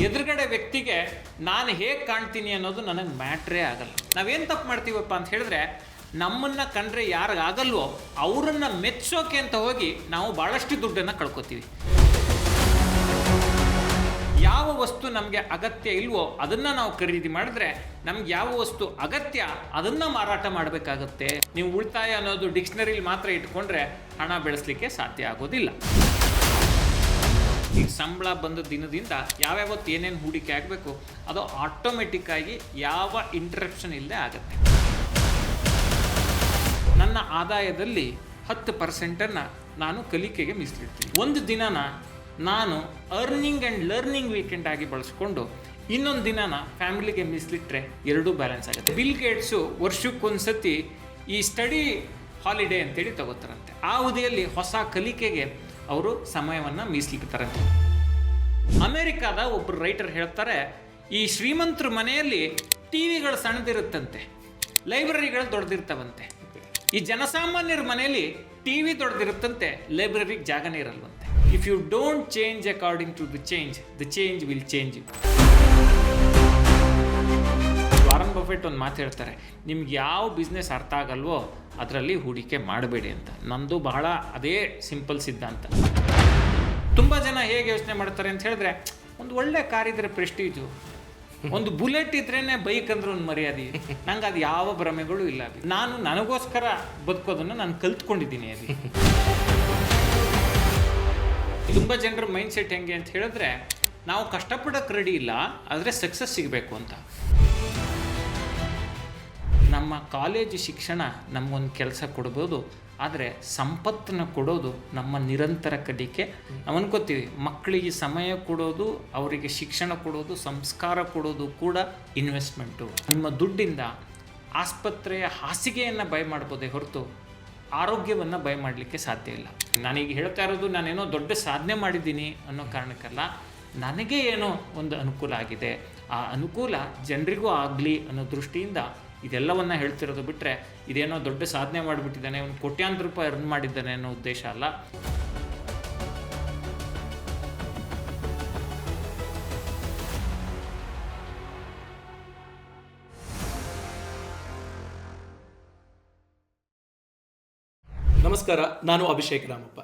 ಎದುರುಗಡೆ ವ್ಯಕ್ತಿಗೆ ನಾನು ಹೇಗೆ ಕಾಣ್ತೀನಿ ಅನ್ನೋದು ನನಗೆ ಮ್ಯಾಟ್ರೇ ಆಗಲ್ಲ. ನಾವೇನು ತಪ್ಪು ಮಾಡ್ತೀವಪ್ಪ ಅಂತ ಹೇಳಿದ್ರೆ, ನಮ್ಮನ್ನು ಕಂಡ್ರೆ ಯಾರಿಗಾಗಲ್ವೋ ಅವರನ್ನು ಮೆಚ್ಚೋಕೆ ಅಂತ ಹೋಗಿ ನಾವು ಭಾಳಷ್ಟು ದುಡ್ಡನ್ನು ಕಳ್ಕೊತೀವಿ. ಯಾವ ವಸ್ತು ನಮಗೆ ಅಗತ್ಯ ಇಲ್ವೋ ಅದನ್ನು ನಾವು ಖರೀದಿ ಮಾಡಿದ್ರೆ, ನಮ್ಗೆ ಯಾವ ವಸ್ತು ಅಗತ್ಯ ಅದನ್ನು ಮಾರಾಟ ಮಾಡಬೇಕಾಗತ್ತೆ. ನೀವು ಉಳಿತಾಯ ಅನ್ನೋದು ಡಿಕ್ಷನರಿಲಿ ಮಾತ್ರ ಇಟ್ಕೊಂಡ್ರೆ ಹಣ ಬೆಳೆಸಲಿಕ್ಕೆ ಸಾಧ್ಯ ಆಗೋದಿಲ್ಲ. ಈಗ ಸಂಬಳ ಬಂದ ದಿನದಿಂದ ಯಾವ್ಯಾವತ್ತು ಏನೇನು ಹೂಡಿಕೆ ಆಗಬೇಕು ಅದು ಆಟೋಮೆಟಿಕ್ಕಾಗಿ ಯಾವ ಇಂಟರಪ್ಷನ್ ಇಲ್ಲದೆ ಆಗುತ್ತೆ. ನನ್ನ ಆದಾಯದಲ್ಲಿ 10% ನಾನು ಕಲಿಕೆಗೆ ಮೀಸಲಿಡ್ತೀನಿ. ಒಂದು ದಿನನ ನಾನು ಅರ್ನಿಂಗ್ ಆ್ಯಂಡ್ ಲರ್ನಿಂಗ್ ವೀಕೆಂಡ್ ಆಗಿ ಬಳಸ್ಕೊಂಡು ಇನ್ನೊಂದು ದಿನನ ಫ್ಯಾಮಿಲಿಗೆ ಮೀಸಲಿಟ್ರೆ ಎರಡೂ ಬ್ಯಾಲೆನ್ಸ್ ಆಗುತ್ತೆ. ಬಿಲ್ ಗೇಟ್ಸು ವರ್ಷಕ್ಕೊಂದ್ಸತಿ ಈ ಸ್ಟಡಿ ಹಾಲಿಡೇ ಅಂತೇಳಿ ತಗೋತಾರಂತೆ. ಆ ಅವಧಿಯಲ್ಲಿ ಹೊಸ ಕಲಿಕೆಗೆ ಅವರು ಸಮಯವನ್ನು ಮೀಸಲಿಡ್ತಾರಂತೆ. ಅಮೇರಿಕಾದ ಒಬ್ಬರು ರೈಟರ್ ಹೇಳ್ತಾರೆ, ಈ ಶ್ರೀಮಂತರ ಮನೆಯಲ್ಲಿ ಟಿವಿಗಳು ಸಣ್ಣದಿರುತ್ತಂತೆ, ಲೈಬ್ರರಿಗಳು ದೊಡ್ಡದಿರ್ತಾವಂತೆ. ಈ ಜನಸಾಮಾನ್ಯರ ಮನೆಯಲ್ಲಿ ಟಿವಿ ದೊಡ್ಡದಿರುತ್ತಂತೆ, ಲೈಬ್ರರಿಗೆ ಜಾಗನೇ ಇರಲ್ವಂತೆ. If you don't change according to the change will change you. Warren Buffett ಒಂದು ಮಾತು ಹೇಳ್ತಾರೆ, ನಿಮ್ಗೆ ಯಾವ ಬಿಸ್ನೆಸ್ ಅರ್ಥ ಆಗಲ್ವೋ ಅದರಲ್ಲಿ ಹೂಡಿಕೆ ಮಾಡಬೇಡಿ ಅಂತ. ನಂದು ಬಹಳ ಅದೇ ಸಿಂಪಲ್ ಸಿದ್ಧಾಂತ. ತುಂಬ ಜನ ಹೇಗೆ ಯೋಚನೆ ಮಾಡ್ತಾರೆ ಅಂತ ಹೇಳಿದ್ರೆ, ಒಂದು ಒಳ್ಳೆ ಕಾರ್ ಇದ್ರೆ ಪ್ರೆಸ್ಟೀಜು, ಒಂದು ಬುಲೆಟ್ ಇದ್ರೇ ಬೈಕ್ ಅಂದ್ರೆ ಒಂದು ಮರ್ಯಾದೆ. ನಂಗೆ ಅದು ಯಾವ ಭ್ರಮೆಗಳು ಇಲ್ಲ. ನಾನು ನನಗೋಸ್ಕರ ಬದುಕೋದನ್ನು ನಾನು ಕಲ್ತ್ಕೊಂಡಿದ್ದೀನಿ. ಅದು ತುಂಬ ಜನರ ಮೈಂಡ್ ಸೆಟ್ ಹೆಂಗೆ ಅಂತ ಹೇಳಿದ್ರೆ, ನಾವು ಕಷ್ಟಪಡೋಕ್ಕೆ ರೆಡಿ ಇಲ್ಲ, ಆದರೆ ಸಕ್ಸಸ್ ಸಿಗಬೇಕು ಅಂತ. ನಮ್ಮ ಕಾಲೇಜು ಶಿಕ್ಷಣ ನಮಗೊಂದು ಕೆಲಸ ಕೊಡ್ಬೋದು, ಆದರೆ ಸಂಪತ್ತನ್ನು ಕೊಡೋದು ನಮ್ಮ ನಿರಂತರ ಕಲಿಕೆ. ನಾವು ಅನ್ಕೋತೀವಿ ಮಕ್ಕಳಿಗೆ ಸಮಯ ಕೊಡೋದು, ಅವರಿಗೆ ಶಿಕ್ಷಣ ಕೊಡೋದು, ಸಂಸ್ಕಾರ ಕೊಡೋದು ಕೂಡ ಇನ್ವೆಸ್ಟ್ಮೆಂಟು. ನಿಮ್ಮ ದುಡ್ಡಿಂದ ಆಸ್ಪತ್ರೆಯ ಹಾಸಿಗೆಯನ್ನು ಬೈ ಮಾಡ್ಬೋದೇ ಹೊರತು ಆರೋಗ್ಯವನ್ನು ಬೈ ಮಾಡಲಿಕ್ಕೆ ಸಾಧ್ಯ ಇಲ್ಲ. ನಾನೀಗ ಹೇಳ್ತಾ ಇರೋದು ನಾನೇನೋ ದೊಡ್ಡ ಸಾಧನೆ ಮಾಡಿದ್ದೀನಿ ಅನ್ನೋ ಕಾರಣಕ್ಕಲ್ಲ, ನನಗೆ ಏನೋ ಒಂದು ಅನುಕೂಲ ಆಗಿದೆ, ಆ ಅನುಕೂಲ ಜನರಿಗೂ ಆಗಲಿ ಅನ್ನೋ ದೃಷ್ಟಿಯಿಂದ ಇದೆಲ್ಲವನ್ನ ಹೇಳ್ತಿರೋದು. ಬಿಟ್ಟರೆ ಇದೇನೋ ದೊಡ್ಡ ಸಾಧನೆ ಮಾಡಿಬಿಟ್ಟಿದ್ದಾನೆ, ಒಂದು ಕೋಟ್ಯಾಂತರ ರೂಪಾಯಿ ಅರ್ನ್ ಮಾಡಿದ್ದಾನೆ ಅನ್ನೋ ಉದ್ದೇಶ ಅಲ್ಲ. ನಮಸ್ಕಾರ, ನಾನು ಅಭಿಷೇಕ್ ರಾಮಪ್ಪ.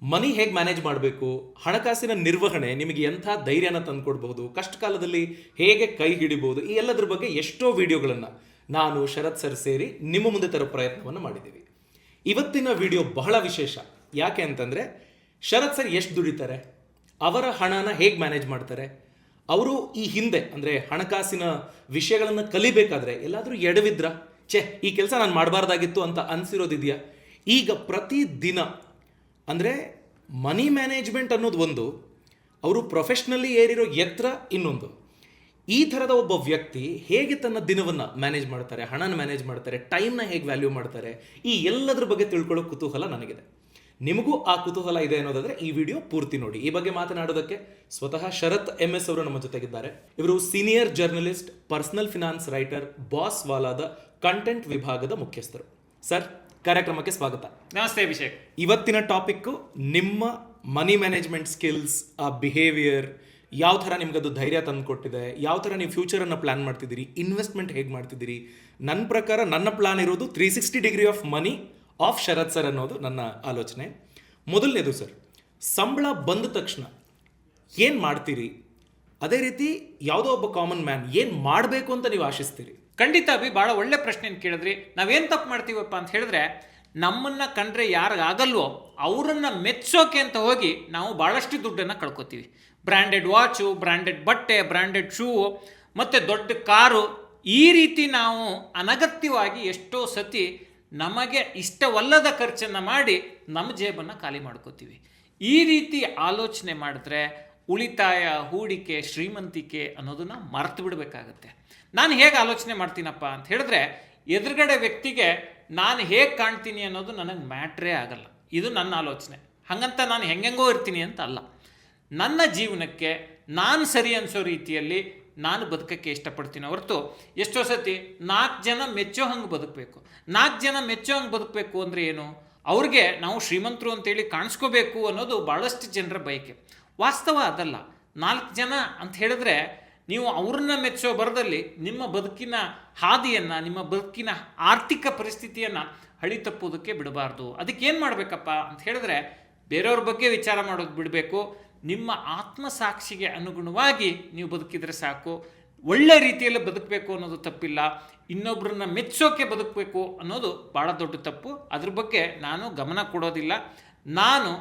ಮನಿ ಹೇಗೆ ಮ್ಯಾನೇಜ್ ಮಾಡಬೇಕು, ಹಣಕಾಸಿನ ನಿರ್ವಹಣೆ ನಿಮಗೆ ಎಂಥ ಧೈರ್ಯನ ತಂದುಕೊಡ್ಬಹುದು, ಕಷ್ಟ ಕಾಲದಲ್ಲಿ ಹೇಗೆ ಕೈ ಹಿಡಿಬಹುದು, ಈ ಎಲ್ಲದ್ರ ಬಗ್ಗೆ ಎಷ್ಟೋ ವಿಡಿಯೋಗಳನ್ನು ನಾನು ಶರತ್ ಸರ್ ಸೇರಿ ನಿಮ್ಮ ಮುಂದೆ ತರೋ ಪ್ರಯತ್ನವನ್ನು ಮಾಡಿದ್ದೀವಿ. ಇವತ್ತಿನ ವಿಡಿಯೋ ಬಹಳ ವಿಶೇಷ. ಯಾಕೆ ಅಂತಂದರೆ, ಶರತ್ ಸರ್ ಎಷ್ಟು ದುಡಿತಾರೆ, ಅವರ ಹಣನ ಹೇಗೆ ಮ್ಯಾನೇಜ್ ಮಾಡ್ತಾರೆ, ಅವರು ಈ ಹಿಂದೆ ಅಂದರೆ ಹಣಕಾಸಿನ ವಿಷಯಗಳನ್ನು ಕಲಿಬೇಕಾದ್ರೆ ಎಲ್ಲಾದರೂ ಎಡವಿದ್ರ, ಈ ಕೆಲಸ ನಾನು ಮಾಡಬಾರ್ದಾಗಿತ್ತು ಅಂತ ಅನಿಸಿರೋದಿದೆಯಾ, ಈಗ ಪ್ರತಿದಿನ ಅಂದರೆ ಮನಿ ಮ್ಯಾನೇಜ್ಮೆಂಟ್ ಅನ್ನೋದು ಒಂದು, ಅವರು ಪ್ರೊಫೆಷ್ನಲಿ ಏರಿರೋ ಎತ್ತರ ಇನ್ನೊಂದು. ಈ ಥರದ ಒಬ್ಬ ವ್ಯಕ್ತಿ ಹೇಗೆ ತನ್ನ ದಿನವನ್ನು ಮ್ಯಾನೇಜ್ ಮಾಡ್ತಾರೆ, ಹಣನ ಮ್ಯಾನೇಜ್ ಮಾಡ್ತಾರೆ, ಟೈಮ್ನ ಹೇಗೆ ವ್ಯಾಲ್ಯೂ ಮಾಡ್ತಾರೆ, ಈ ಎಲ್ಲದ್ರ ಬಗ್ಗೆ ತಿಳ್ಕೊಳ್ಳೋ ಕುತೂಹಲ ನನಗಿದೆ. ನಿಮಗೂ ಆ ಕುತೂಹಲ ಇದೆ ಅನ್ನೋದಾದರೆ ಈ ವಿಡಿಯೋ ಪೂರ್ತಿ ನೋಡಿ. ಈ ಬಗ್ಗೆ ಮಾತನಾಡೋದಕ್ಕೆ ಸ್ವತಃ ಶರತ್ MS ಅವರು ನಮ್ಮ ಜೊತೆಗಿದ್ದಾರೆ. ಇವರು senior journalist, personal finance writer, ಬಾಸ್ ವಾಲಾದ ಕಂಟೆಂಟ್ ವಿಭಾಗದ ಮುಖ್ಯಸ್ಥರು. ಸರ್, ಕಾರ್ಯಕ್ರಮಕ್ಕೆ ಸ್ವಾಗತ. ನಮಸ್ತೆ ಅಭಿಷೇಕ್. ಇವತ್ತಿನ ಟಾಪಿಕ್ಕು ನಿಮ್ಮ ಮನಿ ಮ್ಯಾನೇಜ್ಮೆಂಟ್ ಸ್ಕಿಲ್ಸ್, ಆ ಬಿಹೇವಿಯರ್ ಯಾವ ಥರ ನಿಮ್ಗದು ಧೈರ್ಯ ತಂದು ಕೊಟ್ಟಿದೆ, ಯಾವ ಥರ ನೀವು ಫ್ಯೂಚರನ್ನು ಪ್ಲ್ಯಾನ್ ಮಾಡ್ತಿದ್ದೀರಿ, ಇನ್ವೆಸ್ಟ್ಮೆಂಟ್ ಹೇಗೆ ಮಾಡ್ತಿದ್ದೀರಿ. ನನ್ನ ಪ್ರಕಾರ ನನ್ನ ಪ್ಲಾನ್ ಇರೋದು 360 degree of money of Sharath sir ಅನ್ನೋದು ನನ್ನ ಆಲೋಚನೆ. ಮೊದಲನೇದು ಸರ್, ಸಂಬಳ ಬಂದ ತಕ್ಷಣ ಏನು ಮಾಡ್ತೀರಿ, ಅದೇ ರೀತಿ ಯಾವುದೋ ಒಬ್ಬ ಕಾಮನ್ ಮ್ಯಾನ್ ಏನು ಮಾಡಬೇಕು ಅಂತ ನೀವು ಆಶಿಸ್ತೀರಿ? ಖಂಡಿತ ಭಾಳ ಒಳ್ಳೆ ಪ್ರಶ್ನೆಯನ್ನು ಕೇಳಿದ್ರಿ. ನಾವೇನು ತಪ್ಪು ಮಾಡ್ತೀವಪ್ಪ ಅಂತ ಹೇಳಿದ್ರೆ, ನಮ್ಮನ್ನು ಕಂಡ್ರೆ ಯಾರಿಗಾಗಲ್ವೋ ಅವರನ್ನು ಮೆಚ್ಚೋಕೆ ಅಂತ ಹೋಗಿ ನಾವು ಭಾಳಷ್ಟು ದುಡ್ಡನ್ನು ಕಳ್ಕೊತೀವಿ. ಬ್ರ್ಯಾಂಡೆಡ್ ವಾಚು, ಬ್ರ್ಯಾಂಡೆಡ್ ಬಟ್ಟೆ, ಬ್ರ್ಯಾಂಡೆಡ್ ಶೂ ಮತ್ತು ದೊಡ್ಡ ಕಾರು, ಈ ರೀತಿ ನಾವು ಅನಗತ್ಯವಾಗಿ ಎಷ್ಟೋ ಸತಿ ನಮಗೆ ಇಷ್ಟವಲ್ಲದ ಖರ್ಚನ್ನು ಮಾಡಿ ನಮ್ಮ ಜೇಬನ್ನು ಖಾಲಿ ಮಾಡ್ಕೋತೀವಿ. ಈ ರೀತಿ ಆಲೋಚನೆ ಮಾಡಿದ್ರೆ ಉಳಿತಾಯ, ಹೂಡಿಕೆ, ಶ್ರೀಮಂತಿಕೆ ಅನ್ನೋದನ್ನು ಮರೆತು ಬಿಡಬೇಕಾಗತ್ತೆ. ನಾನು ಹೇಗೆ ಆಲೋಚನೆ ಮಾಡ್ತೀನಪ್ಪ ಅಂತ ಹೇಳಿದ್ರೆ, ಎದುರುಗಡೆ ವ್ಯಕ್ತಿಗೆ ನಾನು ಹೇಗೆ ಕಾಣ್ತೀನಿ ಅನ್ನೋದು ನನಗೆ ಮ್ಯಾಟ್ರೇ ಆಗಲ್ಲ. ಇದು ನನ್ನ ಆಲೋಚನೆ. ಹಾಗಂತ ನಾನು ಹೆಂಗೆಂಗೋ ಇರ್ತೀನಿ ಅಂತ ಅಲ್ಲ. ನನ್ನ ಜೀವನಕ್ಕೆ ನಾನು ಸರಿ ಅನಿಸೋ ರೀತಿಯಲ್ಲಿ ನಾನು ಬದುಕಕ್ಕೆ ಇಷ್ಟಪಡ್ತೀನಿ ಹೊರತು, ಎಷ್ಟೋ ಸತಿ 4 ಜನ ಮೆಚ್ಚೋ ಹಂಗೆ ಬದುಕಬೇಕು. 4 ಜನ ಮೆಚ್ಚೋ ಹಂಗೆ ಬದುಕಬೇಕು ಅಂದರೆ ಏನು, ಅವ್ರಿಗೆ ನಾವು ಶ್ರೀಮಂತರು ಅಂತೇಳಿ ಕಾಣಿಸ್ಕೋಬೇಕು ಅನ್ನೋದು ಭಾಳಷ್ಟು ಜನರ ಬಯಕೆ. ವಾಸ್ತವ ಅದಲ್ಲ. 4 ಜನ ಅಂತ ಹೇಳಿದ್ರೆ ನೀವು ಅವ್ರನ್ನ ಮೆಚ್ಚೋ ಬರದಲ್ಲಿ ನಿಮ್ಮ ಬದುಕಿನ ಹಾದಿಯನ್ನು, ನಿಮ್ಮ ಬದುಕಿನ ಆರ್ಥಿಕ ಪರಿಸ್ಥಿತಿಯನ್ನು ಹಳಿ ತಪ್ಪೋದಕ್ಕೆ ಬಿಡಬಾರ್ದು. ಅದಕ್ಕೆ ಏನು ಮಾಡಬೇಕಪ್ಪ ಅಂತ ಹೇಳಿದ್ರೆ ಬೇರೆಯವ್ರ ಬಗ್ಗೆ ವಿಚಾರ ಮಾಡೋದು ಬಿಡಬೇಕು. ನಿಮ್ಮ ಆತ್ಮಸಾಕ್ಷಿಗೆ ಅನುಗುಣವಾಗಿ ನೀವು ಬದುಕಿದರೆ ಸಾಕು. ಒಳ್ಳೆ ರೀತಿಯಲ್ಲಿ ಬದುಕಬೇಕು ಅನ್ನೋದು ತಪ್ಪಿಲ್ಲ. ಇನ್ನೊಬ್ಬರನ್ನ ಮೆಚ್ಚೋಕೆ ಬದುಕಬೇಕು ಅನ್ನೋದು ಭಾಳ ದೊಡ್ಡ ತಪ್ಪು. ಅದ್ರ ಬಗ್ಗೆ ನಾನು ಗಮನ ಕೊಡೋದಿಲ್ಲ. ನಾನು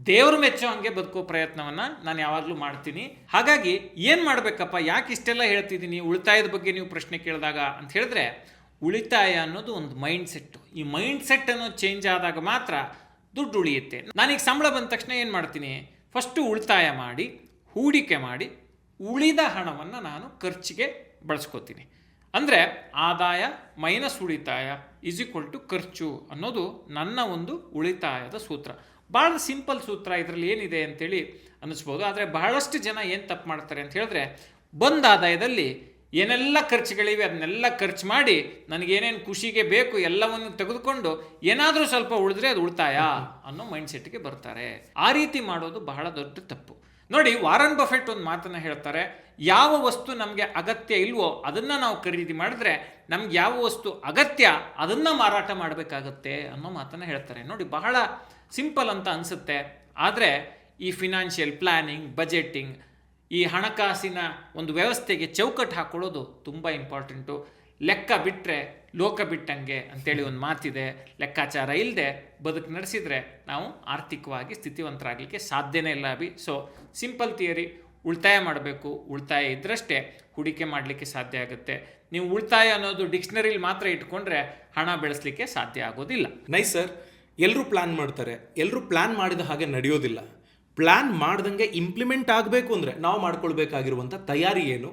ದೇವರು ಮೆಚ್ಚೋ ಹಾಗೆ ಬದುಕೋ ಪ್ರಯತ್ನವನ್ನು ನಾನು ಯಾವಾಗಲೂ ಮಾಡ್ತೀನಿ. ಹಾಗಾಗಿ ಏನು ಮಾಡಬೇಕಪ್ಪ, ಯಾಕೆ ಇಷ್ಟೆಲ್ಲ ಹೇಳ್ತಿದ್ದೀನಿ ಉಳಿತಾಯದ ಬಗ್ಗೆ ನೀವು ಪ್ರಶ್ನೆ ಕೇಳಿದಾಗ ಅಂತ ಹೇಳಿದ್ರೆ, ಉಳಿತಾಯ ಅನ್ನೋದು ಒಂದು ಮೈಂಡ್ ಸೆಟ್ಟು. ಈ ಮೈಂಡ್ ಸೆಟ್ ಅನ್ನೋದು ಚೇಂಜ್ ಆದಾಗ ಮಾತ್ರ ದುಡ್ಡು ಉಳಿಯುತ್ತೆ. ನಾನೀಗ ಸಂಬಳ ಬಂದ ತಕ್ಷಣ ಏನು ಮಾಡ್ತೀನಿ, ಫಸ್ಟು ಉಳಿತಾಯ ಮಾಡಿ, ಹೂಡಿಕೆ ಮಾಡಿ, ಉಳಿದ ಹಣವನ್ನು ನಾನು ಖರ್ಚಿಗೆ ಬಳಸ್ಕೋತೀನಿ. ಅಂದರೆ ಆದಾಯ ಮೈನಸ್ ಉಳಿತಾಯ = ಖರ್ಚು ಅನ್ನೋದು ನನ್ನ ಒಂದು ಉಳಿತಾಯದ ಸೂತ್ರ. ಭಾಳ ಸಿಂಪಲ್ ಸೂತ್ರ. ಇದರಲ್ಲಿ ಏನಿದೆ ಅಂತೇಳಿ ಅನ್ನಿಸ್ಬೋದು. ಆದರೆ ಬಹಳಷ್ಟು ಜನ ಏನು ತಪ್ಪು ಮಾಡ್ತಾರೆ ಅಂತ ಹೇಳಿದ್ರೆ, ಬಂದ ಆದಾಯದಲ್ಲಿ ಏನೆಲ್ಲ ಖರ್ಚುಗಳಿವೆ ಅದನ್ನೆಲ್ಲ ಖರ್ಚು ಮಾಡಿ ನನಗೇನೇನು ಖುಷಿಗೆ ಬೇಕು ಎಲ್ಲವನ್ನು ತೆಗೆದುಕೊಂಡು ಏನಾದರೂ ಸ್ವಲ್ಪ ಉಳಿದ್ರೆ ಅದು ಉಳಿತಾಯ ಅನ್ನೋ ಮೈಂಡ್ಸೆಟ್ಗೆ ಬರ್ತಾರೆ. ಆ ರೀತಿ ಮಾಡೋದು ಬಹಳ ದೊಡ್ಡ ತಪ್ಪು. ನೋಡಿ, ವಾರನ್ ಬಫೆಟ್ ಒಂದು ಮಾತನ್ನು ಹೇಳ್ತಾರೆ, ಯಾವ ವಸ್ತು ನಮಗೆ ಅಗತ್ಯ ಇಲ್ವೋ ಅದನ್ನು ನಾವು ಖರೀದಿ ಮಾಡಿದ್ರೆ ನಮ್ಗೆ ಯಾವ ವಸ್ತು ಅಗತ್ಯ ಅದನ್ನು ಮಾರಾಟ ಮಾಡಬೇಕಾಗತ್ತೆ ಅನ್ನೋ ಮಾತನ್ನು ಹೇಳ್ತಾರೆ. ನೋಡಿ, ಬಹಳ ಸಿಂಪಲ್ ಅಂತ ಅನಿಸುತ್ತೆ. ಆದರೆ ಈ ಫಿನಾನ್ಷಿಯಲ್ ಪ್ಲ್ಯಾನಿಂಗ್, ಬಜೆಟಿಂಗ್, ಈ ಹಣಕಾಸಿನ ಒಂದು ವ್ಯವಸ್ಥೆಗೆ ಚೌಕಟ್ಟು ಹಾಕೊಳ್ಳೋದು ತುಂಬ ಇಂಪಾರ್ಟೆಂಟು. ಲೆಕ್ಕ ಬಿಟ್ಟರೆ ಲೋಕ ಬಿಟ್ಟಂಗೆ ಅಂತೇಳಿ ಒಂದು ಮಾತಿದೆ. ಲೆಕ್ಕಾಚಾರ ಇಲ್ಲದೆ ಬದುಕು ನಡೆಸಿದರೆ ನಾವು ಆರ್ಥಿಕವಾಗಿ ಸ್ಥಿತಿವಂತರಾಗಲಿಕ್ಕೆ ಸಾಧ್ಯನೇ ಇಲ್ಲ ಸೊ ಸಿಂಪಲ್ ಥಿಯರಿ, ಉಳಿತಾಯ ಮಾಡಬೇಕು. ಉಳಿತಾಯ ಇದ್ದರಷ್ಟೇ ಹೂಡಿಕೆ ಮಾಡಲಿಕ್ಕೆ ಸಾಧ್ಯ ಆಗುತ್ತೆ. ನೀವು ಉಳಿತಾಯ ಅನ್ನೋದು ಡಿಕ್ಷನರಿಲಿ ಮಾತ್ರ ಇಟ್ಕೊಂಡ್ರೆ ಹಣ ಬೆಳೆಸಲಿಕ್ಕೆ ಸಾಧ್ಯ ಆಗೋದಿಲ್ಲ. Nice sir. ಎಲ್ಲರೂ ಪ್ಲ್ಯಾನ್ ಮಾಡ್ತಾರೆ, ಎಲ್ಲರೂ ಪ್ಲ್ಯಾನ್ ಮಾಡಿದ ಹಾಗೆ ನಡೆಯೋದಿಲ್ಲ. ಪ್ಲ್ಯಾನ್ ಮಾಡ್ದಂಗೆ ಇಂಪ್ಲಿಮೆಂಟ್ ಆಗಬೇಕು ಅಂದರೆ ನಾವು ಮಾಡ್ಕೊಳ್ಬೇಕಾಗಿರುವಂಥ ತಯಾರಿ ಏನು?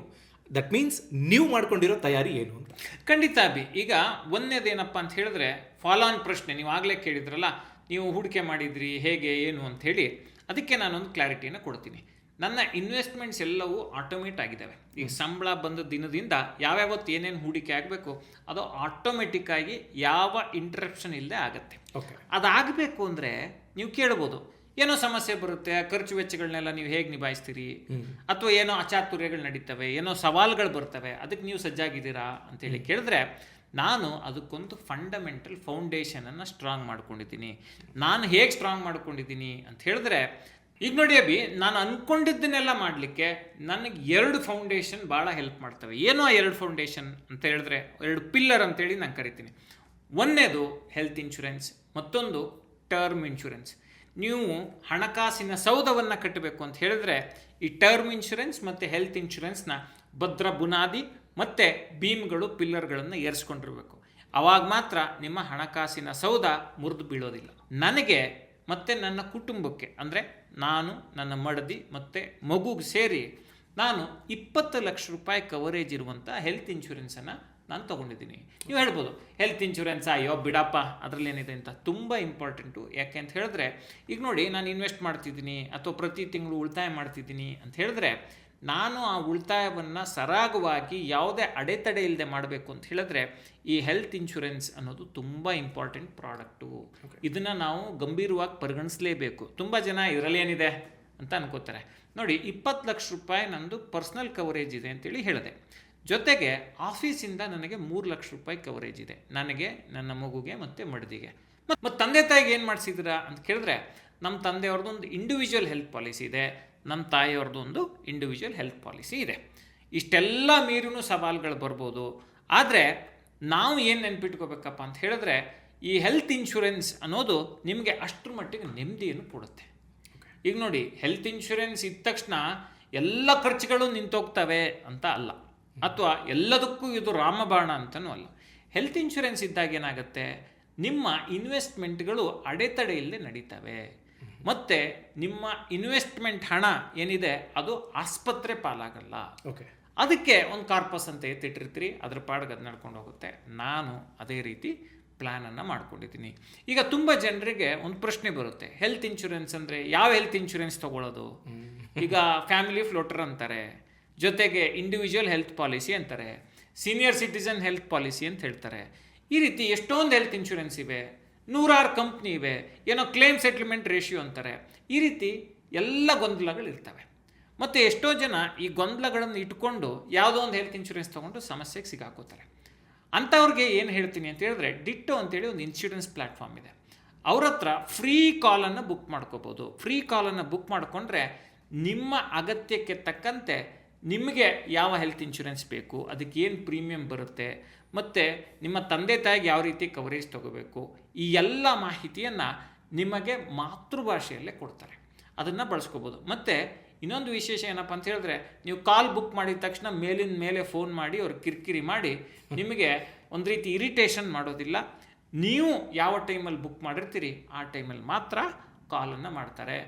ದಟ್ ಮೀನ್ಸ್ ನೀವು ಮಾಡ್ಕೊಂಡಿರೋ ತಯಾರಿ ಏನು ಅಂತ. ಖಂಡಿತ ಅಭಿ. ಈಗ ಒಂದನೇದೇನಪ್ಪ ಅಂತ ಹೇಳಿದ್ರೆ, ಫಾಲೋ ಆನ್ ಪ್ರಶ್ನೆ ನೀವು ಆಗಲೇ ಕೇಳಿದ್ರಲ್ಲ, ನೀವು ಹೂಡಿಕೆ ಮಾಡಿದ್ರಿ ಹೇಗೆ ಏನು ಅಂತ ಹೇಳಿ, ಅದಕ್ಕೆ ನಾನೊಂದು ಕ್ಲಾರಿಟಿಯನ್ನು ಕೊಡ್ತೀನಿ. ನನ್ನ ಇನ್ವೆಸ್ಟ್ಮೆಂಟ್ಸ್ ಎಲ್ಲವೂ ಆಟೋಮೇಟ್ ಆಗಿದ್ದಾವೆ. ಈಗ ಸಂಬಳ ಬಂದ ದಿನದಿಂದ ಯಾವ್ಯಾವತ್ತು ಏನೇನು ಹೂಡಿಕೆ ಆಗಬೇಕು ಅದು ಆಟೋಮೆಟಿಕ್ಕಾಗಿ ಯಾವ ಇಂಟರಪ್ಷನ್ ಇಲ್ಲದೆ ಆಗುತ್ತೆ. ಅದಾಗಬೇಕು ಅಂದರೆ ನೀವು ಕೇಳ್ಬೋದು, ಏನೋ ಸಮಸ್ಯೆ ಬರುತ್ತೆ, ಖರ್ಚು ವೆಚ್ಚಗಳನ್ನೆಲ್ಲ ನೀವು ಹೇಗೆ ನಿಭಾಯಿಸ್ತೀರಿ, ಅಥವಾ ಏನೋ ಅಚಾತುರ್ಯಗಳು ನಡೀತವೆ, ಏನೋ ಸವಾಲುಗಳು ಬರ್ತವೆ, ಅದಕ್ಕೆ ನೀವು ಸಜ್ಜಾಗಿದ್ದೀರಾ ಅಂತೇಳಿ ಕೇಳಿದ್ರೆ, ನಾನು ಅದಕ್ಕೊಂದು ಫಂಡಮೆಂಟಲ್ ಫೌಂಡೇಶನನ್ನು ಸ್ಟ್ರಾಂಗ್ ಮಾಡ್ಕೊಂಡಿದ್ದೀನಿ. ನಾನು ಹೇಗೆ ಸ್ಟ್ರಾಂಗ್ ಮಾಡ್ಕೊಂಡಿದ್ದೀನಿ ಅಂತ ಹೇಳಿದ್ರೆ, ಈಗ ನೋಡಿ ಅಭಿ, ನಾನು ಅಂದ್ಕೊಂಡಿದ್ದನ್ನೆಲ್ಲ ಮಾಡಲಿಕ್ಕೆ ನನಗೆ 2 ಫೌಂಡೇಶನ್ ಭಾಳ ಹೆಲ್ಪ್ ಮಾಡ್ತವೆ. ಏನೋ ಆ 2 ಫೌಂಡೇಶನ್ ಅಂತ ಹೇಳಿದ್ರೆ 2 ಪಿಲ್ಲರ್ ಅಂತೇಳಿ ನಾನು ಕರಿತೀನಿ. ಒಂದನೇದು ಹೆಲ್ತ್ ಇನ್ಶೂರೆನ್ಸ್, ಮತ್ತೊಂದು ಟರ್ಮ್ ಇನ್ಶೂರೆನ್ಸ್. ನೀವು ಹಣಕಾಸಿನ ಸೌಧವನ್ನು ಕಟ್ಟಬೇಕು ಅಂತ ಹೇಳಿದ್ರೆ ಈ ಟರ್ಮ್ ಇನ್ಶೂರೆನ್ಸ್ ಮತ್ತು ಹೆಲ್ತ್ ಇನ್ಶೂರೆನ್ಸ್ನ ಭದ್ರ ಬುನಾದಿ ಮತ್ತು ಬೀಮ್ಗಳು, ಪಿಲ್ಲರ್ಗಳನ್ನು ಏರಿಸ್ಕೊಂಡಿರಬೇಕು. ಆವಾಗ ಮಾತ್ರ ನಿಮ್ಮ ಹಣಕಾಸಿನ ಸೌಧ ಮುರಿದು ಬೀಳೋದಿಲ್ಲ. ನನಗೆ ಮತ್ತು ನನ್ನ ಕುಟುಂಬಕ್ಕೆ, ಅಂದರೆ ನಾನು, ನನ್ನ ಮಡದಿ ಮತ್ತು ಮಗುಗೆ ಸೇರಿ ನಾನು 20 ಲಕ್ಷ ರೂಪಾಯಿ ಕವರೇಜ್ ಇರುವಂಥ ಹೆಲ್ತ್ ಇನ್ಶೂರೆನ್ಸನ್ನು ನಾನು ತೊಗೊಂಡಿದ್ದೀನಿ. ನೀವು ಹೇಳ್ಬೋದು, ಹೆಲ್ತ್ ಇನ್ಶೂರೆನ್ಸ್ ಅಯ್ಯೋ ಬಿಡಪ್ಪ ಅದರಲ್ಲೇನಿದೆ ಅಂತ. ತುಂಬ ಇಂಪಾರ್ಟೆಂಟು. ಯಾಕೆ ಅಂತ ಹೇಳಿದ್ರೆ, ಈಗ ನೋಡಿ, ನಾನು ಇನ್ವೆಸ್ಟ್ ಮಾಡ್ತಿದ್ದೀನಿ ಅಥವಾ ಪ್ರತಿ ತಿಂಗಳು ಉಳಿತಾಯ ಮಾಡ್ತಿದ್ದೀನಿ ಅಂತ ಹೇಳಿದ್ರೆ, ನಾನು ಆ ಉಳಿತಾಯವನ್ನು ಸರಾಗವಾಗಿ ಯಾವುದೇ ಅಡೆತಡೆ ಇಲ್ಲದೆ ಮಾಡಬೇಕು ಅಂತ ಹೇಳಿದ್ರೆ ಈ ಹೆಲ್ತ್ ಇನ್ಶೂರೆನ್ಸ್ ಅನ್ನೋದು ತುಂಬ ಇಂಪಾರ್ಟೆಂಟ್ ಪ್ರಾಡಕ್ಟು. ಇದನ್ನು ನಾವು ಗಂಭೀರವಾಗಿ ಪರಿಗಣಿಸಲೇಬೇಕು. ತುಂಬ ಜನ ಇದರಲ್ಲೇನಿದೆ ಅಂತ ಅನ್ಕೋತಾರೆ. ನೋಡಿ, 20 ಲಕ್ಷ ರೂಪಾಯಿ ನಂದು ಪರ್ಸ್ನಲ್ ಕವರೇಜ್ ಇದೆ ಅಂತೇಳಿ ಹೇಳಿದೆ. ಜೊತೆಗೆ ಆಫೀಸಿಂದ ನನಗೆ 3 ಲಕ್ಷ ರೂಪಾಯಿ ಕವರೇಜ್ ಇದೆ, ನನಗೆ, ನನ್ನ ಮಗುಗೆ ಮತ್ತು ಮಡದಿಗೆ. ಮತ್ತು ತಂದೆ ತಾಯಿಗೆ ಏನು ಮಾಡಿಸಿದ್ದೀರಾ ಅಂತ ಕೇಳಿದ್ರೆ, ನಮ್ಮ ತಂದೆಯವ್ರದ್ದೊಂದು ಇಂಡಿವಿಜುವಲ್ ಹೆಲ್ತ್ ಪಾಲಿಸಿ ಇದೆ, ನಮ್ಮ ತಾಯಿಯವ್ರದ್ದೊಂದು ಇಂಡಿವಿಜುವಲ್ ಹೆಲ್ತ್ ಪಾಲಿಸಿ ಇದೆ. ಇಷ್ಟೆಲ್ಲ ಮೀರಿನೂ ಸವಾಲುಗಳು ಬರ್ಬೋದು. ಆದರೆ ನಾವು ಏನು ನೆನ್ಪಿಟ್ಕೋಬೇಕಪ್ಪ ಅಂತ ಹೇಳಿದ್ರೆ, ಈ ಹೆಲ್ತ್ ಇನ್ಶೂರೆನ್ಸ್ ಅನ್ನೋದು ನಿಮಗೆ ಅಷ್ಟರ ಮಟ್ಟಿಗೆ ನೆಮ್ಮದಿಯನ್ನು ಕೊಡುತ್ತೆ. ಈಗ ನೋಡಿ, ಹೆಲ್ತ್ ಇನ್ಶೂರೆನ್ಸ್ ಇದ್ದ ತಕ್ಷಣ ಎಲ್ಲ ಖರ್ಚುಗಳು ನಿಂತೋಗ್ತವೆ ಅಂತ ಅಲ್ಲ, ಅಥವಾ ಎಲ್ಲದಕ್ಕೂ ಇದು ರಾಮಬಾಣ ಅಂತನೂ ಅಲ್ಲ. ಹೆಲ್ತ್ ಇನ್ಶೂರೆನ್ಸ್ ಇದ್ದಾಗ ಏನಾಗುತ್ತೆ, ನಿಮ್ಮ ಇನ್ವೆಸ್ಟ್ಮೆಂಟ್ಗಳು ಅಡೆತಡೆ ಇಲ್ಲದೆ ನಡೀತವೆ. ಮತ್ತು ನಿಮ್ಮ ಇನ್ವೆಸ್ಟ್ಮೆಂಟ್ ಹಣ ಏನಿದೆ ಅದು ಆಸ್ಪತ್ರೆ ಪಾಲಾಗಲ್ಲ. ಅದಕ್ಕೆ ಒಂದು ಕಾರ್ಪಸ್ ಅಂತ ಎತ್ತಿಟ್ಟಿರ್ತೀರಿ, ಅದ್ರ ಪಾಡಿಗೆ ಅದು ನಡ್ಕೊಂಡು ಹೋಗುತ್ತೆ. ನಾನು ಅದೇ ರೀತಿ ಪ್ಲ್ಯಾನನ್ನು ಮಾಡ್ಕೊಂಡಿದ್ದೀನಿ. ಈಗ ತುಂಬ ಜನರಿಗೆ ಒಂದು ಪ್ರಶ್ನೆ ಬರುತ್ತೆ, ಹೆಲ್ತ್ ಇನ್ಶೂರೆನ್ಸ್ ಅಂದರೆ ಯಾವ ಹೆಲ್ತ್ ಇನ್ಶೂರೆನ್ಸ್ ತೊಗೊಳ್ಳೋದು? ಈಗ ಫ್ಯಾಮಿಲಿ ಫ್ಲೋಟರ್ ಅಂತಾರೆ, ಜೊತೆಗೆ ಇಂಡಿವಿಜುವಲ್ ಹೆಲ್ತ್ ಪಾಲಿಸಿ ಅಂತಾರೆ, ಸೀನಿಯರ್ ಸಿಟಿಸನ್ ಹೆಲ್ತ್ ಪಾಲಿಸಿ ಅಂತ ಹೇಳ್ತಾರೆ. ಈ ರೀತಿ ಎಷ್ಟೊಂದು ಹೆಲ್ತ್ ಇನ್ಶೂರೆನ್ಸ್ ಇವೆ, 100 ಕಂಪ್ನಿ ಇವೆ, ಏನೋ ಕ್ಲೇಮ್ ಸೆಟ್ಲ್ಮೆಂಟ್ ರೇಷಿಯೋ ಅಂತಾರೆ. ಈ ರೀತಿ ಎಲ್ಲ ಗೊಂದಲಗಳಿರ್ತವೆ. ಮತ್ತು ಎಷ್ಟೋ ಜನ ಈ ಗೊಂದಲಗಳನ್ನು ಇಟ್ಕೊಂಡು ಯಾವುದೋ ಒಂದು ಹೆಲ್ತ್ ಇನ್ಶೂರೆನ್ಸ್ ತೊಗೊಂಡು ಸಮಸ್ಯೆಗೆ ಸಿಗಾಕೋತಾರೆ. ಅಂಥವ್ರಿಗೆ ಏನು ಹೇಳ್ತೀನಿ ಅಂತ ಹೇಳಿದ್ರೆ, ಡಿಟ್ಟೋ ಅಂತೇಳಿ ಒಂದು ಇನ್ಶೂರೆನ್ಸ್ ಪ್ಲ್ಯಾಟ್ಫಾರ್ಮ್ ಇದೆ. ಅವ್ರ ಹತ್ರ ಫ್ರೀ ಕಾಲನ್ನು ಬುಕ್ ಮಾಡ್ಕೋಬೋದು. ಫ್ರೀ ಕಾಲನ್ನು ಬುಕ್ ಮಾಡಿಕೊಂಡ್ರೆ ನಿಮ್ಮ ಅಗತ್ಯಕ್ಕೆ ತಕ್ಕಂತೆ ನಿಮಗೆ ಯಾವ ಹೆಲ್ತ್ ಇನ್ಶೂರೆನ್ಸ್ ಬೇಕು, ಅದಕ್ಕೆ ಏನು ಪ್ರೀಮಿಯಂ ಬರುತ್ತೆ, ಮತ್ತು ನಿಮ್ಮ ತಂದೆ ತಾಯಿಗೆ ಯಾವ ರೀತಿ ಕವರೇಜ್ ತೊಗೋಬೇಕು, ಈ ಎಲ್ಲ ಮಾಹಿತಿಯನ್ನು ನಿಮಗೆ ಮಾತೃಭಾಷೆಯಲ್ಲೇ ಕೊಡ್ತಾರೆ. ಅದನ್ನು ಬಳಸ್ಕೋಬೋದು. ಮತ್ತು ಇನ್ನೊಂದು ವಿಶೇಷ ಏನಪ್ಪ ಅಂತ ಹೇಳಿದ್ರೆ, ನೀವು ಕಾಲ್ ಬುಕ್ ಮಾಡಿದ ತಕ್ಷಣ ಮೇಲಿನ ಮೇಲೆ ಫೋನ್ ಮಾಡಿ ಅವ್ರು ಕಿರಿಕಿರಿ ಮಾಡಿ ನಿಮಗೆ ಒಂದು ರೀತಿ ಇರಿಟೇಷನ್ ಮಾಡೋದಿಲ್ಲ. ನೀವು ಯಾವ ಟೈಮಲ್ಲಿ ಬುಕ್ ಮಾಡಿರ್ತೀರಿ ಆ ಟೈಮಲ್ಲಿ ಮಾತ್ರ ಕಾಲನ್ನು ಮಾಡ್ತಾರೆ.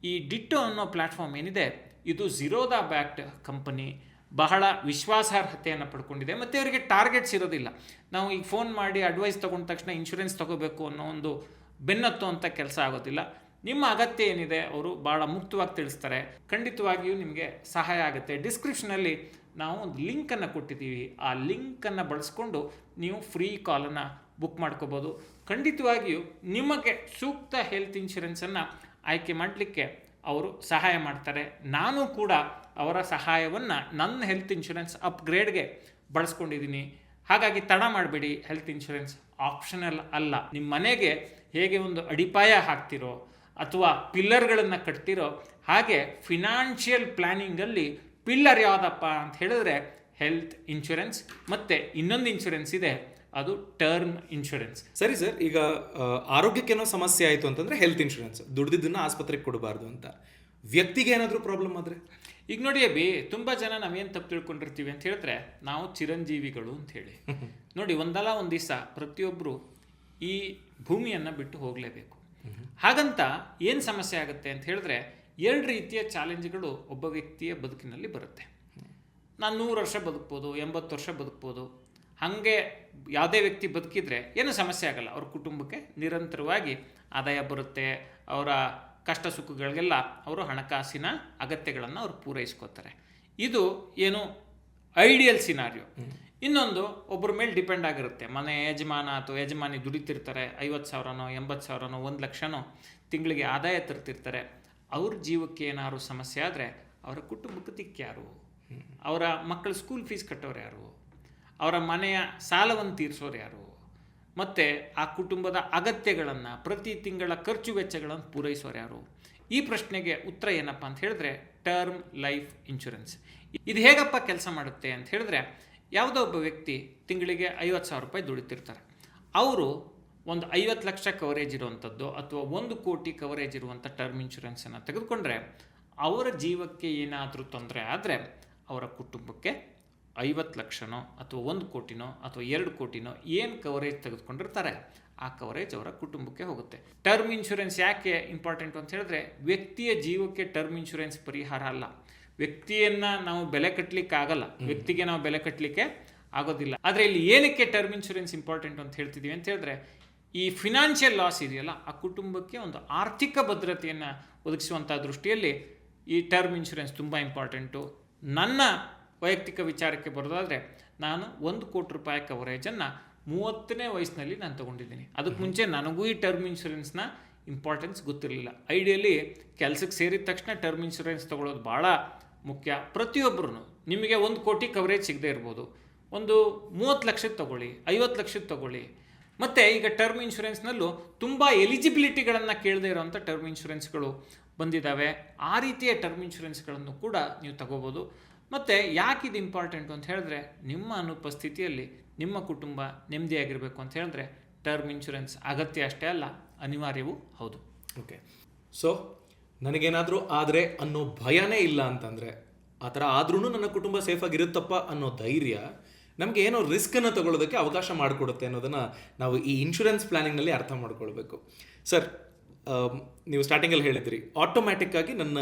ಈ ಡಿಟ್ಟೋ ಅನ್ನೋ ಪ್ಲ್ಯಾಟ್ಫಾರ್ಮ್ ಏನಿದೆ, ಇದು ಝೀರೋದಾ ಬ್ಯಾಕ್ಡ್ ಕಂಪನಿ, ಬಹಳ ವಿಶ್ವಾಸಾರ್ಹತೆಯನ್ನು ಪಡ್ಕೊಂಡಿದೆ. ಮತ್ತು ಅವರಿಗೆ ಟಾರ್ಗೆಟ್ಸ್ ಇರೋದಿಲ್ಲ. ನಾವು ಈಗ ಫೋನ್ ಮಾಡಿ ಅಡ್ವೈಸ್ ತೊಗೊಂಡ ತಕ್ಷಣ ಇನ್ಶೂರೆನ್ಸ್ ತೊಗೋಬೇಕು ಅನ್ನೋ ಒಂದು ಬೆನ್ನತ್ತು ಅಂತ ಕೆಲಸ ಆಗೋದಿಲ್ಲ. ನಿಮ್ಮ ಅಗತ್ಯ ಏನಿದೆ ಅವರು ಭಾಳ ಮುಕ್ತವಾಗಿ ತಿಳಿಸ್ತಾರೆ. ಖಂಡಿತವಾಗಿಯೂ ನಿಮಗೆ ಸಹಾಯ ಆಗುತ್ತೆ. ಡಿಸ್ಕ್ರಿಪ್ಷನಲ್ಲಿ ನಾವು ಒಂದು ಲಿಂಕನ್ನು ಕೊಟ್ಟಿದ್ದೀವಿ. ಆ ಲಿಂಕನ್ನು ಬಳಸ್ಕೊಂಡು ನೀವು ಫ್ರೀ ಕಾಲನ್ನು ಬುಕ್ ಮಾಡ್ಕೋಬೋದು. ಖಂಡಿತವಾಗಿಯೂ ನಿಮಗೆ ಸೂಕ್ತ ಹೆಲ್ತ್ ಇನ್ಶೂರೆನ್ಸನ್ನು ಆಯ್ಕೆ ಮಾಡಲಿಕ್ಕೆ ಅವರು ಸಹಾಯ ಮಾಡ್ತಾರೆ. ನಾನು ಕೂಡ ಅವರ ಸಹಾಯವನ್ನು ನನ್ನ ಹೆಲ್ತ್ ಇನ್ಶೂರೆನ್ಸ್ ಅಪ್ಗ್ರೇಡ್ಗೆ ಬಳಸ್ಕೊಂಡಿದ್ದೀನಿ. ಹಾಗಾಗಿ ತಡ ಮಾಡಬೇಡಿ. ಹೆಲ್ತ್ ಇನ್ಶೂರೆನ್ಸ್ ಆಪ್ಷನಲ್ ಅಲ್ಲ. ನಿಮ್ಮ ಮನೆಗೆ ಹೇಗೆ ಒಂದು ಅಡಿಪಾಯ ಹಾಕ್ತಿರೋ ಅಥವಾ ಪಿಲ್ಲರ್ಗಳನ್ನು ಕಟ್ತಿರೋ ಹಾಗೆ ಫಿನಾನ್ಷಿಯಲ್ ಪ್ಲ್ಯಾನಿಂಗಲ್ಲಿ ಪಿಲ್ಲರ್ ಯಾವುದಪ್ಪ ಅಂತ ಹೇಳಿದ್ರೆ ಹೆಲ್ತ್ ಇನ್ಶೂರೆನ್ಸ್. ಮತ್ತು ಇನ್ನೊಂದು ಇನ್ಶೂರೆನ್ಸ್ ಇದೆ, ಅದು ಟರ್ಮ್ ಇನ್ಶೂರೆನ್ಸ್. ಸರಿ ಸರ್, ಈಗ ಆರೋಗ್ಯಕ್ಕೇನೋ ಸಮಸ್ಯೆ ಆಯಿತು ಅಂತಂದರೆ ಹೆಲ್ತ್ ಇನ್ಶೂರೆನ್ಸ್, ದುಡ್ದಿದ್ದನ್ನು ಆಸ್ಪತ್ರೆಗೆ ಕೊಡಬಾರ್ದು ಅಂತ. ವ್ಯಕ್ತಿಗೆ ಏನಾದರೂ ಪ್ರಾಬ್ಲಮ್ ಆದರೆ? ಈಗ ನೋಡಿ ಅಭಿ, ತುಂಬ ಜನ ನಾವೇನು ತಪ್ಪು ತಿಳ್ಕೊಂಡಿರ್ತೀವಿ ಅಂತ ಹೇಳಿದ್ರೆ, ನಾವು ಚಿರಂಜೀವಿಗಳು ಅಂತ ಹೇಳಿ. ನೋಡಿ, ಒಂದಲ್ಲ ಒಂದು ದಿವಸ ಪ್ರತಿಯೊಬ್ಬರು ಈ ಭೂಮಿಯನ್ನು ಬಿಟ್ಟು ಹೋಗಲೇಬೇಕು. ಹಾಗಂತ ಏನು ಸಮಸ್ಯೆ ಆಗುತ್ತೆ ಅಂತ ಹೇಳಿದ್ರೆ, ಎರಡು ರೀತಿಯ ಚಾಲೆಂಜ್ಗಳು ಒಬ್ಬ ವ್ಯಕ್ತಿಯ ಬದುಕಿನಲ್ಲಿ ಬರುತ್ತೆ. ನಾನು 100 ವರ್ಷ ಬದುಕ್ಬೋದು, 80 ವರ್ಷ ಬದುಕ್ಬೋದು. ಹಾಗೆ ಯಾವುದೇ ವ್ಯಕ್ತಿ ಬದುಕಿದ್ರೆ ಏನು ಸಮಸ್ಯೆ ಆಗಲ್ಲ. ಅವ್ರ ಕುಟುಂಬಕ್ಕೆ ನಿರಂತರವಾಗಿ ಆದಾಯ ಬರುತ್ತೆ. ಅವರ ಕಷ್ಟ ಸುಖಗಳಿಗೆಲ್ಲ ಅವರು ಹಣಕಾಸಿನ ಅಗತ್ಯಗಳನ್ನು ಅವರು ಪೂರೈಸ್ಕೋತಾರೆ. ಇದು ಏನು ಐಡಿಯಲ್ ಸಿನಾರಿಯೋ. ಇನ್ನೊಂದು ಒಬ್ಬರ ಮೇಲೆ ಡಿಪೆಂಡ್ ಆಗಿರುತ್ತೆ. ಮನೆ ಯಜಮಾನ ಅಥವಾ ಯಜಮಾನಿ ದುಡಿತಿರ್ತಾರೆ, 50,000ನೋ 80,000ನೋ 1 ಲಕ್ಷನೋ ತಿಂಗಳಿಗೆ ಆದಾಯ ತರ್ತಿರ್ತಾರೆ. ಅವ್ರ ಜೀವಕ್ಕೆ ಏನಾದ್ರು ಸಮಸ್ಯೆ ಆದರೆ ಅವರ ಕುಟುಂಬಕ್ಕೆ ದಿಕ್ಕ್ಯಾರು? ಅವರ ಮಕ್ಕಳ ಸ್ಕೂಲ್ ಫೀಸ್ ಕಟ್ಟೋರು ಯಾರು? ಅವರ ಮನೆಯ ಸಾಲವನ್ನು ತೀರಿಸೋರು ಯಾರು? ಮತ್ತು ಆ ಕುಟುಂಬದ ಅಗತ್ಯಗಳನ್ನು, ಪ್ರತಿ ತಿಂಗಳ ಖರ್ಚು ವೆಚ್ಚಗಳನ್ನು ಪೂರೈಸೋರು ಯಾರು? ಈ ಪ್ರಶ್ನೆಗೆ ಉತ್ತರ ಏನಪ್ಪ ಅಂತ ಹೇಳಿದ್ರೆ ಟರ್ಮ್ ಲೈಫ್ ಇನ್ಶೂರೆನ್ಸ್. ಇದು ಹೇಗಪ್ಪ ಕೆಲಸ ಮಾಡುತ್ತೆ ಅಂತ ಹೇಳಿದ್ರೆ, ಯಾವುದೋ ಒಬ್ಬ ವ್ಯಕ್ತಿ ತಿಂಗಳಿಗೆ 50,000 ರೂಪಾಯಿ ದುಡಿತಿರ್ತಾರೆ. ಅವರು ಒಂದು 50 ಲಕ್ಷ ಕವರೇಜ್ ಇರುವಂಥದ್ದು ಅಥವಾ 1 ಕೋಟಿ ಕವರೇಜ್ ಇರುವಂಥ ಟರ್ಮ್ ಇನ್ಶೂರೆನ್ಸನ್ನು ತೆಗೆದುಕೊಂಡ್ರೆ, ಅವರ ಜೀವಕ್ಕೆ ಏನಾದರೂ ತೊಂದರೆ ಆದರೆ ಅವರ ಕುಟುಂಬಕ್ಕೆ 50 ಲಕ್ಷನೋ ಅಥವಾ 1 ಕೋಟಿನೋ ಅಥವಾ 2 ಕೋಟಿನೋ ಏನು ಕವರೇಜ್ ತೆಗೆದುಕೊಂಡಿರ್ತಾರೆ ಆ ಕವರೇಜ್ ಅವರ ಕುಟುಂಬಕ್ಕೆ ಹೋಗುತ್ತೆ. ಟರ್ಮ್ ಇನ್ಶೂರೆನ್ಸ್ ಯಾಕೆ ಇಂಪಾರ್ಟೆಂಟ್ ಅಂತ ಹೇಳಿದ್ರೆ, ವ್ಯಕ್ತಿಯ ಜೀವಕ್ಕೆ ಟರ್ಮ್ ಇನ್ಶೂರೆನ್ಸ್ ಪರಿಹಾರ ಅಲ್ಲ. ವ್ಯಕ್ತಿಯನ್ನು ನಾವು ಬೆಲೆ ಕಟ್ಟಲಿಕ್ಕೆ ಆಗಲ್ಲ, ವ್ಯಕ್ತಿಗೆ ನಾವು ಬೆಲೆ ಕಟ್ಟಲಿಕ್ಕೆ ಆಗೋದಿಲ್ಲ. ಆದರೆ ಇಲ್ಲಿ ಏನಕ್ಕೆ ಟರ್ಮ್ ಇನ್ಶೂರೆನ್ಸ್ ಇಂಪಾರ್ಟೆಂಟ್ ಅಂತ ಹೇಳ್ತಿದ್ದೀವಿ ಅಂತ ಹೇಳಿದ್ರೆ, ಈ ಫಿನಾನ್ಷಿಯಲ್ ಲಾಸ್ ಇದೆಯಲ್ಲ, ಆ ಕುಟುಂಬಕ್ಕೆ ಒಂದು ಆರ್ಥಿಕ ಭದ್ರತೆಯನ್ನು ಒದಗಿಸುವಂಥ ದೃಷ್ಟಿಯಲ್ಲಿ ಈ ಟರ್ಮ್ ಇನ್ಶೂರೆನ್ಸ್ ತುಂಬ ಇಂಪಾರ್ಟೆಂಟು. ನನ್ನ ವೈಯಕ್ತಿಕ ವಿಚಾರಕ್ಕೆ ಬರೋದಾದರೆ, ನಾನು 1 ಕೋಟಿ ರೂಪಾಯಿ ಕವರೇಜನ್ನು 30ನೇ ವಯಸ್ಸಿನಲ್ಲಿ ನಾನು ತೊಗೊಂಡಿದ್ದೀನಿ. ಅದಕ್ಕೆ ಮುಂಚೆ ನನಗೂ ಈ ಟರ್ಮ್ ಇನ್ಶೂರೆನ್ಸ್ನ ಇಂಪಾರ್ಟೆನ್ಸ್ ಗೊತ್ತಿರಲಿಲ್ಲ. ಐಡಿಯಲಿ ಕೆಲಸಕ್ಕೆ ಸೇರಿದ ತಕ್ಷಣ ಟರ್ಮ್ ಇನ್ಶೂರೆನ್ಸ್ ತೊಗೊಳ್ಳೋದು ಭಾಳ ಮುಖ್ಯ. ಪ್ರತಿಯೊಬ್ಬರೂ ನಿಮಗೆ 1 ಕೋಟಿ ಕವರೇಜ್ ಸಿಗದೇ ಇರ್ಬೋದು, ಒಂದು 30 ಲಕ್ಷಕ್ಕೆ ತೊಗೊಳ್ಳಿ, 50 ಲಕ್ಷಕ್ಕೆ ತೊಗೊಳ್ಳಿ. ಮತ್ತು ಈಗ ಟರ್ಮ್ ಇನ್ಶೂರೆನ್ಸ್ನಲ್ಲೂ ತುಂಬ ಎಲಿಜಿಬಿಲಿಟಿಗಳನ್ನು ಕೇಳದೇ ಇರೋವಂಥ ಟರ್ಮ್ ಇನ್ಶೂರೆನ್ಸ್ಗಳು ಬಂದಿದ್ದಾವೆ. ಆ ರೀತಿಯ ಟರ್ಮ್ ಇನ್ಶೂರೆನ್ಸ್ಗಳನ್ನು ಕೂಡ ನೀವು ತಗೋಬೋದು. ಮತ್ತು ಯಾಕೆ ಇದು ಇಂಪಾರ್ಟೆಂಟು ಅಂತ ಹೇಳಿದ್ರೆ, ನಿಮ್ಮ ಅನುಪಸ್ಥಿತಿಯಲ್ಲಿ ನಿಮ್ಮ ಕುಟುಂಬ ನೆಮ್ಮದಿಯಾಗಿರಬೇಕು ಅಂತ ಹೇಳಿದ್ರೆ ಟರ್ಮ್ ಇನ್ಶೂರೆನ್ಸ್ ಅಗತ್ಯ ಅಷ್ಟೇ ಅಲ್ಲ, ಅನಿವಾರ್ಯವೂ ಹೌದು. ಓಕೆ, ಸೊ ನನಗೇನಾದರೂ ಆದರೆ ಅನ್ನೋ ಭಯನೇ ಇಲ್ಲ ಅಂತಂದರೆ, ಆ ಥರ ಆದ್ರೂ ನನ್ನ ಕುಟುಂಬ ಸೇಫಾಗಿರುತ್ತಪ್ಪ ಅನ್ನೋ ಧೈರ್ಯ ನಮಗೆ ಏನೋ ರಿಸ್ಕನ್ನು ತಗೊಳ್ಳೋದಕ್ಕೆ ಅವಕಾಶ ಮಾಡಿಕೊಡುತ್ತೆ ಅನ್ನೋದನ್ನು ನಾವು ಈ ಇನ್ಶೂರೆನ್ಸ್ ಪ್ಲ್ಯಾನಿಂಗ್ನಲ್ಲಿ ಅರ್ಥ ಮಾಡ್ಕೊಳ್ಬೇಕು. ಸರ್, ನೀವು ಸ್ಟಾರ್ಟಿಂಗಲ್ಲಿ ಹೇಳಿದ್ರಿ ಆಟೋಮ್ಯಾಟಿಕ್ಕಾಗಿ ನನ್ನ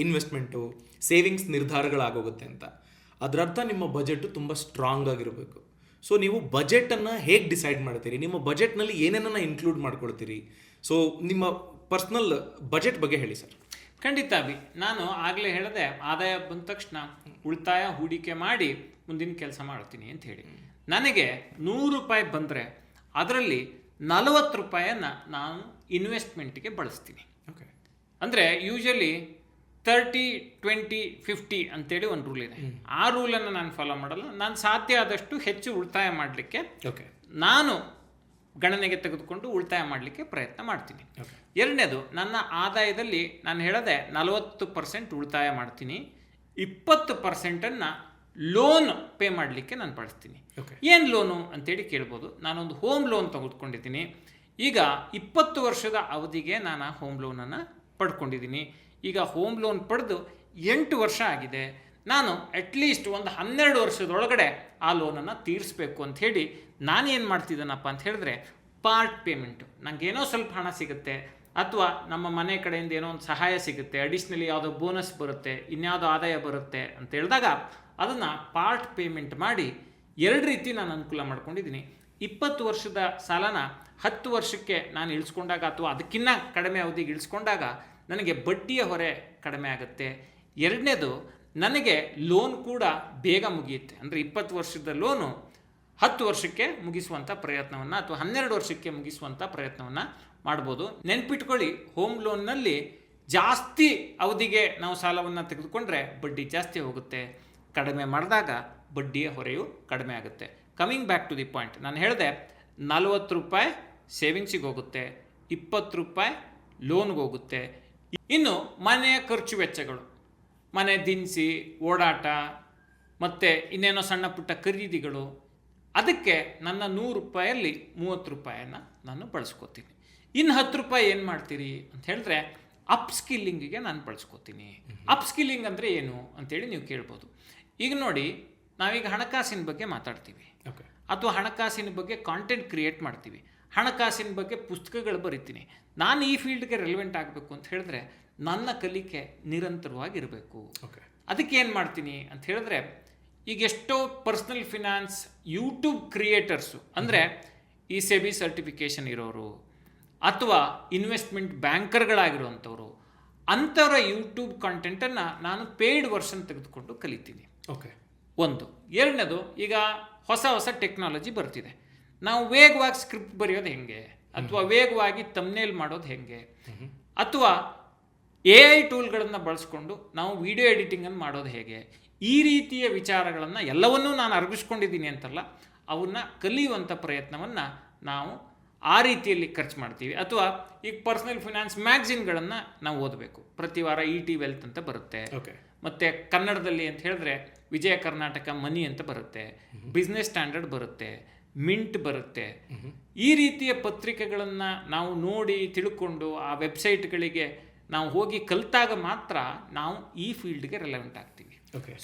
ಇನ್ವೆಸ್ಟ್ಮೆಂಟು ಸೇವಿಂಗ್ಸ್ ನಿರ್ಧಾರಗಳಾಗೋಗುತ್ತೆ ಅಂತ. ಅದರರ್ಥ ನಿಮ್ಮ ಬಜೆಟು ತುಂಬ ಸ್ಟ್ರಾಂಗ್ ಆಗಿರಬೇಕು. ಸೊ ನೀವು ಬಜೆಟನ್ನು ಹೇಗೆ ಡಿಸೈಡ್ ಮಾಡ್ತೀರಿ? ನಿಮ್ಮ ಬಜೆಟ್ನಲ್ಲಿ ಏನೇನನ್ನು ಇನ್ಕ್ಲೂಡ್ ಮಾಡ್ಕೊಳ್ತೀರಿ? ಸೊ ನಿಮ್ಮ ಪರ್ಸ್ನಲ್ ಬಜೆಟ್ ಬಗ್ಗೆ ಹೇಳಿ ಸರ್. ಖಂಡಿತ ಅಭಿ, ನಾನು ಆಗಲೇ ಹೇಳಿದೆ, ಆದಾಯ ಬಂದ ತಕ್ಷಣ ಉಳಿತಾಯ ಹೂಡಿಕೆ ಮಾಡಿ ಮುಂದಿನ ಕೆಲಸ ಮಾಡ್ತೀನಿ ಅಂತ ಹೇಳಿ. ನನಗೆ 100 ರೂಪಾಯಿ ಬಂದರೆ ಅದರಲ್ಲಿ 40 ರೂಪಾಯಿಯನ್ನು ನಾನು ಇನ್ವೆಸ್ಟ್ಮೆಂಟ್ಗೆ ಬಳಸ್ತೀನಿ. ಓಕೆ, ಅಂದರೆ ಯೂಶಲಿ 30-20-50 ಅಂತೇಳಿ ಒಂದು ರೂಲ್ ಇದೆ. ಆ ರೂಲನ್ನು ನಾನು ಫಾಲೋ ಮಾಡಲ್ಲ. ನಾನು ಸಾಧ್ಯ ಆದಷ್ಟು ಹೆಚ್ಚು ಉಳಿತಾಯ ಮಾಡಲಿಕ್ಕೆ ಓಕೆ ನಾನು ಗಣನೆಗೆ ತೆಗೆದುಕೊಂಡು ಉಳಿತಾಯ ಮಾಡಲಿಕ್ಕೆ ಪ್ರಯತ್ನ ಮಾಡ್ತೀನಿ. ಎರಡನೇದು, ನನ್ನ ಆದಾಯದಲ್ಲಿ ನಾನು ಹೇಳದೆ 40% ಉಳಿತಾಯ ಮಾಡ್ತೀನಿ, 20%ಅನ್ನು ಲೋನ್ ಪೇ ಮಾಡಲಿಕ್ಕೆ ನಾನು ಬಳಸ್ತೀನಿ. ಏನು ಲೋನು ಅಂತೇಳಿ ಕೇಳ್ಬೋದು. ನಾನೊಂದು ಹೋಮ್ ಲೋನ್ ತೆಗೆದುಕೊಂಡಿದ್ದೀನಿ. ಈಗ 20 ವರ್ಷದ ಅವಧಿಗೆ ನಾನು ಆ ಹೋಮ್ ಲೋನನ್ನು ಪಡ್ಕೊಂಡಿದ್ದೀನಿ. ಈಗ ಹೋಮ್ ಲೋನ್ ಪಡೆದು 8 ವರ್ಷ ಆಗಿದೆ. ನಾನು ಅಟ್ಲೀಸ್ಟ್ ಒಂದು 12 ವರ್ಷದೊಳಗಡೆ ಆ ಲೋನನ್ನು ತೀರಿಸಬೇಕು ಅಂಥೇಳಿ ನಾನೇನು ಮಾಡ್ತಿದ್ದೇನಪ್ಪ ಅಂತ ಹೇಳಿದ್ರೆ, ಪಾರ್ಟ್ ಪೇಮೆಂಟು, ನನಗೇನೋ ಸ್ವಲ್ಪ ಹಣ ಸಿಗುತ್ತೆ ಅಥವಾ ನಮ್ಮ ಮನೆ ಕಡೆಯಿಂದ ಏನೋ ಒಂದು ಸಹಾಯ ಸಿಗುತ್ತೆ, ಅಡಿಷ್ನಲಿ ಯಾವುದೋ ಬೋನಸ್ ಬರುತ್ತೆ, ಇನ್ಯಾವುದೋ ಆದಾಯ ಬರುತ್ತೆ ಅಂತ ಹೇಳಿದಾಗ ಅದನ್ನು ಪಾರ್ಟ್ ಪೇಮೆಂಟ್ ಮಾಡಿ 2 ರೀತಿ ನಾನು ಅನುಕೂಲ ಮಾಡ್ಕೊಂಡಿದ್ದೀನಿ. 20 ವರ್ಷದ ಸಾಲನ 10 ವರ್ಷಕ್ಕೆ ನಾನು ಇಳಿಸ್ಕೊಂಡಾಗ ಅಥವಾ ಅದಕ್ಕಿಂತ ಕಡಿಮೆ ಅವಧಿಗೆ ಇಳಿಸ್ಕೊಂಡಾಗ ನನಗೆ ಬಡ್ಡಿಯ ಹೊರೆ ಕಡಿಮೆ ಆಗುತ್ತೆ. ಎರಡನೇದು, ನನಗೆ ಲೋನ್ ಕೂಡ ಬೇಗ ಮುಗಿಯುತ್ತೆ. ಅಂದರೆ 20 ವರ್ಷದ ಲೋನು 10 ವರ್ಷಕ್ಕೆ ಮುಗಿಸುವಂಥ ಪ್ರಯತ್ನವನ್ನು ಅಥವಾ 12 ವರ್ಷಕ್ಕೆ ಮುಗಿಸುವಂಥ ಪ್ರಯತ್ನವನ್ನು ಮಾಡ್ಬೋದು. ನೆನ್ಪಿಟ್ಕೊಳ್ಳಿ, ಹೋಮ್ ಲೋನ್ನಲ್ಲಿ ಜಾಸ್ತಿ ಅವಧಿಗೆ ನಾವು ಸಾಲವನ್ನು ತೆಗೆದುಕೊಂಡ್ರೆ ಬಡ್ಡಿ ಜಾಸ್ತಿ ಹೋಗುತ್ತೆ, ಕಡಿಮೆ ಮಾಡಿದಾಗ ಬಡ್ಡಿಯ ಹೊರೆಯು ಕಡಿಮೆ ಆಗುತ್ತೆ. Coming back to the point, ನಾನು ಹೇಳಿದೆ 40 ರೂಪಾಯಿ ಸೇವಿಂಗ್ಸಿಗೆ ಹೋಗುತ್ತೆ, 20 ರೂಪಾಯಿ ಲೋನ್ಗೆ ಹೋಗುತ್ತೆ. ಇನ್ನು ಮನೆಯ ಖರ್ಚು ವೆಚ್ಚಗಳು, ಮನೆ ದಿನಸಿ, ಓಡಾಟ ಮತ್ತು ಇನ್ನೇನೋ ಸಣ್ಣ ಪುಟ್ಟ ಖರೀದಿಗಳು, ಅದಕ್ಕೆ ನನ್ನ 100 ರೂಪಾಯಲ್ಲಿ 30 ರೂಪಾಯಿಯನ್ನು ನಾನು ಬಳಸ್ಕೋತೀನಿ. ಇನ್ನು 10 ರೂಪಾಯಿ ಏನು ಮಾಡ್ತೀರಿ ಅಂತ ಹೇಳಿದ್ರೆ ಅಪ್ ಸ್ಕಿಲ್ಲಿಂಗಿಗೆ ನಾನು ಬಳಸ್ಕೋತೀನಿ. ಅಪ್ ಸ್ಕಿಲ್ಲಿಂಗ್ ಅಂದರೆ ಏನು ಅಂತೇಳಿ ನೀವು ಕೇಳ್ಬೋದು. ಈಗ ನೋಡಿ, ನಾವೀಗ ಹಣಕಾಸಿನ ಬಗ್ಗೆ ಮಾತಾಡ್ತೀವಿ ಅಥವಾ ಹಣಕಾಸಿನ ಬಗ್ಗೆ ಕಾಂಟೆಂಟ್ ಕ್ರಿಯೇಟ್ ಮಾಡ್ತೀವಿ, ಹಣಕಾಸಿನ ಬಗ್ಗೆ ಪುಸ್ತಕಗಳು ಬರಿತೀನಿ. ನಾನು ಈ ಫೀಲ್ಡ್ಗೆ ರೆಲಿವೆಂಟ್ ಆಗಬೇಕು ಅಂತ ಹೇಳಿದ್ರೆ ನನ್ನ ಕಲಿಕೆ ನಿರಂತರವಾಗಿರಬೇಕು. ಅದಕ್ಕೆ ಏನು ಮಾಡ್ತೀನಿ ಅಂತ ಹೇಳಿದ್ರೆ, ಈಗ ಎಷ್ಟೋ ಪರ್ಸ್ನಲ್ ಫಿನಾನ್ಸ್ ಯೂಟ್ಯೂಬ್ ಕ್ರಿಯೇಟರ್ಸು, ಅಂದರೆ ಈ ಸೆಬಿ ಸರ್ಟಿಫಿಕೇಷನ್ ಇರೋರು ಅಥವಾ ಇನ್ವೆಸ್ಟ್ಮೆಂಟ್ ಬ್ಯಾಂಕರ್ಗಳಾಗಿರುವಂಥವ್ರು, ಅಂಥವರ ಯೂಟ್ಯೂಬ್ ಕಾಂಟೆಂಟನ್ನು ನಾನು ಪೇಯ್ಡ್ ವರ್ಷನ್ ತೆಗೆದುಕೊಂಡು ಕಲಿತೀನಿ. ಒಂದು. ಎರಡನೇದು, ಈಗ ಹೊಸ ಟೆಕ್ನಾಲಜಿ ಬರ್ತಿದೆ. ನಾವು ವೇಗವಾಗಿ ಸ್ಕ್ರಿಪ್ಟ್ ಬರೆಯೋದು ಹೆಂಗೆ, ಅಥವಾ ವೇಗವಾಗಿ ತಮ್ನೇಲ್ ಮಾಡೋದು ಹೆಂಗೆ, ಅಥವಾ AI ಟೂಲ್ಗಳನ್ನು ಬಳಸ್ಕೊಂಡು ನಾವು ವಿಡಿಯೋ ಎಡಿಟಿಂಗನ್ನು ಮಾಡೋದು ಹೇಗೆ, ಈ ರೀತಿಯ ವಿಚಾರಗಳನ್ನು ಎಲ್ಲವನ್ನೂ ನಾನು ಅರಗಿಸ್ಕೊಂಡಿದ್ದೀನಿ ಅಂತಲ್ಲ, ಅವನ್ನ ಕಲಿಯುವಂಥ ಪ್ರಯತ್ನವನ್ನು ನಾವು ಆ ರೀತಿಯಲ್ಲಿ ಖರ್ಚು ಮಾಡ್ತೀವಿ. ಅಥವಾ ಈಗ ಪರ್ಸನಲ್ ಫಿನಾನ್ಸ್ ಮ್ಯಾಗ್ಝಿನ್ಗಳನ್ನು ನಾವು ಓದಬೇಕು. ಪ್ರತಿ ವಾರ ET ವೆಲ್ತ್ ಅಂತ ಬರುತ್ತೆ, ಮತ್ತು ಕನ್ನಡದಲ್ಲಿ ಅಂತ ಹೇಳಿದ್ರೆ ವಿಜಯ ಕರ್ನಾಟಕ ಮನಿ ಅಂತ ಬರುತ್ತೆ, ಬಿಸ್ನೆಸ್ ಸ್ಟ್ಯಾಂಡರ್ಡ್ ಬರುತ್ತೆ, ಮಿಂಟ್ ಬರುತ್ತೆ. ಈ ರೀತಿಯ ಪತ್ರಿಕೆಗಳನ್ನು ನಾವು ನೋಡಿ ತಿಳ್ಕೊಂಡು ಆ ವೆಬ್ಸೈಟ್ಗಳಿಗೆ ನಾವು ಹೋಗಿ ಕಲಿತಾಗ ಮಾತ್ರ ನಾವು ಈ ಫೀಲ್ಡ್ಗೆ ರೆಲೆವೆಂಟ್ ಆಗ್ತೀವಿ.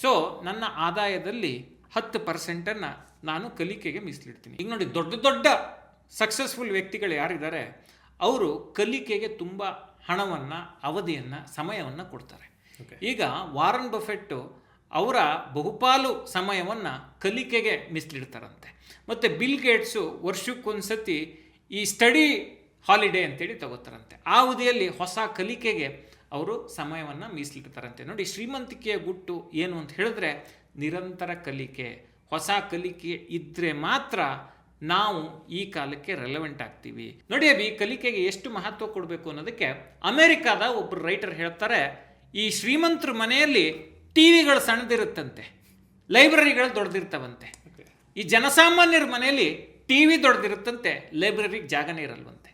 ಸೊ ನನ್ನ ಆದಾಯದಲ್ಲಿ 10% ನಾನು ಕಲಿಕೆಗೆ ಮೀಸಲಿಡ್ತೀನಿ. ಈಗ ನೋಡಿ, ದೊಡ್ಡ ಸಕ್ಸಸ್ಫುಲ್ ವ್ಯಕ್ತಿಗಳು ಯಾರಿದ್ದಾರೆ, ಅವರು ಕಲಿಕೆಗೆ ತುಂಬ ಹಣವನ್ನು, ಅವಧಿಯನ್ನು, ಸಮಯವನ್ನು ಕೊಡ್ತಾರೆ. ಈಗ ವಾರನ್ ಬಫೆಟ್ಟು ಅವರ ಬಹುಪಾಲು ಸಮಯವನ್ನು ಕಲಿಕೆಗೆ ಮೀಸಲಿಡ್ತಾರಂತೆ. ಮತ್ತು ಬಿಲ್ ಗೇಟ್ಸು ವರ್ಷಕ್ಕೊಂದ್ಸತಿ ಈ ಸ್ಟಡಿ ಹಾಲಿಡೇ ಅಂತೇಳಿ ತಗೋತಾರಂತೆ. ಆ ಅವಧಿಯಲ್ಲಿ ಹೊಸ ಕಲಿಕೆಗೆ ಅವರು ಸಮಯವನ್ನು ಮೀಸಲಿಡ್ತಾರಂತೆ. ನೋಡಿ, ಶ್ರೀಮಂತಿಕೆಯ ಗುಟ್ಟು ಏನು ಅಂತ ಹೇಳಿದ್ರೆ ನಿರಂತರ ಕಲಿಕೆ, ಹೊಸ ಕಲಿಕೆ ಇದ್ದರೆ ಮಾತ್ರ ನಾವು ಈ ಕಾಲಕ್ಕೆ ರೆಲೆವೆಂಟ್ ಆಗ್ತೀವಿ. ನೋಡಿ ಅಭಿ, ಕಲಿಕೆಗೆ ಎಷ್ಟು ಮಹತ್ವ ಕೊಡಬೇಕು ಅನ್ನೋದಕ್ಕೆ ಅಮೆರಿಕಾದ ಒಬ್ಬರು ರೈಟರ್ ಹೇಳ್ತಾರೆ, ಈ ಶ್ರೀಮಂತರ ಮನೆಯಲ್ಲಿ ಟಿವಿಗಳು ಸಣ್ಣದಿರುತ್ತಂತೆ, ಲೈಬ್ರರಿಗಳು ದೊಡ್ಡದಿರ್ತಾವಂತೆ. ಈ ಜನಸಾಮಾನ್ಯರ ಮನೆಯಲ್ಲಿ ಟಿವಿ ದೊಡ್ಡದಿರುತ್ತಂತೆ, ಲೈಬ್ರರಿಗೆ ಜಾಗನೇ ಇರಲ್ವಂತೆ.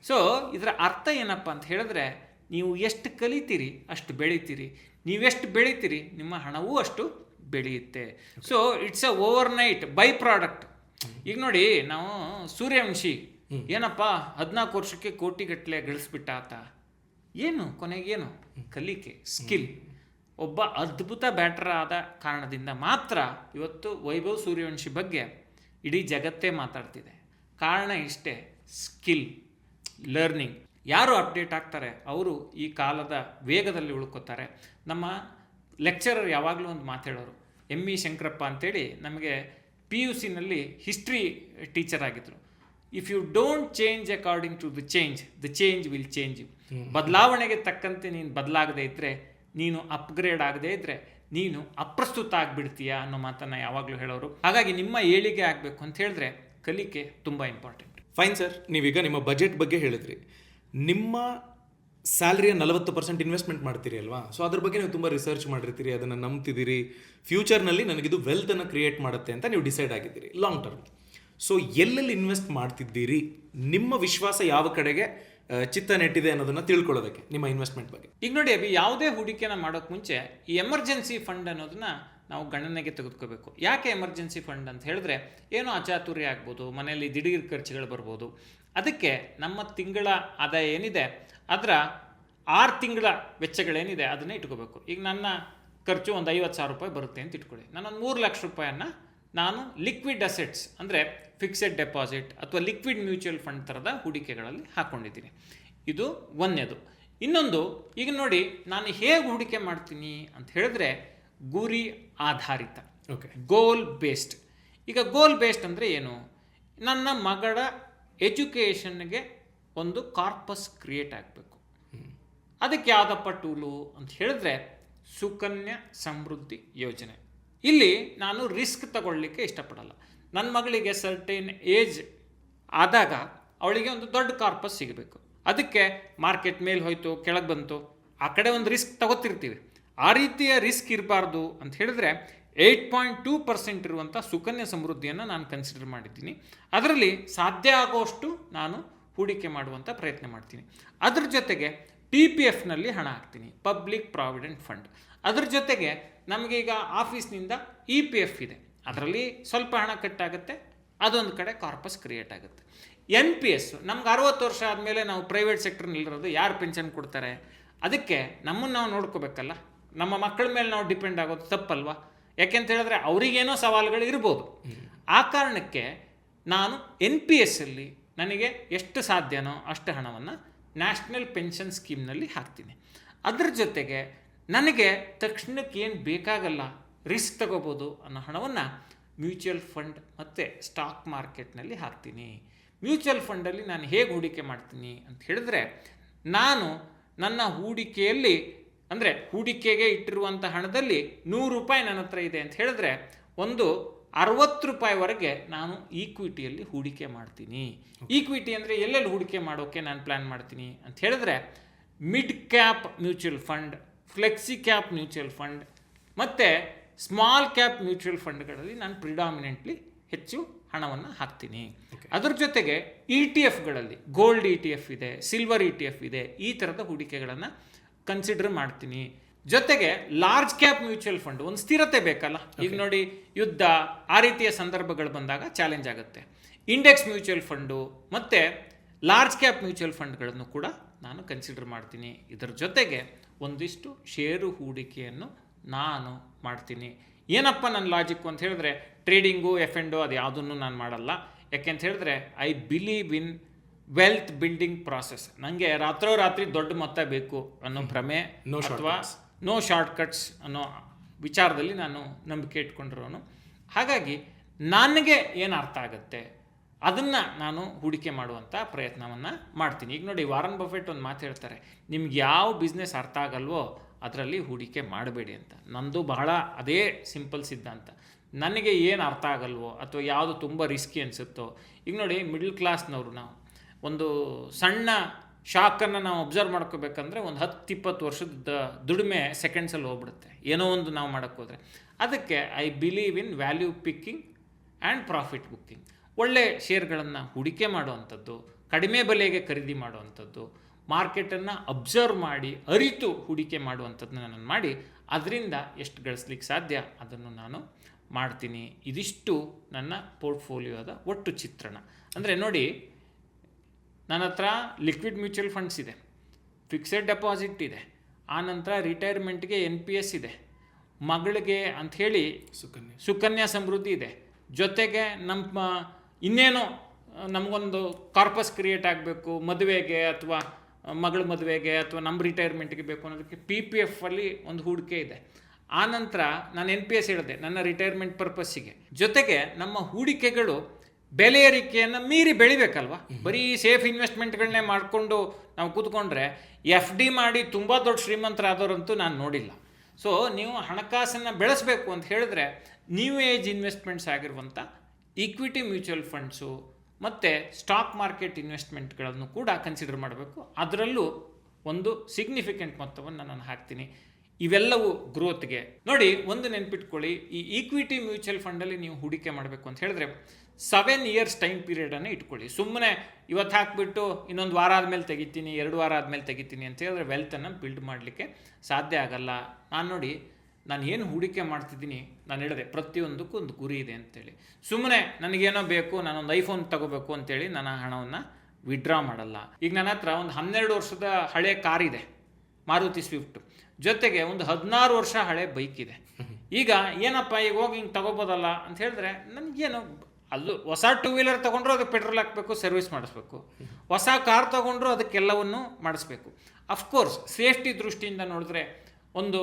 ಸೊ ಇದರ ಅರ್ಥ ಏನಪ್ಪ ಅಂತ ಹೇಳಿದ್ರೆ, ನೀವು ಎಷ್ಟು ಕಲಿತೀರಿ ಅಷ್ಟು ಬೆಳಿತೀರಿ, ನೀವೆಷ್ಟು ಬೆಳಿತೀರಿ ನಿಮ್ಮ ಹಣವೂ ಅಷ್ಟು ಬೆಳೆಯುತ್ತೆ. So it's a overnight by product. ಈಗ ನೋಡಿ, ನಾವು ಸೂರ್ಯವಂಶಿ ಏನಪ್ಪ 14 ವರ್ಷಕ್ಕೆ ಕೋಟಿಗಟ್ಟಲೆ ಗಳಿಸ್ಬಿಟ್ಟ ಆತ, ಏನು ಕೊನೆಗೇನು? ಕಲಿಕೆ, ಸ್ಕಿಲ್. ಒಬ್ಬ ಅದ್ಭುತ ಬ್ಯಾಟರ್ ಆದ ಕಾರಣದಿಂದ ಮಾತ್ರ ಇವತ್ತು ವೈಭವ್ ಸೂರ್ಯವಂಶಿ ಬಗ್ಗೆ ಇಡೀ ಜಗತ್ತೇ ಮಾತಾಡ್ತಿದೆ. ಕಾರಣ ಇಷ್ಟೇ, ಸ್ಕಿಲ್, ಲರ್ನಿಂಗ್. ಯಾರು ಅಪ್ಡೇಟ್ ಆಗ್ತಾರೆ ಅವರು ಈ ಕಾಲದ ವೇಗದಲ್ಲಿ ಉಳ್ಕೋತಾರೆ. ನಮ್ಮ ಲೆಕ್ಚರರ್ ಯಾವಾಗಲೂ ಒಂದು ಮಾತಾಡೋರು, ME ಶಂಕರಪ್ಪ ಅಂತೇಳಿ, ನಮಗೆ PUCನಲ್ಲಿ ಹಿಸ್ಟ್ರಿ ಟೀಚರ್ ಆಗಿದ್ರು. If you don't change according to the change will change you. ಬದಲಾವಣೆಗೆ ತಕ್ಕಂತೆ ನೀನು ಬದಲಾಗದೇ ಇದ್ದರೆ, ನೀನು ಅಪ್ಗ್ರೇಡ್ ಆಗದೇ ಇದ್ದರೆ ನೀನು ಅಪ್ರಸ್ತುತ ಆಗಿಬಿಡ್ತೀಯಾ ಅನ್ನೋ ಮಾತನ್ನು ಯಾವಾಗಲೂ ಹೇಳೋರು. ಹಾಗಾಗಿ ನಿಮ್ಮ ಏಳಿಗೆ ಆಗಬೇಕು ಅಂತ ಹೇಳಿದ್ರೆ ಕಲಿಕೆ ತುಂಬ ಇಂಪಾರ್ಟೆಂಟ್. ಫೈನ್ ಸರ್, ನೀವೀಗ ನಿಮ್ಮ ಬಜೆಟ್ ಬಗ್ಗೆ ಹೇಳಿದ್ರಿ. ನಿಮ್ಮ ಸ್ಯಾಲ್ರಿಯ 40% ಇನ್ವೆಸ್ಟ್ಮೆಂಟ್ ಮಾಡ್ತೀರಿ ಅಲ್ವಾ, ಸೊ ಅದ್ರ ಬಗ್ಗೆ ನೀವು ತುಂಬ ರಿಸರ್ಚ್ ಮಾಡಿರ್ತೀರಿ, ಅದನ್ನು ನಂಬ್ತಿದ್ದೀರಿ, ಫ್ಯೂಚರ್ನಲ್ಲಿ ನನಗಿದು ವೆಲ್ತನ್ನು ಕ್ರಿಯೇಟ್ ಮಾಡುತ್ತೆ ಅಂತ ನೀವು ಡಿಸೈಡ್ ಆಗಿದ್ದೀರಿ ಲಾಂಗ್ ಟರ್ಮ್. ಸೊ ಎಲ್ಲೆಲ್ಲಿ ಇನ್ವೆಸ್ಟ್ ಮಾಡ್ತಿದ್ದೀರಿ, ನಿಮ್ಮ ವಿಶ್ವಾಸ ಯಾವ ಕಡೆಗೆ ಚಿತ್ತ ನೆಟ್ಟಿದೆ ಅನ್ನೋದನ್ನು ತಿಳ್ಕೊಳ್ಳೋದಕ್ಕೆ ನಿಮ್ಮ ಇನ್ವೆಸ್ಟ್ಮೆಂಟ್ ಬಗ್ಗೆ. ಈಗ ನೋಡಿ ಅಭಿ, ಯಾವುದೇ ಹೂಡಿಕೆನ ಮಾಡೋಕ್ಕೆ ಮುಂಚೆ ಈ ಎಮರ್ಜೆನ್ಸಿ ಫಂಡ್ ಅನ್ನೋದನ್ನ ನಾವು ಗಣನೆಗೆ ತೆಗೆದುಕೋಬೇಕು. ಯಾಕೆ ಎಮರ್ಜೆನ್ಸಿ ಫಂಡ್ ಅಂತ ಹೇಳಿದ್ರೆ, ಏನೋ ಅಚಾತುರ್ಯ ಆಗ್ಬೋದು, ಮನೆಯಲ್ಲಿ ದಿಢೀರ್ ಖರ್ಚುಗಳು ಬರ್ಬೋದು. ಅದಕ್ಕೆ ನಮ್ಮ ತಿಂಗಳ ಆದಾಯ ಏನಿದೆ ಅದರ 6 ತಿಂಗಳ ವೆಚ್ಚಗಳೇನಿದೆ ಅದನ್ನೇ ಇಟ್ಕೋಬೇಕು. ಈಗ ನನ್ನ ಖರ್ಚು ಒಂದು 50,000 ರೂಪಾಯಿ ಬರುತ್ತೆ ಅಂತ ಇಟ್ಕೊಳ್ಳಿ. ನಾನೊಂದು 3 ಲಕ್ಷ ರೂಪಾಯಿಯನ್ನು ನಾನು ಲಿಕ್ವಿಡ್ ಅಸೆಟ್ಸ್ ಅಂದರೆ ಫಿಕ್ಸೆಡ್ ಡೆಪಾಸಿಟ್ ಅಥವಾ ಲಿಕ್ವಿಡ್ ಮ್ಯೂಚುವಲ್ ಫಂಡ್ ಥರದ ಹೂಡಿಕೆಗಳಲ್ಲಿ ಹಾಕ್ಕೊಂಡಿದ್ದೀನಿ. ಇದು ಒಂದನೇದು. ಇನ್ನೊಂದು, ಈಗ ನೋಡಿ ನಾನು ಹೇಗೆ ಹೂಡಿಕೆ ಮಾಡ್ತೀನಿ ಅಂತ ಹೇಳಿದ್ರೆ ಗುರಿ ಆಧಾರಿತ, ಗೋಲ್ ಬೇಸ್ಡ್. ಈಗ ಗೋಲ್ ಬೇಸ್ಡ್ ಅಂದರೆ ಏನು? ನನ್ನ ಮಗಳ ಎಜುಕೇಷನ್ಗೆ ಒಂದು ಕಾರ್ಪಸ್ ಕ್ರಿಯೇಟ್ ಆಗಬೇಕು. ಅದಕ್ಕೆ ಯಾವುದಪ್ಪ ಟೂಲು ಅಂತ ಹೇಳಿದ್ರೆ ಸುಕನ್ಯಾ ಸಮೃದ್ಧಿ ಯೋಜನೆ. ಇಲ್ಲಿ ನಾನು ರಿಸ್ಕ್ ತಗೊಳ್ಳಿಕ್ಕೆ ಇಷ್ಟಪಡಲ್ಲ. ನನ್ನ ಮಗಳಿಗೆ ಸರ್ಟೇನ್ ಏಜ್ ಆದಾಗ ಅವಳಿಗೆ ಒಂದು ದೊಡ್ಡ ಕಾರ್ಪಸ್ ಸಿಗಬೇಕು. ಅದಕ್ಕೆ ಮಾರ್ಕೆಟ್ ಮೇಲೆ ಹೋಯ್ತು, ಕೆಳಗೆ ಬಂತು, ಆ ಕಡೆ ಒಂದು ರಿಸ್ಕ್ ತಗೋತಿರ್ತೀವಿ. ಆ ರೀತಿಯ ರಿಸ್ಕ್ ಇರಬಾರ್ದು ಅಂತ ಹೇಳಿದ್ರೆ 8.2% ಇರುವಂಥ ಸುಕನ್ಯಾ ಸಮೃದ್ಧಿಯನ್ನು ನಾನು ಕನ್ಸಿಡರ್ ಮಾಡಿದ್ದೀನಿ. ಅದರಲ್ಲಿ ಸಾಧ್ಯ ಆಗೋಷ್ಟು ನಾನು ಹೂಡಿಕೆ ಮಾಡುವಂಥ ಪ್ರಯತ್ನ ಮಾಡ್ತೀನಿ. ಅದ್ರ ಜೊತೆಗೆ PPFನಲ್ಲಿ ಹಣ ಹಾಕ್ತೀನಿ, ಪಬ್ಲಿಕ್ ಪ್ರಾವಿಡೆಂಟ್ ಫಂಡ್. ಅದ್ರ ಜೊತೆಗೆ ನಮಗೆ ಈಗ ಆಫೀಸ್ನಿಂದ EPF ಇದೆ, ಅದರಲ್ಲಿ ಸ್ವಲ್ಪ ಹಣ ಕಟ್ಟಾಗುತ್ತೆ, ಅದೊಂದು ಕಡೆ ಕಾರ್ಪಸ್ ಕ್ರಿಯೇಟ್ ಆಗುತ್ತೆ. NPS, ನಮ್ಗೆ 60 ವರ್ಷ ಆದಮೇಲೆ ನಾವು ಪ್ರೈವೇಟ್ ಸೆಕ್ಟರ್ನಲ್ಲಿರೋದು, ಯಾರು ಪೆನ್ಷನ್ ಕೊಡ್ತಾರೆ? ಅದಕ್ಕೆ ನಮ್ಮನ್ನು ನಾವು ನೋಡ್ಕೋಬೇಕಲ್ಲ. ನಮ್ಮ ಮಕ್ಕಳ ಮೇಲೆ ನಾವು ಡಿಪೆಂಡ್ ಆಗೋದು ತಪ್ಪಲ್ವಾ? ಯಾಕೆಂತ ಹೇಳಿದ್ರೆ ಅವರಿಗೇನೋ ಸವಾಲುಗಳು ಇರ್ಬೋದು. ಆ ಕಾರಣಕ್ಕೆ ನಾನು NPSಲ್ಲಿ ನನಗೆ ಎಷ್ಟು ಸಾಧ್ಯನೋ ಅಷ್ಟು ಹಣವನ್ನು ನ್ಯಾಷನಲ್ ಪೆನ್ಷನ್ ಸ್ಕೀಮ್ನಲ್ಲಿ ಹಾಕ್ತೀನಿ. ಅದ್ರ ಜೊತೆಗೆ ನನಗೆ ತಕ್ಷಣಕ್ಕೆ ಏನು ಬೇಕಾಗಲ್ಲ, ರಿಸ್ಕ್ ತಗೋಬೋದು ಅನ್ನೋ ಹಣವನ್ನು ಮ್ಯೂಚುವಲ್ ಫಂಡ್ ಮತ್ತು ಸ್ಟಾಕ್ ಮಾರ್ಕೆಟ್ನಲ್ಲಿ ಹಾಕ್ತೀನಿ. ಮ್ಯೂಚುವಲ್ ಫಂಡಲ್ಲಿ ನಾನು ಹೇಗೆ ಹೂಡಿಕೆ ಮಾಡ್ತೀನಿ ಅಂತ ಹೇಳಿದ್ರೆ, ನಾನು ನನ್ನ ಹೂಡಿಕೆಯಲ್ಲಿ ಅಂದರೆ ಹೂಡಿಕೆಗೆ ಇಟ್ಟಿರುವಂಥ ಹಣದಲ್ಲಿ 100 ರೂಪಾಯಿ ನನ್ನ ಹತ್ರ ಇದೆ ಅಂತ ಹೇಳಿದ್ರೆ ಒಂದು 60 ರೂಪಾಯಿವರೆಗೆ ನಾನು ಈಕ್ವಿಟಿಯಲ್ಲಿ ಹೂಡಿಕೆ ಮಾಡ್ತೀನಿ. ಈಕ್ವಿಟಿ ಅಂದರೆ ಎಲ್ಲೆಲ್ಲಿ ಹೂಡಿಕೆ ಮಾಡೋಕ್ಕೆ ನಾನು ಪ್ಲ್ಯಾನ್ ಮಾಡ್ತೀನಿ ಅಂತ ಹೇಳಿದ್ರೆ mid cap mutual fund, flexi cap mutual fund ಮತ್ತು ಸ್ಮಾಲ್ ಕ್ಯಾಪ್ ಮ್ಯೂಚುವಲ್ ಫಂಡ್ಗಳಲ್ಲಿ ನಾನು ಪ್ರಿಡಾಮಿನೆಂಟ್ಲಿ ಹೆಚ್ಚು ಹಣವನ್ನು ಹಾಕ್ತೀನಿ. ಅದ್ರ ಜೊತೆಗೆ ETF ಗೋಲ್ಡ್ ETF ಇದೆ, ಸಿಲ್ವರ್ ETF ಇದೆ, ಈ ಥರದ ಹೂಡಿಕೆಗಳನ್ನು ಕನ್ಸಿಡರ್ ಮಾಡ್ತೀನಿ. ಜೊತೆಗೆ ಲಾರ್ಜ್ ಕ್ಯಾಪ್ ಮ್ಯೂಚುವಲ್ ಫಂಡ್, ಒಂದು ಸ್ಥಿರತೆ ಬೇಕಲ್ಲ. ಈಗ ನೋಡಿ, ಯುದ್ಧ ಆ ರೀತಿಯ ಸಂದರ್ಭಗಳು ಬಂದಾಗ ಚಾಲೆಂಜ್ ಆಗುತ್ತೆ. ಇಂಡೆಕ್ಸ್ ಮ್ಯೂಚುವಲ್ ಫಂಡು ಮತ್ತು ಲಾರ್ಜ್ ಕ್ಯಾಪ್ ಮ್ಯೂಚುವಲ್ ಫಂಡ್ಗಳನ್ನು ಕೂಡ ನಾನು ಕನ್ಸಿಡರ್ ಮಾಡ್ತೀನಿ. ಇದರ ಜೊತೆಗೆ ಒಂದಿಷ್ಟು ಷೇರು ಹೂಡಿಕೆಯನ್ನು ನಾನು ಮಾಡ್ತೀನಿ. ಏನಪ್ಪ ನನ್ನ ಲಾಜಿಕ್ಕು ಅಂತ ಹೇಳಿದ್ರೆ, ಟ್ರೇಡಿಂಗು F&O ಅದು ಯಾವುದನ್ನು ನಾನು ಮಾಡಲ್ಲ. ಯಾಕೆಂತ ಹೇಳಿದ್ರೆ I believe in wealth building process. ನನಗೆ ರಾತ್ರೋರಾತ್ರಿ ದೊಡ್ಡ ಮೊತ್ತ ಬೇಕು ಅನ್ನೋ ಭ್ರಮೆ ಅಥವಾ ನೋ ಶಾರ್ಟ್ ಕಟ್ಸ್ ಅನ್ನೋ ವಿಚಾರದಲ್ಲಿ ನಾನು ನಂಬಿಕೆ ಇಟ್ಕೊಂಡಿರೋನು. ಹಾಗಾಗಿ ನನಗೆ ಏನು ಅರ್ಥ ಆಗುತ್ತೆ ಅದನ್ನು ನಾನು ಹೂಡಿಕೆ ಮಾಡುವಂಥ ಪ್ರಯತ್ನವನ್ನು ಮಾಡ್ತೀನಿ. ಈಗ ನೋಡಿ, ವಾರನ್ ಬಫೆಟ್ ಒಂದು ಮಾತು ಹೇಳ್ತಾರೆ, ನಿಮ್ಗೆ ಯಾವ ಬಿಸ್ನೆಸ್ ಅರ್ಥ ಆಗಲ್ವೋ ಅದರಲ್ಲಿ ಹೂಡಿಕೆ ಮಾಡಬೇಡಿ ಅಂತ. ನಂದು ಬಹಳ ಅದೇ ಸಿಂಪಲ್ ಸಿದ್ಧಾಂತ. ನನಗೆ ಏನು ಅರ್ಥ ಆಗಲ್ವೋ ಅಥವಾ ಯಾವುದು ತುಂಬ ರಿಸ್ಕಿ ಅನಿಸುತ್ತೋ, ಈಗ ನೋಡಿ ಮಿಡ್ಲ್ ಕ್ಲಾಸ್ನವರು ನಾವು ಒಂದು ಸಣ್ಣ ಶಾಕನ್ನು ನಾವು ಅಬ್ಸರ್ವ್ ಮಾಡ್ಕೋಬೇಕಂದ್ರೆ ಒಂದು 10-20 ವರ್ಷದ ದುಡಿಮೆ ಸೆಕೆಂಡ್ಸಲ್ಲಿ ಹೋಗ್ಬಿಡುತ್ತೆ, ಏನೋ ಒಂದು ನಾವು ಮಾಡೋಕ್ಕೋದ್ರೆ. ಅದಕ್ಕೆ I believe in value picking and profit booking. ಒಳ್ಳೆ ಶೇರ್ಗಳನ್ನು ಹೂಡಿಕೆ ಮಾಡುವಂಥದ್ದು, ಕಡಿಮೆ ಬೆಲೆಗೆ ಖರೀದಿ ಮಾಡುವಂಥದ್ದು, ಮಾರ್ಕೆಟನ್ನು ಅಬ್ಸರ್ವ್ ಮಾಡಿ ಅರಿತು ಹೂಡಿಕೆ ಮಾಡುವಂಥದ್ದನ್ನ ನಾನು ಮಾಡಿ ಅದರಿಂದ ಎಷ್ಟು ಗಳಿಸ್ಲಿಕ್ಕೆ ಸಾಧ್ಯ ಅದನ್ನು ನಾನು ಮಾಡ್ತೀನಿ. ಇದಿಷ್ಟು ನನ್ನ ಪೋರ್ಟ್ಫೋಲಿಯೋದ ಒಟ್ಟು ಚಿತ್ರಣ. ಅಂದರೆ ನೋಡಿ, ನನ್ನ ಹತ್ರ ಲಿಕ್ವಿಡ್ ಮ್ಯೂಚುವಲ್ ಫಂಡ್ಸ್ ಇದೆ, ಫಿಕ್ಸೆಡ್ ಡೆಪಾಸಿಟ್ ಇದೆ, ಆನಂತರ ರಿಟೈರ್ಮೆಂಟ್ಗೆ NPS ಇದೆ, ಮಗಳಿಗೆ ಅಂಥೇಳಿ ಸುಕನ್ಯಾ ಸಮೃದ್ಧಿ ಇದೆ, ಜೊತೆಗೆ ನಮ್ಮ ಇನ್ನೇನೋ ನಮಗೊಂದು ಕಾರ್ಪಸ್ ಕ್ರಿಯೇಟ್ ಆಗಬೇಕು ಮದುವೆಗೆ ಅಥವಾ ಮಗಳ ಮದುವೆಗೆ ಅಥವಾ ನಮ್ಮ ರಿಟೈರ್ಮೆಂಟ್ಗೆ ಬೇಕು ಅನ್ನೋದಕ್ಕೆ PPFಲ್ಲಿ ಒಂದು ಹೂಡಿಕೆ ಇದೆ. ಆನಂತರ ನಾನು NPS ಹೇಳಿದೆ ನನ್ನ ರಿಟೈರ್ಮೆಂಟ್ ಪರ್ಪಸ್ಸಿಗೆ. ಜೊತೆಗೆ ನಮ್ಮ ಹೂಡಿಕೆಗಳು ಬೆಲೆ ಏರಿಕೆಯನ್ನು ಮೀರಿ ಬೆಳಿಬೇಕಲ್ವ. ಬರೀ ಸೇಫ್ ಇನ್ವೆಸ್ಟ್ಮೆಂಟ್ಗಳನ್ನೇ ಮಾಡಿಕೊಂಡು ನಾವು ಕೂತ್ಕೊಂಡ್ರೆ FD ಮಾಡಿ ತುಂಬ ದೊಡ್ಡ ಶ್ರೀಮಂತರಾದವರಂತೂ ನಾನು ನೋಡಿಲ್ಲ. ಸೊ ನೀವು ಹಣಕಾಸನ್ನು ಬೆಳೆಸಬೇಕು ಅಂತ ಹೇಳಿದ್ರೆ ನ್ಯೂ ಏಜ್ ಇನ್ವೆಸ್ಟ್ಮೆಂಟ್ಸ್ ಆಗಿರುವಂಥ ಈಕ್ವಿಟಿ ಮ್ಯೂಚುವಲ್ ಫಂಡ್ಸು ಮತ್ತು ಸ್ಟಾಕ್ ಮಾರ್ಕೆಟ್ ಇನ್ವೆಸ್ಟ್ಮೆಂಟ್ಗಳನ್ನು ಕೂಡ ಕನ್ಸಿಡರ್ ಮಾಡಬೇಕು. ಅದರಲ್ಲೂ ಒಂದು ಸಿಗ್ನಿಫಿಕೆಂಟ್ ಮೊತ್ತವನ್ನು ನಾನು ಹಾಕ್ತೀನಿ. ಇವೆಲ್ಲವೂ ಗ್ರೋತ್ಗೆ. ನೋಡಿ, ಒಂದು ನೆನ್ಪಿಟ್ಕೊಳ್ಳಿ, ಈ ಈಕ್ವಿಟಿ ಮ್ಯೂಚುವಲ್ ಫಂಡಲ್ಲಿ ನೀವು ಹೂಡಿಕೆ ಮಾಡಬೇಕು ಅಂತ ಹೇಳಿದ್ರೆ 7 ಇಯರ್ಸ್ ಟೈಮ್ ಪೀರಿಯಡನ್ನು ಇಟ್ಕೊಳ್ಳಿ. ಸುಮ್ಮನೆ ಇವತ್ತು ಹಾಕಿಬಿಟ್ಟು ಇನ್ನೊಂದು ವಾರ ಆದಮೇಲೆ ತೆಗಿತೀನಿ, 2 ವಾರ ಆದಮೇಲೆ ತೆಗಿತೀನಿ ಅಂತ ಹೇಳಿದ್ರೆ ವೆಲ್ತನ್ನು ಬಿಲ್ಡ್ ಮಾಡಲಿಕ್ಕೆ ಸಾಧ್ಯ ಆಗಲ್ಲ. ನಾನು ಏನು ಹೂಡಿಕೆ ಮಾಡ್ತಿದ್ದೀನಿ, ನಾನು ಹೇಳಿದೆ ಪ್ರತಿಯೊಂದಕ್ಕೂ ಒಂದು ಗುರಿ ಇದೆ ಅಂತೇಳಿ. ಸುಮ್ಮನೆ ನನಗೇನೋ ಬೇಕು, ನಾನೊಂದು ಐಫೋನ್ ತಗೋಬೇಕು ಅಂತೇಳಿ ನಾನು ಹಣವನ್ನು ವಿಡ್ರಾ ಮಾಡಲ್ಲ. ಈಗ ನನ್ನ ಹತ್ರ ಒಂದು 12 ವರ್ಷದ ಹಳೆ ಕಾರ್ ಇದೆ, ಮಾರುತಿ ಸ್ವಿಫ್ಟ್, ಜೊತೆಗೆ ಒಂದು 16 ವರ್ಷ ಹಳೆ ಬೈಕ್ ಇದೆ. ಈಗ ಏನಪ್ಪ ಈಗ ಹೋಗಿ ಹಿಂಗೆ ತಗೋಬೋದಲ್ಲ ಅಂತ ಹೇಳಿದ್ರೆ ನನಗೇನು, ಅಲ್ಲೂ ಹೊಸ 2 ವೀಲರ್ ತೊಗೊಂಡ್ರು ಅದಕ್ಕೆ ಪೆಟ್ರೋಲ್ ಹಾಕಬೇಕು, ಸರ್ವಿಸ್ ಮಾಡಿಸ್ಬೇಕು. ಹೊಸ ಕಾರ್ ತೊಗೊಂಡ್ರು ಅದಕ್ಕೆಲ್ಲವನ್ನು ಮಾಡಿಸ್ಬೇಕು. ಅಫ್ಕೋರ್ಸ್ ಸೇಫ್ಟಿ ದೃಷ್ಟಿಯಿಂದ ನೋಡಿದ್ರೆ ಒಂದು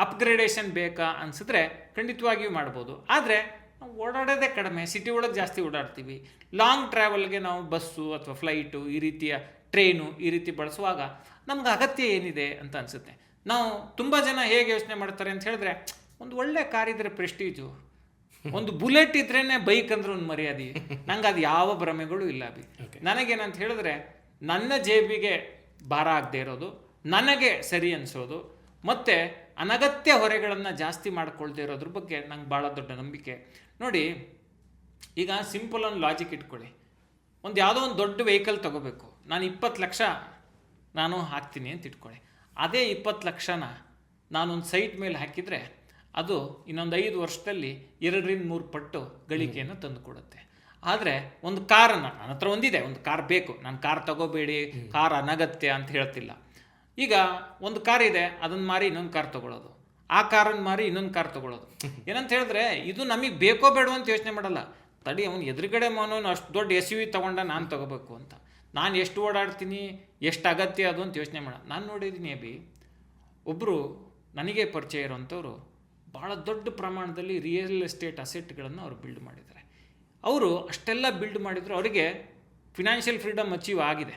ಅಪ್ಗ್ರೇಡೇಷನ್ ಬೇಕಾ ಅನಿಸಿದ್ರೆ ಖಂಡಿತವಾಗಿಯೂ ಮಾಡ್ಬೋದು. ಆದರೆ ನಾವು ಓಡಾಡೋದೇ ಕಡಿಮೆ, ಸಿಟಿ ಒಳಗೆ ಜಾಸ್ತಿ ಓಡಾಡ್ತೀವಿ. ಲಾಂಗ್ ಟ್ರಾವೆಲ್ಗೆ ನಾವು ಬಸ್ಸು ಅಥವಾ ಫ್ಲೈಟು ಈ ರೀತಿಯ ಟ್ರೈನು ಈ ರೀತಿ ಬಳಸುವಾಗ ನಮ್ಗೆ ಅಗತ್ಯ ಏನಿದೆ ಅಂತ ಅನಿಸುತ್ತೆ. ನಾವು ತುಂಬ ಜನ ಹೇಗೆ ಯೋಚನೆ ಮಾಡ್ತಾರೆ ಅಂತ ಹೇಳಿದ್ರೆ, ಒಂದು ಒಳ್ಳೆ ಕಾರ್ ಇದ್ರೆ ಪ್ರೆಸ್ಟೀಜು, ಒಂದು ಬುಲೆಟ್ ಇದ್ರೇ ಬೈಕ್ ಅಂದ್ರೆ ಒಂದು ಮರ್ಯಾದೆ. ನಂಗೆ ಅದು ಯಾವ ಭ್ರಮೆಗಳು ಇಲ್ಲ ಅಭಿ. ನನಗೇನಂತ ಹೇಳಿದ್ರೆ, ನನ್ನ ಜೇಬಿಗೆ ಭಾರ ಆಗದೆ ಇರೋದು, ನನಗೆ ಸರಿ ಅನಿಸೋದು, ಮತ್ತು ಅನಗತ್ಯ ಹೊರೆಗಳನ್ನು ಜಾಸ್ತಿ ಮಾಡ್ಕೊಳ್ದೇ ಇರೋದ್ರ ಬಗ್ಗೆ ನಂಗೆ ಭಾಳ ದೊಡ್ಡ ನಂಬಿಕೆ. ನೋಡಿ, ಈಗ ಸಿಂಪಲ್ ಒಂದು ಲಾಜಿಕ್ ಇಟ್ಕೊಳ್ಳಿ. ಒಂದು ಯಾವುದೋ ಒಂದು ದೊಡ್ಡ ವೆಹಿಕಲ್ ತೊಗೋಬೇಕು, ನಾನು 20 ಲಕ್ಷ ನಾನು ಹಾಕ್ತೀನಿ ಅಂತ ಇಟ್ಕೊಳ್ಳಿ. ಅದೇ 20 ಲಕ್ಷನ ನಾನೊಂದು ಸೈಟ್ ಮೇಲೆ ಹಾಕಿದರೆ ಅದು ಇನ್ನೊಂದು 5 ವರ್ಷದಲ್ಲಿ 2-3 ಪಟ್ಟು ಗಳಿಕೆಯನ್ನು ತಂದು ಕೊಡುತ್ತೆ. ಆದರೆ ಒಂದು ಕಾರನ್ನು, ನನ್ನ ಹತ್ರ ಒಂದಿದೆ, ಒಂದು ಕಾರ್ ಬೇಕು, ನಾನು ಕಾರ್ ತಗೋಬೇಡಿ, ಕಾರ್ ಅನಗತ್ಯ ಅಂತ ಹೇಳ್ತಿಲ್ಲ. ಈಗ ಒಂದು ಕಾರ್ ಇದೆ, ಅದನ್ನು ಮಾರಿ ಇನ್ನೊಂದು ಕಾರ್ ತೊಗೊಳ್ಳೋದು, ಆ ಕಾರನ್ನು ಮಾರಿ ಇನ್ನೊಂದು ಕಾರ್ ತೊಗೊಳ್ಳೋದು. ಏನಂತ ಹೇಳಿದ್ರೆ, ಇದು ನಮಗೆ ಬೇಕೋ ಬೇಡೋ ಅಂತ ಯೋಚನೆ ಮಾಡಲ್ಲ. ತಡಿ, ಅವನು ಎದುರುಗಡೆ ಅವನು ಅಷ್ಟು ದೊಡ್ಡ SUV ತೊಗೊಂಡ ನಾನು ತೊಗೋಬೇಕು ಅಂತ, ನಾನು ಎಷ್ಟು ಓಡಾಡ್ತೀನಿ, ಎಷ್ಟು ಅಗತ್ಯ ಅದು ಅಂತ ಯೋಚನೆ ಮಾಡ. ನಾನು ನೋಡಿದ್ದೀನಿ ಅಭಿ, ಒಬ್ಬರು ನನಗೆ ಪರಿಚಯ ಇರೋವಂಥವ್ರು ಭಾಳ ದೊಡ್ಡ ಪ್ರಮಾಣದಲ್ಲಿ ರಿಯಲ್ ಎಸ್ಟೇಟ್ ಅಸೆಟ್ಗಳನ್ನು ಅವರು ಬಿಲ್ಡ್ ಮಾಡಿದ್ದಾರೆ. ಅವರು ಅಷ್ಟೆಲ್ಲ ಬಿಲ್ಡ್ ಮಾಡಿದ್ರು, ಅವರಿಗೆ ಫಿನಾನ್ಷಿಯಲ್ ಫ್ರೀಡಮ್ ಅಚೀವ್ ಆಗಿದೆ.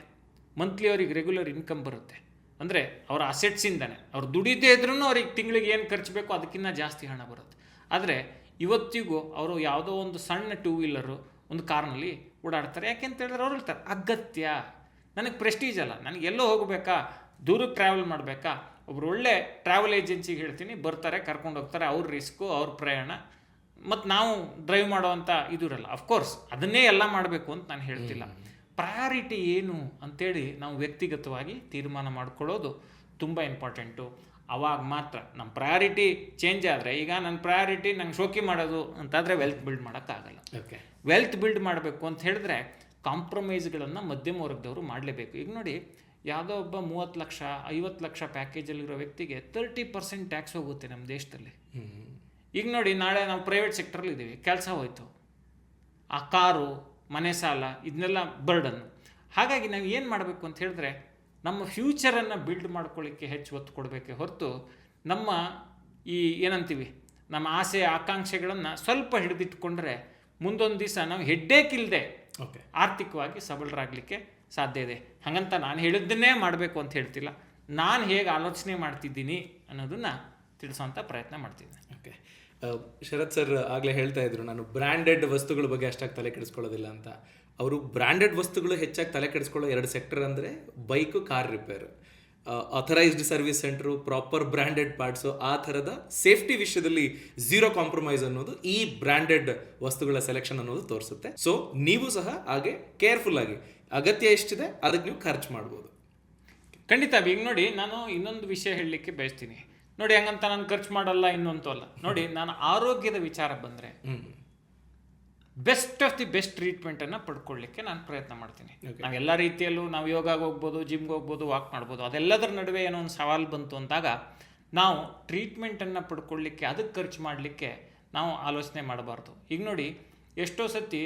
ಮಂತ್ಲಿ ಅವ್ರಿಗೆ ರೆಗ್ಯುಲರ್ ಇನ್ಕಮ್ ಬರುತ್ತೆ. ಅಂದರೆ ಅವರ ಅಸೆಟ್ಸಿಂದನೇ, ಅವ್ರು ದುಡಿದೇ ಇದ್ರೂ ಅವ್ರಿಗೆ ತಿಂಗಳಿಗೆ ಏನು ಖರ್ಚು ಬೇಕೋ ಅದಕ್ಕಿಂತ ಜಾಸ್ತಿ ಹಣ ಬರುತ್ತೆ. ಆದರೆ ಇವತ್ತಿಗೂ ಅವರು ಯಾವುದೋ ಒಂದು ಸಣ್ಣ 2 ವೀಲರು ಒಂದು ಕಾರ್ನಲ್ಲಿ ಓಡಾಡ್ತಾರೆ. ಯಾಕೆಂತ ಹೇಳಿದ್ರೆ ಅವ್ರು ಹೇಳ್ತಾರೆ, ಅಗತ್ಯ, ನನಗೆ ಪ್ರೆಸ್ಟೀಜ್ ಅಲ್ಲ, ನನಗೆ ಎಲ್ಲೋ ಹೋಗಬೇಕಾ, ದೂರಕ್ಕೆ ಟ್ರಾವೆಲ್ ಮಾಡಬೇಕಾ, ಒಬ್ರು ಒಳ್ಳೆ ಟ್ರಾವೆಲ್ ಏಜೆನ್ಸಿಗೆ ಹೇಳ್ತೀನಿ, ಬರ್ತಾರೆ, ಕರ್ಕೊಂಡು ಹೋಗ್ತಾರೆ, ಅವ್ರ ರಿಸ್ಕು, ಅವ್ರ ಪ್ರಯಾಣ, ಮತ್ತು ನಾವು ಡ್ರೈವ್ ಮಾಡೋವಂಥ ಇದು ಇರಲ್ಲ. ಅಫ್ಕೋರ್ಸ್ ಅದನ್ನೇ ಎಲ್ಲ ಮಾಡಬೇಕು ಅಂತ ನಾನು ಹೇಳ್ತಿಲ್ಲ. ಪ್ರಯಾರಿಟಿ ಏನು ಅಂತೇಳಿ ನಾವು ವ್ಯಕ್ತಿಗತವಾಗಿ ತೀರ್ಮಾನ ಮಾಡ್ಕೊಳ್ಳೋದು ತುಂಬ ಇಂಪಾರ್ಟೆಂಟು. ಅವಾಗ ಮಾತ್ರ ನಮ್ಮ ಪ್ರಯಾರಿಟಿ ಚೇಂಜ್ ಆದರೆ, ಈಗ ನನ್ನ ಪ್ರಯಾರಿಟಿ ನಂಗೆ ಶೋಕಿ ಮಾಡೋದು ಅಂತಾದರೆ ವೆಲ್ತ್ ಬಿಲ್ಡ್ ಮಾಡೋಕ್ಕಾಗಲ್ಲ. ವೆಲ್ತ್ ಬಿಲ್ಡ್ ಮಾಡಬೇಕು ಅಂತ ಹೇಳಿದ್ರೆ ಕಾಂಪ್ರಮೈಸ್ಗಳನ್ನು ಮಧ್ಯಮ ವರ್ಗದವರು ಮಾಡಲೇಬೇಕು. ಈಗ ನೋಡಿ, ಯಾವುದೋ ಒಬ್ಬ 30 ಲಕ್ಷ 50 ಲಕ್ಷ ಪ್ಯಾಕೇಜಲ್ಲಿರೋ ವ್ಯಕ್ತಿಗೆ 30% ಟ್ಯಾಕ್ಸ್ ಹೋಗುತ್ತೆ ನಮ್ಮ ದೇಶದಲ್ಲಿ. ಈಗ ನೋಡಿ, ನಾಳೆ ನಾವು ಪ್ರೈವೇಟ್ ಸೆಕ್ಟರಲ್ಲಿ ಇದ್ದೀವಿ, ಕೆಲಸ ಹೋಯ್ತು, ಆ ಕಾರು, ಮನೆ ಸಾಲ, ಇದನ್ನೆಲ್ಲ ಬರ್ಡನ್ನು. ಹಾಗಾಗಿ ನಾವು ಏನು ಮಾಡಬೇಕು ಅಂತ ಹೇಳಿದ್ರೆ, ನಮ್ಮ ಫ್ಯೂಚರನ್ನು ಬಿಲ್ಡ್ ಮಾಡ್ಕೊಳ್ಳಿಕ್ಕೆ ಹೆಚ್ಚು ಒತ್ತು ಕೊಡಬೇಕೆ ಹೊರತು ನಮ್ಮ ಈ ಏನಂತೀವಿ, ನಮ್ಮ ಆಸೆ ಆಕಾಂಕ್ಷೆಗಳನ್ನು ಸ್ವಲ್ಪ ಹಿಡಿದಿಟ್ಕೊಂಡ್ರೆ ಮುಂದೊಂದು ದಿವಸ ನಾವು ಹೆಡ್ಡೇಕ್ ಇಲ್ಲದೆ ಆರ್ಥಿಕವಾಗಿ ಸಬಲರಾಗಲಿಕ್ಕೆ ಸಾಧ್ಯ ಇದೆ. ಹಾಗಂತ ನಾನು ಹೇಳಿದ್ದನ್ನೇ ಮಾಡಬೇಕು ಅಂತ ಹೇಳ್ತಿಲ್ಲ, ನಾನು ಹೇಗೆ ಆಲೋಚನೆ ಮಾಡ್ತಿದ್ದೀನಿ ಅನ್ನೋದನ್ನು ತಿಳಿಸೋಂಥ ಪ್ರಯತ್ನ ಮಾಡ್ತಿದ್ದೀನಿ. ಓಕೆ, ಶರತ್ ಸರ್ ಆಗಲೇ ಹೇಳ್ತಾ ಇದ್ರು, ನಾನು ಬ್ರ್ಯಾಂಡೆಡ್ ವಸ್ತುಗಳ ಬಗ್ಗೆ ಅಷ್ಟಾಗಿ ತಲೆ ಕೆಡಿಸ್ಕೊಳ್ಳೋದಿಲ್ಲ ಅಂತ. ಅವರು ಬ್ರ್ಯಾಂಡೆಡ್ ವಸ್ತುಗಳು ಹೆಚ್ಚಾಗಿ ತಲೆ ಕೆಡಿಸ್ಕೊಳ್ಳೋ 2 ಸೆಕ್ಟರ್ ಅಂದರೆ bike, car repair, authorised service centre, proper branded parts, ಆ ಥರದ ಸೇಫ್ಟಿ ವಿಷಯದಲ್ಲಿ ಝೀರೋ ಕಾಂಪ್ರಮೈಸ್ ಅನ್ನೋದು ಈ ಬ್ರ್ಯಾಂಡೆಡ್ ವಸ್ತುಗಳ ಸೆಲೆಕ್ಷನ್ ಅನ್ನೋದು ತೋರಿಸುತ್ತೆ. ಸೊ ನೀವು ಸಹ ಹಾಗೆ ಕೇರ್ಫುಲ್ ಆಗಿ ಅಗತ್ಯ ಎಷ್ಟಿದೆ ಅದಕ್ಕೆ ನೀವು ಖರ್ಚು ಮಾಡ್ಬೋದು. ಖಂಡಿತ. ಈಗ ನೋಡಿ, ನಾನು ಇನ್ನೊಂದು ವಿಷಯ ಹೇಳಲಿಕ್ಕೆ ಬಯಸ್ತೀನಿ. ನೋಡಿ, ಹಂಗಂತ ನಾನು ಖರ್ಚು ಮಾಡಲ್ಲ ಇನ್ನೊಂದು ಅಲ್ಲ. ನೋಡಿ, ನಾನು ಆರೋಗ್ಯದ ವಿಚಾರ ಬಂದರೆ ಬೆಸ್ಟ್ ಆಫ್ ದಿ ಬೆಸ್ಟ್ ಟ್ರೀಟ್ಮೆಂಟನ್ನು ಪಡ್ಕೊಳ್ಳಿಕ್ಕೆ ನಾನು ಪ್ರಯತ್ನ ಮಾಡ್ತೀನಿ. ನಾವೆಲ್ಲ ರೀತಿಯಲ್ಲೂ ನಾವು ಯೋಗಾಗೆ ಹೋಗ್ಬೋದು, ಜಿಮ್ಗೆ ಹೋಗ್ಬೋದು, ವಾಕ್ ಮಾಡ್ಬೋದು. ಅದೆಲ್ಲದರ ನಡುವೆ ಏನೋ ಒಂದು ಸವಾಲು ಬಂತು ಅಂದಾಗ ನಾವು ಟ್ರೀಟ್ಮೆಂಟನ್ನು ಪಡ್ಕೊಳ್ಳಿಕ್ಕೆ, ಅದಕ್ಕೆ ಖರ್ಚು ಮಾಡಲಿಕ್ಕೆ ನಾವು ಆಲೋಚನೆ ಮಾಡಬಾರ್ದು. ಈಗ ನೋಡಿ, ಎಷ್ಟೋ ಸತಿ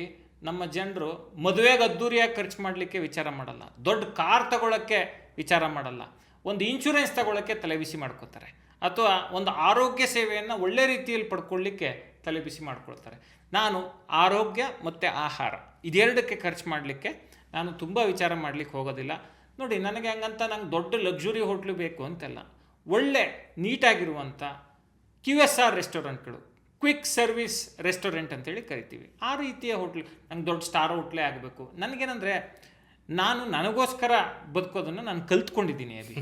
ನಮ್ಮ ಜನರು ಮದುವೆಗೆ ಅದ್ದೂರಿಯಾಗಿ ಖರ್ಚು ಮಾಡಲಿಕ್ಕೆ ವಿಚಾರ ಮಾಡಲ್ಲ, ದೊಡ್ಡ ಕಾರ್ ತಗೊಳ್ಳೋಕ್ಕೆ ವಿಚಾರ ಮಾಡಲ್ಲ, ಒಂದು ಇನ್ಶೂರೆನ್ಸ್ ತಗೊಳ್ಳೋಕ್ಕೆ ತಲೆಬಿಸಿ ಮಾಡ್ಕೋತಾರೆ, ಅಥವಾ ಒಂದು ಆರೋಗ್ಯ ಸೇವೆಯನ್ನು ಒಳ್ಳೆ ರೀತಿಯಲ್ಲಿ ಪಡ್ಕೊಳ್ಳಿಕ್ಕೆ ತಲೆಬಿಸಿ ಮಾಡ್ಕೊಳ್ತಾರೆ. ನಾನು ಆರೋಗ್ಯ ಮತ್ತು ಆಹಾರ ಇದೆರಡಕ್ಕೆ ಖರ್ಚು ಮಾಡಲಿಕ್ಕೆ ನಾನು ತುಂಬ ವಿಚಾರ ಮಾಡಲಿಕ್ಕೆ ಹೋಗೋದಿಲ್ಲ. ನೋಡಿ, ನನಗೆ ಹಂಗಂತ ನಂಗೆ ದೊಡ್ಡ ಲಕ್ಸುರಿ ಹೋಟ್ಲು ಬೇಕು ಅಂತೆಲ್ಲ, ಒಳ್ಳೆ ನೀಟಾಗಿರುವಂಥ QSR ರೆಸ್ಟೋರೆಂಟ್ಗಳು, ಕ್ವಿಕ್ ಸರ್ವಿಸ್ ರೆಸ್ಟೋರೆಂಟ್ ಅಂತೇಳಿ ಕರಿತೀವಿ, ಆ ರೀತಿಯ ಹೋಟ್ಲು. ನಂಗೆ ದೊಡ್ಡ ಸ್ಟಾರ್ ಹೋಟ್ಲೇ ಆಗಬೇಕು. ನನಗೇನೆಂದರೆ, ನಾನು ನನಗೋಸ್ಕರ ಬದುಕೋದನ್ನು ನಾನು ಕಲ್ತ್ಕೊಂಡಿದ್ದೀನಿ ಅಭಿ.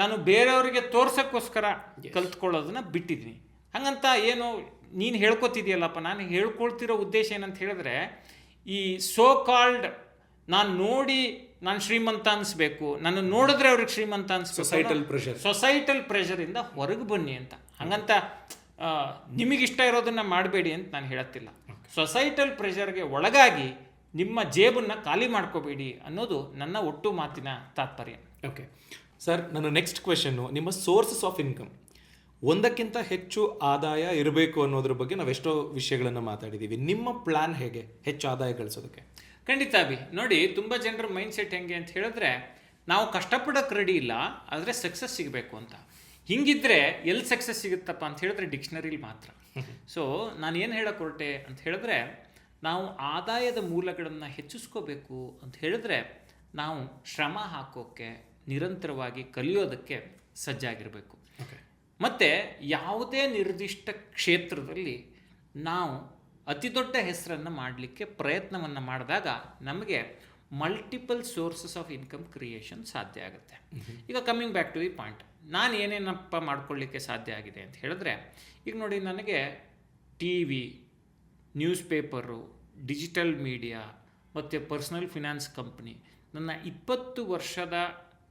ನಾನು ಬೇರೆಯವರಿಗೆ ತೋರ್ಸೋಕ್ಕೋಸ್ಕರ ಕಲ್ತ್ಕೊಳ್ಳೋದನ್ನ ಬಿಟ್ಟಿದ್ದೀನಿ. ಹಂಗಂತ ಏನು ನೀನು ಹೇಳ್ಕೊತಿದ್ಯಲ್ಲಪ್ಪ, ನಾನು ಹೇಳ್ಕೊಳ್ತಿರೋ ಉದ್ದೇಶ ಏನಂತ ಹೇಳಿದ್ರೆ, ಈ ಸೋ ಕಾಲ್ಡ್ ನಾನು ನೋಡಿ ನಾನು ಶ್ರೀಮಂತ ಅನಿಸ್ಬೇಕು, ನಾನು ನೋಡಿದ್ರೆ ಅವ್ರಿಗೆ ಶ್ರೀಮಂತ ಅನಿಸ್ಬೇಕು, ಸೊಸೈಟಲ್ ಪ್ರೆಷರಿಂದ ಹೊರಗೆ ಬನ್ನಿ ಅಂತ. ಹಂಗಂತ ನಿಮಗಿಷ್ಟ ಇರೋದನ್ನು ಮಾಡಬೇಡಿ ಅಂತ ನಾನು ಹೇಳತ್ತಿಲ್ಲ. ಸೊಸೈಟಲ್ ಪ್ರೆಷರ್ಗೆ ಒಳಗಾಗಿ ನಿಮ್ಮ ಜೇಬನ್ನು ಖಾಲಿ ಮಾಡ್ಕೋಬೇಡಿ ಅನ್ನೋದು ನನ್ನ ಒಟ್ಟು ಮಾತಿನ ತಾತ್ಪರ್ಯ. ಓಕೆ ಸರ್, ನನ್ನ ನೆಕ್ಸ್ಟ್ ಕ್ವೆಶನ್ನು, ನಿಮ್ಮ ಸೋರ್ಸಸ್ ಆಫ್ ಇನ್ಕಮ್, ಒಂದಕ್ಕಿಂತ ಹೆಚ್ಚು ಆದಾಯ ಇರಬೇಕು ಅನ್ನೋದ್ರ ಬಗ್ಗೆ ನಾವೆಷ್ಟೋ ವಿಷಯಗಳನ್ನು ಮಾತಾಡಿದ್ದೀವಿ. ನಿಮ್ಮ ಪ್ಲ್ಯಾನ್ ಹೇಗೆ ಹೆಚ್ಚು ಆದಾಯ ಗಳಿಸೋದಕ್ಕೆ? ಖಂಡಿತ ಅಭಿ, ನೋಡಿ ತುಂಬ ಜನರ ಮೈಂಡ್ ಸೆಟ್ ಹೆಂಗೆ ಅಂತ ಹೇಳಿದ್ರೆ, ನಾವು ಕಷ್ಟಪಡೋಕ್ಕೆ ರೆಡಿ ಇಲ್ಲ, ಆದರೆ ಸಕ್ಸಸ್ ಸಿಗಬೇಕು ಅಂತ. ಹಿಂಗಿದ್ರೆ ಎಲ್ಲಿ ಸಕ್ಸಸ್ ಸಿಗುತ್ತಪ್ಪ ಅಂತ ಹೇಳಿದ್ರೆ ಡಿಕ್ಷನರಿಲಿ ಮಾತ್ರ. ಸೊ ನಾನು ಏನು ಹೇಳಕ್ಕೆ ಹೊರಟೆ ಅಂತ ಹೇಳಿದ್ರೆ, ನಾವು ಆದಾಯದ ಮೂಲಗಳನ್ನು ಹೆಚ್ಚಿಸ್ಕೋಬೇಕು ಅಂತ ಹೇಳಿದ್ರೆ ನಾವು ಶ್ರಮ ಹಾಕೋಕ್ಕೆ, ನಿರಂತರವಾಗಿ ಕಲಿಯೋದಕ್ಕೆ ಸಜ್ಜಾಗಿರಬೇಕು. ಮತ್ತು ಯಾವುದೇ ನಿರ್ದಿಷ್ಟ ಕ್ಷೇತ್ರದಲ್ಲಿ ನಾವು ಅತಿ ದೊಡ್ಡ ಹೆಸರನ್ನು ಮಾಡಲಿಕ್ಕೆ ಪ್ರಯತ್ನವನ್ನು ಮಾಡಿದಾಗ ನಮಗೆ multiple sources of income creation ಸಾಧ್ಯ ಆಗುತ್ತೆ. ಈಗ coming back to the point, ನಾನು ಏನೇನಪ್ಪ ಮಾಡ್ಕೊಳ್ಳಿಕ್ಕೆ ಸಾಧ್ಯ ಆಗಿದೆ ಅಂತ ಹೇಳಿದ್ರೆ, ಈಗ ನೋಡಿ, ನನಗೆ T V, news paper, digital media ಮತ್ತು ಪರ್ಸನಲ್ ಫಿನಾನ್ಸ್ ಕಂಪ್ನಿ, ನನ್ನ 20 ವರ್ಷದ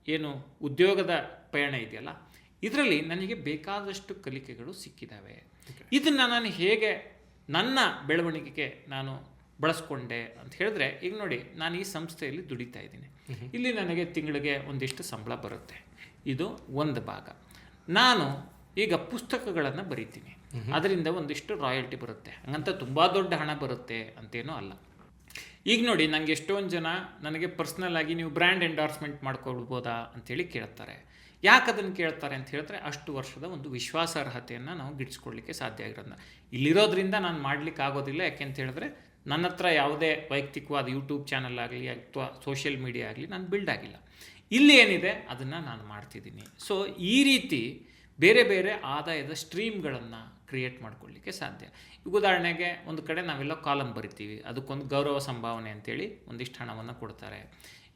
ಏನು ಉದ್ಯೋಗದ ಪಯಣ ಇದೆಯಲ್ಲ, ಇದರಲ್ಲಿ ನನಗೆ ಬೇಕಾದಷ್ಟು ಕಲಿಕೆಗಳು ಸಿಕ್ಕಿದ್ದಾವೆ. ಇದನ್ನು ನಾನು ಹೇಗೆ ನನ್ನ ಬೆಳವಣಿಗೆಗೆ ನಾನು ಬಳಸ್ಕೊಂಡೆ ಅಂತ ಹೇಳಿದ್ರೆ, ಈಗ ನೋಡಿ, ನಾನು ಈ ಸಂಸ್ಥೆಯಲ್ಲಿ ದುಡಿತಾ ಇದ್ದೀನಿ. ಇಲ್ಲಿ ನನಗೆ ತಿಂಗಳಿಗೆ ಒಂದಿಷ್ಟು ಸಂಬಳ ಬರುತ್ತೆ, ಇದು ಒಂದು ಭಾಗ. ನಾನು ಈಗ ಪುಸ್ತಕಗಳನ್ನು ಬರೀತೀನಿ, ಅದರಿಂದ ಒಂದಿಷ್ಟು ರಾಯಲ್ಟಿ ಬರುತ್ತೆ. ಹಂಗಂತ ತುಂಬ ದೊಡ್ಡ ಹಣ ಬರುತ್ತೆ ಅಂತೇನೂ ಅಲ್ಲ. ಈಗ ನೋಡಿ, ನನಗೆ ಎಷ್ಟೊಂದು ಜನ ನನಗೆ ಪರ್ಸ್ನಲ್ ಆಗಿ ನೀವು ಬ್ರ್ಯಾಂಡ್ ಎಂಡಾರ್ಸ್ಮೆಂಟ್ ಮಾಡ್ಕೊಳ್ಬೋದಾ ಅಂತೇಳಿ ಕೇಳ್ತಾರೆ. ಯಾಕೆ ಅದನ್ನು ಕೇಳ್ತಾರೆ ಅಂತ ಹೇಳಿದ್ರೆ, ಅಷ್ಟು ವರ್ಷದ ಒಂದು ವಿಶ್ವಾಸಾರ್ಹತೆಯನ್ನು ನಾವು ಗಿಟ್ಸ್ಕೊಳ್ಲಿಕ್ಕೆ ಸಾಧ್ಯ ಆಗಿರೋದನ್ನ. ಇಲ್ಲಿರೋದ್ರಿಂದ ನಾನು ಮಾಡಲಿಕ್ಕೆ ಆಗೋದಿಲ್ಲ. ಯಾಕೆಂತ ಹೇಳಿದ್ರೆ, ನನ್ನ ಹತ್ರ ಯಾವುದೇ ವೈಯಕ್ತಿಕವಾದ ಯೂಟ್ಯೂಬ್ ಚಾನಲ್ ಆಗಲಿ ಅಥವಾ ಸೋಷಿಯಲ್ ಮೀಡಿಯಾ ಆಗಲಿ ನಾನು ಬಿಲ್ಡ್ ಆಗಿಲ್ಲ. ಇಲ್ಲಿ ಏನಿದೆ ಅದನ್ನು ನಾನು ಮಾಡ್ತಿದ್ದೀನಿ. ಸೊ ಈ ರೀತಿ ಬೇರೆ ಬೇರೆ ಆದಾಯದ ಸ್ಟ್ರೀಮ್ಗಳನ್ನು ಕ್ರಿಯೇಟ್ ಮಾಡ್ಕೊಳ್ಳಿಕ್ಕೆ ಸಾಧ್ಯ. ಈಗ ಉದಾಹರಣೆಗೆ, ಒಂದು ಕಡೆ ನಾವೆಲ್ಲ ಕಾಲಮ್ ಬರಿತೀವಿ, ಅದಕ್ಕೊಂದು ಗೌರವ ಸಂಭಾವನೆ ಅಂತೇಳಿ ಒಂದಿಷ್ಟು ಹಣವನ್ನು ಕೊಡ್ತಾರೆ.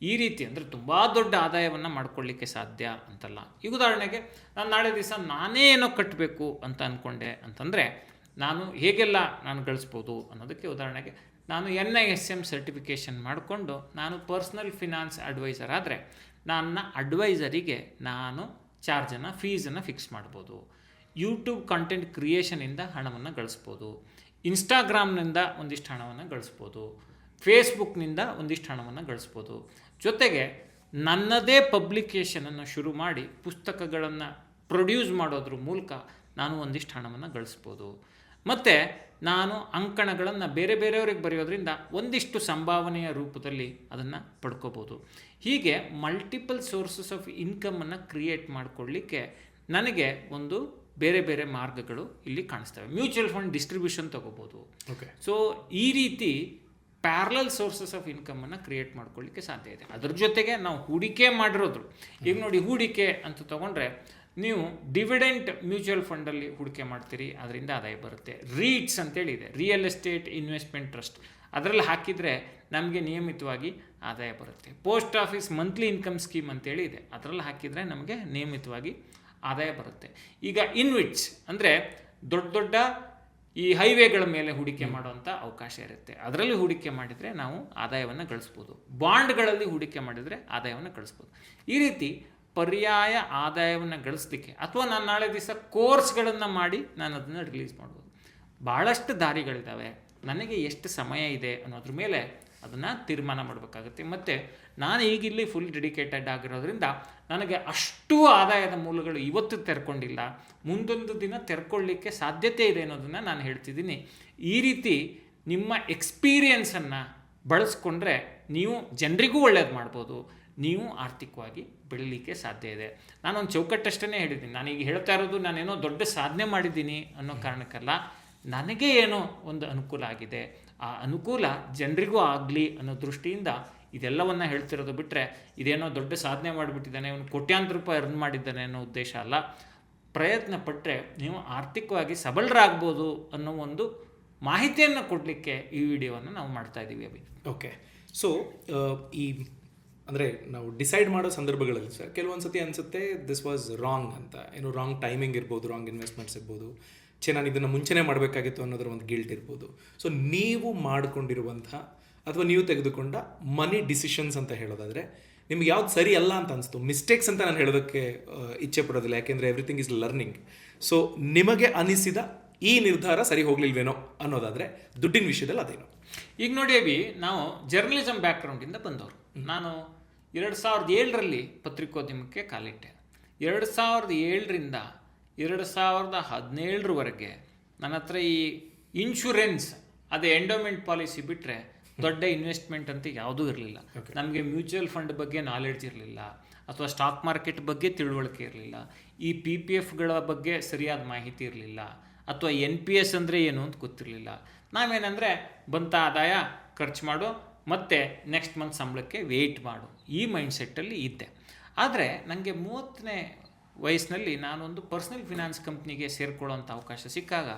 ಈ ರೀತಿ ಅಂದರೆ ತುಂಬ ದೊಡ್ಡ ಆದಾಯವನ್ನು ಮಾಡ್ಕೊಳ್ಳಿಕ್ಕೆ ಸಾಧ್ಯ ಅಂತಲ್ಲ. ಈಗ ಉದಾಹರಣೆಗೆ, ನಾನು ನಾಳೆ ದಿವಸ ನಾನೇ ಏನೋ ಕಟ್ಟಬೇಕು ಅಂತ ಅಂದ್ಕೊಂಡೆ ಅಂತಂದರೆ ನಾನು ಹೇಗೆಲ್ಲ ನಾನು ಗಳಿಸ್ಬೋದು ಅನ್ನೋದಕ್ಕೆ ಉದಾಹರಣೆಗೆ, ನಾನು NISM ಸರ್ಟಿಫಿಕೇಷನ್ ಮಾಡಿಕೊಂಡು ನಾನು ಪರ್ಸ್ನಲ್ ಫಿನಾನ್ಸ್ ಅಡ್ವೈಸರ್ ಆದರೆ, ನನ್ನ ಅಡ್ವೈಸರಿಗೆ ನಾನು ಚಾರ್ಜನ್ನು, ಫೀಸನ್ನು ಫಿಕ್ಸ್ ಮಾಡ್ಬೋದು. ಯೂಟ್ಯೂಬ್ ಕಂಟೆಂಟ್ ಕ್ರಿಯೇಷನಿಂದ ಹಣವನ್ನು ಗಳಿಸ್ಬೋದು, ಇನ್ಸ್ಟಾಗ್ರಾಮ್ನಿಂದ ಒಂದಿಷ್ಟು ಹಣವನ್ನು ಗಳಿಸ್ಬೋದು, ಫೇಸ್ಬುಕ್ನಿಂದ ಒಂದಿಷ್ಟು ಹಣವನ್ನು ಗಳಿಸ್ಬೋದು. ಜೊತೆಗೆ ನನ್ನದೇ ಪಬ್ಲಿಕೇಷನನ್ನು ಶುರು ಮಾಡಿ ಪುಸ್ತಕಗಳನ್ನು ಪ್ರೊಡ್ಯೂಸ್ ಮಾಡೋದ್ರ ಮೂಲಕ ನಾನು ಒಂದಿಷ್ಟು ಹಣವನ್ನು ಗಳಿಸ್ಬೋದು. ಮತ್ತು ನಾನು ಅಂಕಣಗಳನ್ನು ಬೇರೆ ಬೇರೆಯವ್ರಿಗೆ ಬರೆಯೋದ್ರಿಂದ ಒಂದಿಷ್ಟು ಸಂಭಾವನೆಯ ರೂಪದಲ್ಲಿ ಅದನ್ನು ಪಡ್ಕೋಬೋದು. ಹೀಗೆ ಮಲ್ಟಿಪಲ್ ಸೋರ್ಸಸ್ ಆಫ್ ಇನ್ಕಮನ್ನು ಕ್ರಿಯೇಟ್ ಮಾಡಿಕೊಳ್ಳಿಕ್ಕೆ ನನಗೆ ಒಂದು ಬೇರೆ ಬೇರೆ ಮಾರ್ಗಗಳು ಇಲ್ಲಿ ಕಾಣಿಸ್ತವೆ. ಮ್ಯೂಚುವಲ್ ಫಂಡ್ ಡಿಸ್ಟ್ರಿಬ್ಯೂಷನ್ ತೊಗೋಬೋದು. ಸೊ ಈ ರೀತಿ ಪ್ಯಾರಲಲ್ ಸೋರ್ಸಸ್ ಆಫ್ ಇನ್ಕಮನ್ನು ಕ್ರಿಯೇಟ್ ಮಾಡ್ಕೊಳ್ಳಿಕ್ಕೆ ಸಾಧ್ಯ ಇದೆ. ಅದ್ರ ಜೊತೆಗೆ ನಾವು ಹೂಡಿಕೆ ಮಾಡಿರೋದು, ಈಗ ನೋಡಿ, ಹೂಡಿಕೆ ಅಂತ ತೊಗೊಂಡ್ರೆ ನೀವು ಡಿವಿಡೆಂಟ್ ಮ್ಯೂಚುವಲ್ ಫಂಡಲ್ಲಿ ಹೂಡಿಕೆ ಮಾಡ್ತೀರಿ, ಅದರಿಂದ ಆದಾಯ ಬರುತ್ತೆ. ರೀಟ್ಸ್ ಅಂತೇಳಿ ಇದೆ, ರಿಯಲ್ ಎಸ್ಟೇಟ್ ಇನ್ವೆಸ್ಟ್ಮೆಂಟ್ ಟ್ರಸ್ಟ್, ಅದರಲ್ಲಿ ಹಾಕಿದರೆ ನಮಗೆ ನಿಯಮಿತವಾಗಿ ಆದಾಯ ಬರುತ್ತೆ. Post office monthly income scheme ಅಂತೇಳಿ ಇದೆ, ಅದರಲ್ಲಿ ಹಾಕಿದರೆ ನಮಗೆ ನಿಯಮಿತವಾಗಿ ಆದಾಯ ಬರುತ್ತೆ. ಈಗ ಇನ್ವಿಟ್ಸ್ ಅಂದರೆ ದೊಡ್ಡ ದೊಡ್ಡ ಈ ಹೈವೇಗಳ ಮೇಲೆ ಹೂಡಿಕೆ ಮಾಡುವಂಥ ಅವಕಾಶ ಇರುತ್ತೆ, ಅದರಲ್ಲಿ ಹೂಡಿಕೆ ಮಾಡಿದರೆ ನಾವು ಆದಾಯವನ್ನು ಗಳಿಸ್ಬೋದು. ಬಾಂಡ್ಗಳಲ್ಲಿ ಹೂಡಿಕೆ ಮಾಡಿದರೆ ಆದಾಯವನ್ನು ಗಳಿಸ್ಬೋದು. ಈ ರೀತಿ ಪರ್ಯಾಯ ಆದಾಯವನ್ನು ಗಳಿಸ್ಲಿಕ್ಕೆ, ಅಥವಾ ನಾನು ನಾಳೆ ದಿವಸ ಕೋರ್ಸ್ಗಳನ್ನು ಮಾಡಿ ನಾನು ಅದನ್ನು ರಿಲೀಸ್ ಮಾಡ್ಬೋದು. ಭಾಳಷ್ಟು ದಾರಿಗಳಿದ್ದಾವೆ. ನನಗೆ ಎಷ್ಟು ಸಮಯ ಇದೆ ಅನ್ನೋದ್ರ ಮೇಲೆ ಅದನ್ನು ತೀರ್ಮಾನ ಮಾಡಬೇಕಾಗುತ್ತೆ. ಮತ್ತು ನಾನು ಈಗಿಲ್ಲಿ ಫುಲ್ ಡೆಡಿಕೇಟೆಡ್ ಆಗಿರೋದ್ರಿಂದ ನನಗೆ ಅಷ್ಟು ಆದಾಯದ ಮೂಲಗಳು ಇವತ್ತು ತೆರ್ಕೊಂಡಿಲ್ಲ, ಮುಂದೊಂದು ದಿನ ತೆರ್ಕೊಳ್ಳಿಕ್ಕೆ ಸಾಧ್ಯತೆ ಇದೆ ಅನ್ನೋದನ್ನು ನಾನು ಹೇಳ್ತಿದ್ದೀನಿ. ಈ ರೀತಿ ನಿಮ್ಮ ಎಕ್ಸ್ಪೀರಿಯನ್ಸನ್ನು ಬಳಸ್ಕೊಂಡ್ರೆ ನೀವು ಜನರಿಗೂ ಒಳ್ಳೇದು ಮಾಡ್ಬೋದು, ನೀವು ಆರ್ಥಿಕವಾಗಿ ಬೆಳೀಲಿಕ್ಕೆ ಸಾಧ್ಯ ಇದೆ. ನಾನೊಂದು ಚೌಕಟ್ಟಷ್ಟೇ ಹೇಳಿದ್ದೀನಿ. ನಾನೀಗ ಹೇಳ್ತಾ ಇರೋದು ನಾನೇನೋ ದೊಡ್ಡ ಸಾಧನೆ ಮಾಡಿದ್ದೀನಿ ಅನ್ನೋ ಕಾರಣಕ್ಕಲ್ಲ, ನನಗೆ ಏನೋ ಒಂದು ಅನುಕೂಲ ಆಗಿದೆ, ಆ ಅನುಕೂಲ ಜನರಿಗೂ ಆಗಲಿ ಅನ್ನೋ ದೃಷ್ಟಿಯಿಂದ ಇದೆಲ್ಲವನ್ನು ಹೇಳ್ತಿರೋದು. ಬಿಟ್ಟರೆ ಇದೇನೋ ದೊಡ್ಡ ಸಾಧನೆ ಮಾಡಿಬಿಟ್ಟಿದ್ದಾನೆ, ಅವನು ಕೋಟ್ಯಾಂತರ ರೂಪಾಯಿ ಅರ್ನ್ ಮಾಡಿದ್ದಾನೆ ಅನ್ನೋ ಉದ್ದೇಶ ಅಲ್ಲ. ಪ್ರಯತ್ನ ಪಟ್ಟರೆ ನೀವು ಆರ್ಥಿಕವಾಗಿ ಸಬಲರಾಗ್ಬೋದು ಅನ್ನೋ ಒಂದು ಮಾಹಿತಿಯನ್ನು ಕೊಡಲಿಕ್ಕೆ ಈ ವಿಡಿಯೋವನ್ನು ನಾವು ಮಾಡ್ತಾ ಇದ್ದೀವಿ. ಓಕೆ, ಸೊ ಈ ಅಂದರೆ ನಾವು ಡಿಸೈಡ್ ಮಾಡೋ ಸಂದರ್ಭಗಳಲ್ಲಿ ಸರ್ ಕೆಲವೊಂದು ಸತಿ ಅನಿಸುತ್ತೆ ದಿಸ್ ವಾಸ್ ರಾಂಗ್ ಅಂತ, ಏನು ರಾಂಗ್ ಟೈಮಿಂಗ್ ಇರ್ಬೋದು, ರಾಂಗ್ ಇನ್ವೆಸ್ಟ್ಮೆಂಟ್ಸ್ ಇರ್ಬೋದು, ನಾನು ಇದನ್ನು ಮುಂಚೆನೇ ಮಾಡಬೇಕಾಗಿತ್ತು ಅನ್ನೋದ್ರ ಒಂದು ಗಿಲ್ಟ್ ಇರ್ಬೋದು. ಸೊ ನೀವು ಮಾಡಿಕೊಂಡಿರುವಂಥ ಅಥವಾ ನೀವು ತೆಗೆದುಕೊಂಡ ಮನಿ ಡಿಸಿಷನ್ಸ್ ಅಂತ ಹೇಳೋದಾದರೆ ನಿಮ್ಗೆ ಯಾವ್ದು ಸರಿ ಅಲ್ಲ ಅಂತ ಅನಿಸ್ತು? ಮಿಸ್ಟೇಕ್ಸ್ ಅಂತ ನಾನು ಹೇಳೋದಕ್ಕೆ ಇಚ್ಛೆ ಪಡೋದಿಲ್ಲ, ಯಾಕೆಂದರೆ ಎವ್ರಿಥಿಂಗ್ ಈಸ್ ಲರ್ನಿಂಗ್. ಸೊ ನಿಮಗೆ ಅನಿಸಿದ ಈ ನಿರ್ಧಾರ ಸರಿ ಹೋಗ್ಲಿಲ್ವೇನೋ ಅನ್ನೋದಾದರೆ ದುಡ್ಡಿನ ವಿಷಯದಲ್ಲಿ ಅದೇನು? ಈಗ ನೋಡಿ ಅಭಿ, ನಾವು ಜರ್ನಲಿಸಮ್ ಬ್ಯಾಕ್ಗ್ರೌಂಡಿಂದ ಬಂದವರು. ನಾನು 2007ರಲ್ಲಿ ಪತ್ರಿಕೋದ್ಯಮಕ್ಕೆ ಕಾಲಿಟ್ಟೆ. 2007ರಿಂದ 2017ರವರೆಗೆ ನನ್ನ ಹತ್ರ ಈ ಇನ್ಶೂರೆನ್ಸ್, ಅದೇ ಎಂಡೋಮೆಂಟ್ ಪಾಲಿಸಿ ಬಿಟ್ಟರೆ ದೊಡ್ಡ ಇನ್ವೆಸ್ಟ್ಮೆಂಟ್ ಅಂತ ಯಾವುದೂ ಇರಲಿಲ್ಲ. ನಮಗೆ ಮ್ಯೂಚುವಲ್ ಫಂಡ್ ಬಗ್ಗೆ ನಾಲೆಡ್ಜ್ ಇರಲಿಲ್ಲ, ಅಥವಾ ಸ್ಟಾಕ್ ಮಾರ್ಕೆಟ್ ಬಗ್ಗೆ ತಿಳುವಳಿಕೆ ಇರಲಿಲ್ಲ, ಈ PPFಗಳ ಬಗ್ಗೆ ಸರಿಯಾದ ಮಾಹಿತಿ ಇರಲಿಲ್ಲ, ಅಥವಾ NPS ಅಂದರೆ ಏನು ಅಂತ ಗೊತ್ತಿರಲಿಲ್ಲ. ನಾವೇನಂದರೆ ಬಂತ ಆದಾಯ ಖರ್ಚು ಮಾಡು, ಮತ್ತು ನೆಕ್ಸ್ಟ್ ಮಂತ್ ಸಂಬಳಕ್ಕೆ ವೆಯ್ಟ್ ಮಾಡು, ಈ ಮೈಂಡ್ಸೆಟ್ಟಲ್ಲಿ ಇದ್ದೆ. ಆದರೆ ನನಗೆ 30ನೇ ವಯಸ್ಸಿನಲ್ಲಿ ನಾನೊಂದು ಪರ್ಸ್ನಲ್ ಫಿನಾನ್ಸ್ ಕಂಪ್ನಿಗೆ ಸೇರಿಕೊಳ್ಳೋಂಥ ಅವಕಾಶ ಸಿಕ್ಕಾಗ